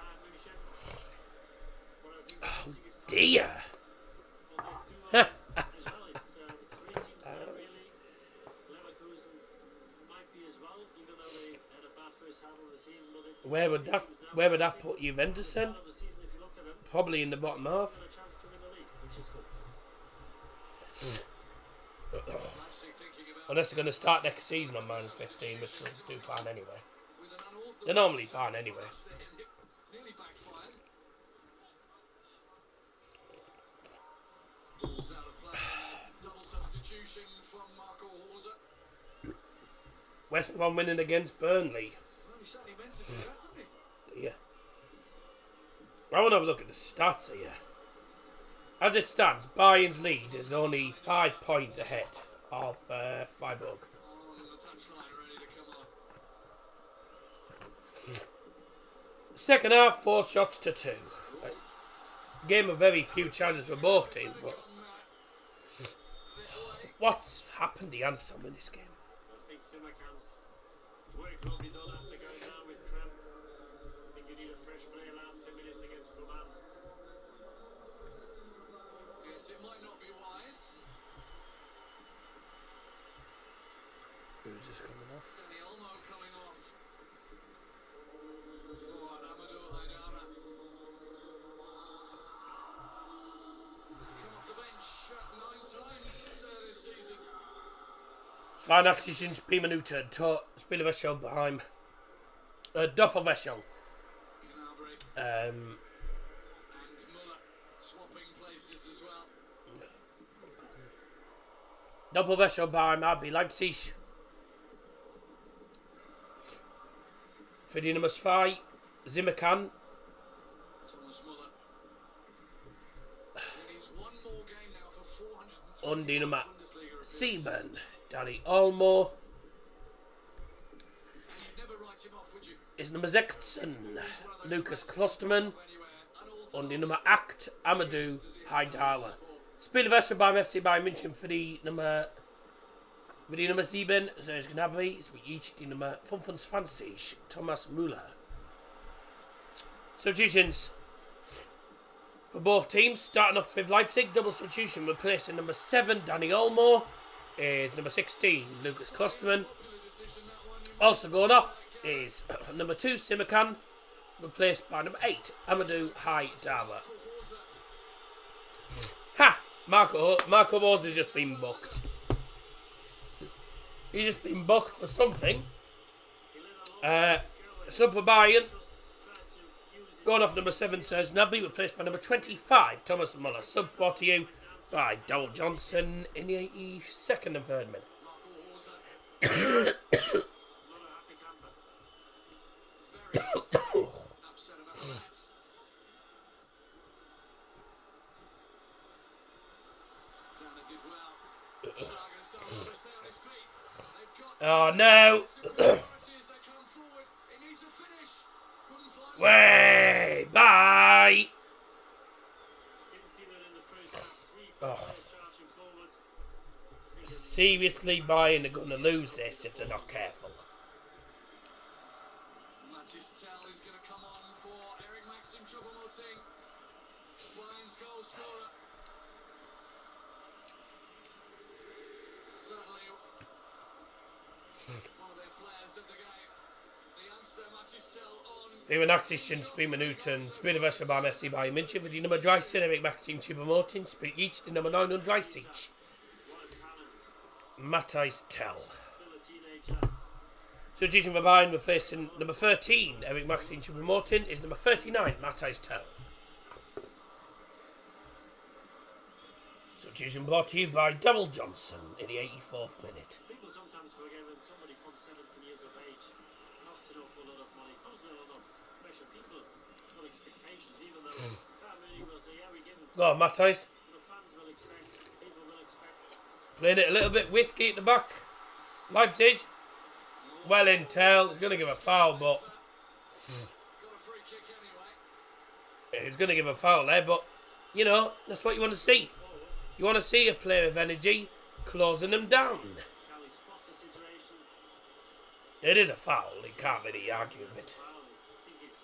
dear. As well, it's 3 teams in the Premier League. Leverkusen might be as well, even though they had a bad first half of the season. But Where would that put Juventus in? of the season, if you look at them, Probably in the bottom half. got a chance to win the league, which is good. Unless they're going to start next season on minus 15, which they'll do fine anyway. They're normally fine anyway. Nearly backfired. Ball's out of play. Double substitution from Marco Horza. West Brom winning against Burnley. Well, he certainly meant to do that, didn't he? Yeah. I want to have a look at the stats here. As it stands, Bayern's lead is only 5 points ahead of Freiburg. On the touchline, ready to come on. Second half, 4 shots to 2. Game of very few chances for both teams, but what's happened to Jansson in this game? I think Simakan's work will be done after going down with cramp. I think you need a fresh player last 10 minutes against Coman. Yes, it might not be wise. Who's this coming off? Danny Olmo coming off. For Amadou Haidara. Come off the bench 9 times this season. 82 minuten, spelen behind Doppelwechsel. Gnabry and Muller swapping places as well. Doppelwechsel behind RB Leipzig. Für die Nummer 2, Simakan. Thomas Muller. He needs one more game now for 420 Und die Nummer Bundesliga 7, Danny Olmo. Never write him off, would you? Ist Nummer 16, Lucas Klostermann. Anywhere. Und die Nummer 8, Amadou Haidara. Spielwechsel beim FC Bayern München für die Nummer 7, Serge Gnabry. Es wird die Nummer 25, Thomas Müller. Substitutions for both teams. Starting off with Leipzig, double substitution replacing number 7, Danny Olmo. Is number 16, Lucas Klostermann. Also going off is number 2, Simakan, replaced by number 8, Amadou Haidara. Ha! Marco Rose has just been booked. He's just been booked for something. Sub for Bayern. Going off number 7, Serge Gnabry, replaced by number 25, Thomas Muller. Sub brought to you by Dowell Johnson in the 82nd and 3rd minute. Upset about that. Zana did well. Schlager starts to stay on his feet. They've got Oh no! opportunities that come forward. It needs a finish. Couldn't find one. Way! Bye! Didn't see that in the first half. 3 Oh. players charging forward. Seriously, Bayern are going to lose this if they're not careful. Matistel is going to come on for Eric Maxim Choupo-Moting. Bayern's goal scorer. Certainly one of their players of the game. The youngster Matistel on. 84 Spielminuten, Spielwechsel beim FC Bayern München für die Nummer 13, Eric Maxim Choupo-Moting, spielt jetzt die Nummer 39, Matthijs Tel. Still a teenager. Substitution for Bayern, replacing number 13, Eric Maxim Choupo-Moting, is number 39, Matthijs Tel. Substitution brought to you by Dowell Johnson in the 84th minute. People sometimes forget when somebody comes 17 years of age, costs an awful lot of money, comes with a lot of pressure. People got expectations, even though Bayern Munich will say, yeah, we give it. Go on, Matthijs. The fans will expect, people will expect. Playing it a little bit whiskey at the back. Leipzig. Well in tail. He's going to give a foul, but Got a free kick anyway. he's going to give a foul there, but you know, that's what you want to see. You want to see a player of energy closing them down. Cali spots the situation. It is a foul. He can't really argue with it. Foul. I think it's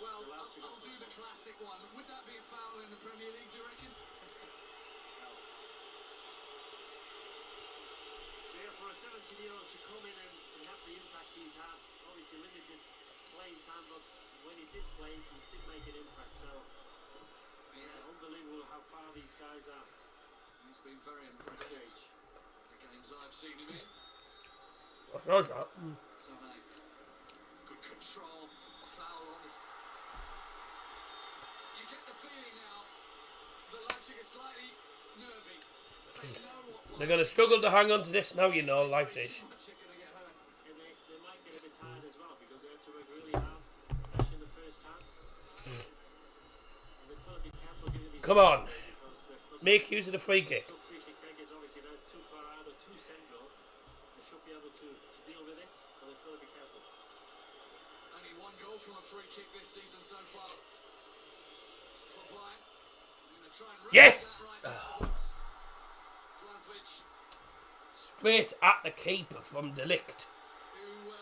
Well, I'll do the classic one. Would that be a foul in the Premier League, do you reckon? So yeah, for a 17-year-old to come in and have the impact he's had, obviously limited playing time, but when he did play, he did make an impact. So it's unbelievable how far these guys are. He's been very impressive. The games I've seen him in. What's that? So good control, foul on us. You get the feeling now that Leipzig are slightly nervy. They know what They're going to struggle to hang on to this now, you know, Leipzig. And they might get a bit tired as well because they had to work really hard, especially in the first half. And they've got to be careful giving these Come on. because Make use of the free kick. free kick takers, obviously that's too far out or too central. They should be able to deal with this, but they've got to be careful. Only one goal from a free kick this season so far for Bayern. I'm going to try and Yes! that right now. Glaswich, Straight at the keeper from Delict. who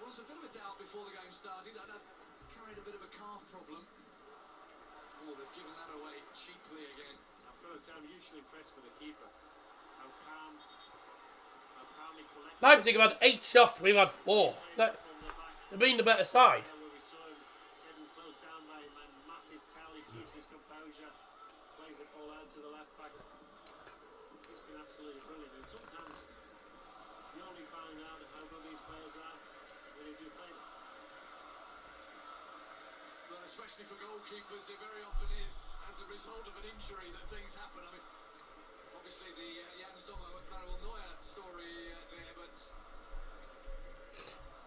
was a bit of a doubt before the game started. I carried a bit of a calf problem. Oh, they've given that away cheaply again. I've got to say, I'm usually impressed with the keeper. How calmly collected. Leipzig have had 8 shots, we've had 4. They've been the better side. When we saw him getting close down by Mass's towel, he keeps his composure, plays the ball out to the left back. He's been absolutely brilliant. And sometimes you only find out how good these players are when you do play them. Well, especially for goalkeepers, it very often is as a result of an injury that things happen. I mean, obviously the Miasanmia story there, but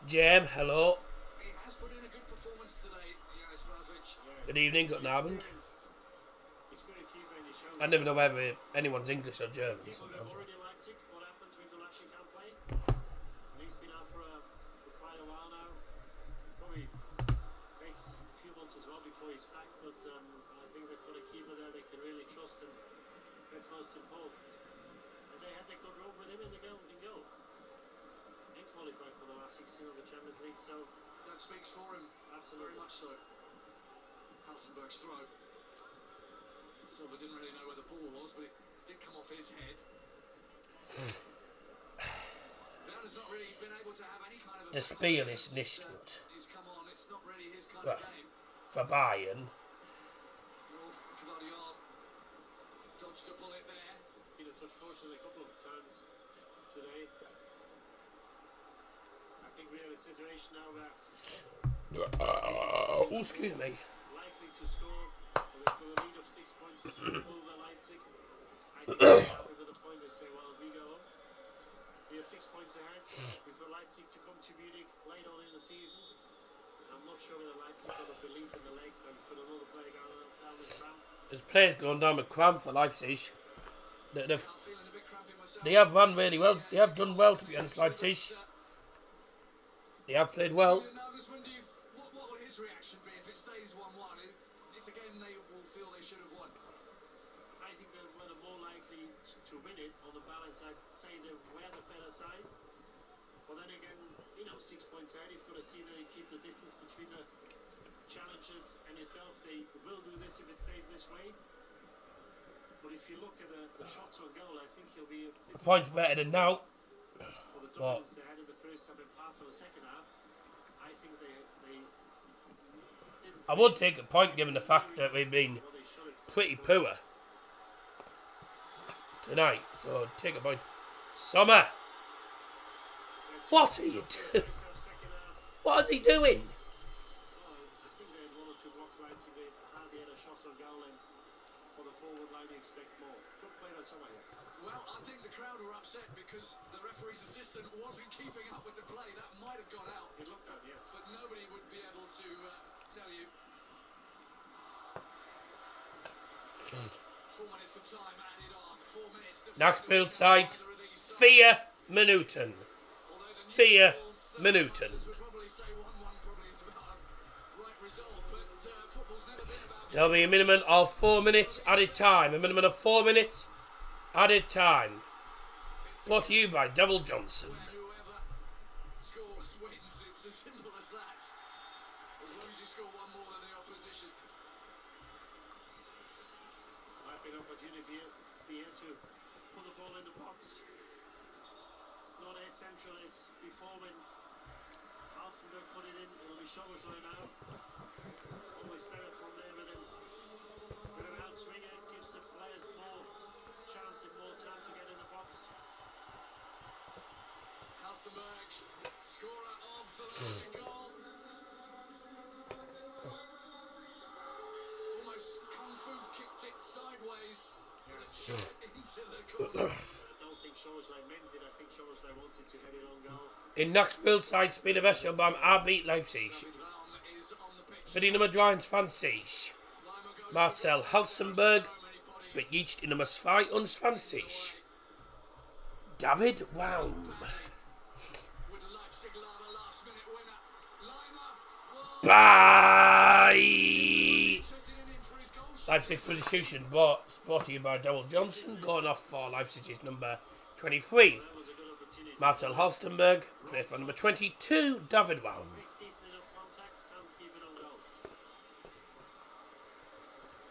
Jam, hello. he has put in a good performance today, Janis Vlasic. Good evening, good Abend. He's got a keeper in his shoulder. I never know whether anyone's English or German. People who are Sometimes. already Leipzig, what happens when the Leipzig can't play? And he's been out for quite a while now. Probably takes a few months as well before he's back, but I think they've got a keeper there they can really trust, and that's most important. And they had that good run with him in goal. And qualified for the last 16 of the Champions League, so That speaks for him, absolutely. very much so. Hasselberg's throw. Silva didn't really know where the ball was, but it did come off his head. Werner's not really been able to have any kind of Das Spiel ist nicht gut. He's come on, it's not really his kind Well, of game. for Bayern. Well, Guardiola dodged a bullet there. It's been a touch fortunate a couple of times today. I think we have a situation now where Oh, excuse me. likely to score. They've got a lead of 6 points over Leipzig. I think over the point they say, well, we go on. We are 6 points ahead. We've got Leipzig to come to Munich late on in the season. I'm not sure whether Leipzig got a belief in the legs. They've got another player going down with cramp. There's players going down with cramp for Leipzig. I'm feeling a bit crampy myself. They have run really well. They have done well, to be honest, Leipzig. They have played well. What will his reaction be if it stays 1-1? It's a game they will feel they should have won. I think they're more likely to win it on the balance. I'd say they were the better side. But then again, 6 points ahead, you've got to see that you keep the distance between the challengers and yourself. They will do this if it stays this way. But if you look at the shots on goal, I think he'll be a bit Points better than now. for the dominance they had in the first half and part of the second half. I think they didn't I would take a point given the fact that we've been what they should have. pretty poor tonight. So take a point. Sommer, what are you doing? First half, second half. What is he doing? I think they had one or two blocks Leipzig. They hardly had a shot on goal, and for the forward line, you expect more. Good play by Sommer here. Well, I think the crowd were upset because the referee's assistant wasn't keeping up with the play. That might have got out. It looked good, yes. But nobody would be able to tell you. 4 minutes of time added on. 4 minutes. Nachspielzeit 4 Minuten. 4 Minuten. Would probably say 1-1 probably is about a right result, but football's never been about There'll be a minimum of 4 minutes added time. A minimum of 4 minutes added time. Brought to you by Double Johnson. whoever scores wins. It's It's as simple as that. As long as you score one more than the opposition. Might be an opportunity here to put the ball in the box. It's not as central as before when Alsenberg put it in. It'll be Schoboschlei now. Always better from there with him. Bit of an outswinger, gives the players more chance and more time to get in the box. Halstenberg, scorer of the Leipzig goal. Almost kung fu kicked it sideways. Into the corner. I don't think Schoboschlei meant it. I think Schoboschlei wanted to head it on goal. In Nachspielzeit spielen wir schon beim RB Leipzig. Für die Nummer 23, Marcel Halstenberg, spielt jetzt die Nummer 22, David Waum. Bye! Leipzig substitution brought to you by Dowell Johnson, going off for Leipzig's number 23. Marcel Halstenberg, replaced by number 22, David Waum. Decent enough contact and keep it on goal.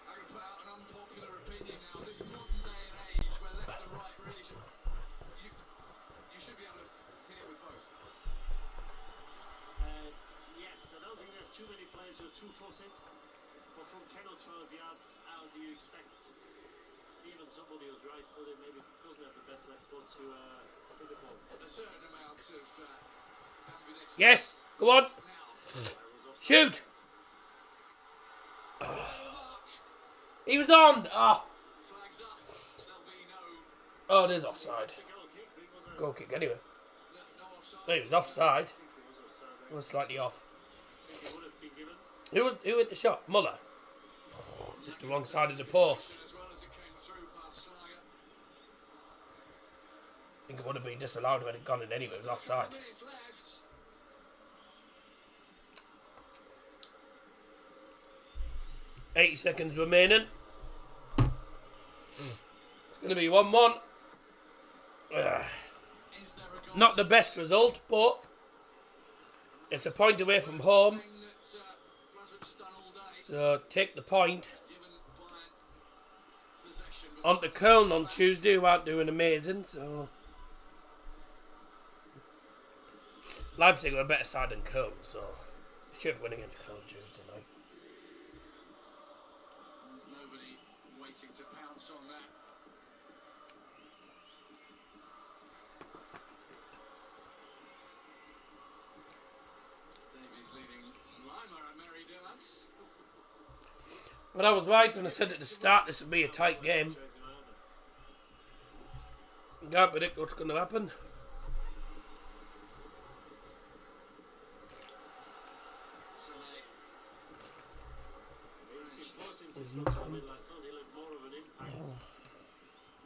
I'm going to put out an unpopular opinion now. This modern day and age where left and right really should... You should be able to hit it with both. Yes, I don't think there's too many players who are two-footed. But from 10 or 12 yards out, do you expect even somebody who's right-footed maybe doesn't have the best left foot to hit the ball? A certain amount of ambidextrous. Yes, go on, shoot! He was on! Oh, Flags up. There'll be oh, it is offside. It's a goal kick, but it was a Goal kick anyway. no offside. No, he was offside. it was offside He there. was slightly off. It would have been given. Who hit the shot? Muller. Just the wrong side of the post. As well as it came through past Slager. I think it would have been disallowed when it gone in anyway. It was offside. Minutes left. 80 seconds remaining. It's going to be 1-1. Is there a goal? Not the best result, but it's a point away from home. Thing that Glasgow has done all day. So take the point. Given Bayern possession. But On to Köln on Tuesday, who aren't doing amazing. So Leipzig are a better side than Köln, so should win against Köln Tuesday night. there's nobody waiting to pounce on that. Davies leading Lima a merry dance. But I was right when I said at the start this would be a tight game. Can't predict what's going to happen. Soleil. Before since he's looked at it, I thought he looked more of an impact.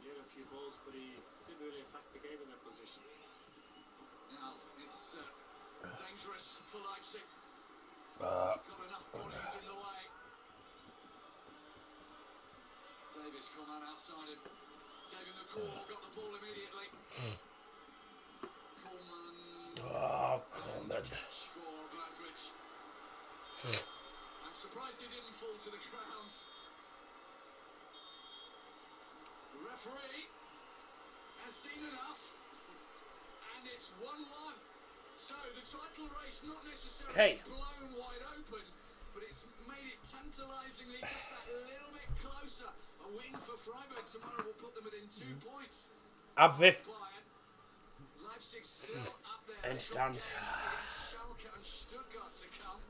He had a few balls, but he didn't really affect the game in that position. Now it's dangerous for Leipzig. Uh, Got enough bodies in the way. Davis come out outside him. Gave him the call, got the ball immediately. Coleman. oh, Coleman. Catch for Glasgow. I'm surprised he didn't fall to the ground. The referee has seen enough. And it's 1-1. So the title race not necessarily Okay. blown wide open, but it's made it tantalisingly just that little bit closer. A win for Freiburg tomorrow will put them within 2 points. Abpfiff. Bayern, Leipzig still up there. Endstand. They've got games against Schalke and Stuttgart to come.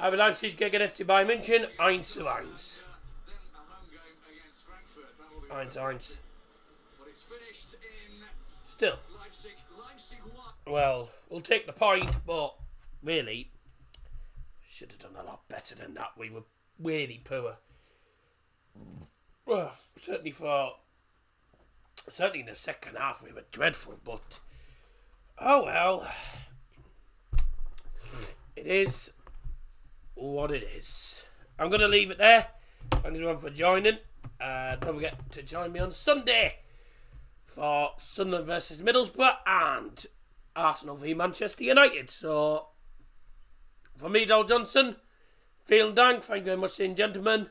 Aber Leipzig gegen FC Bayern München 1-1. Then a home game against Frankfurt. That will be 1-1. But it's finished in Still, Leipzig. Leipzig won. well, we'll take the point, but really, should have done a lot better than that. We were really poor. Well, certainly in the second half we were dreadful, but oh well. It is what it is. I'm going to leave it there. Thanks everyone for joining. Don't forget to join me on Sunday for Sunderland versus Middlesbrough and Arsenal v Manchester United. So For me, Dow Johnson, vielen Dank, thank you very much, ladies and gentlemen.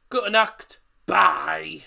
Good night, bye.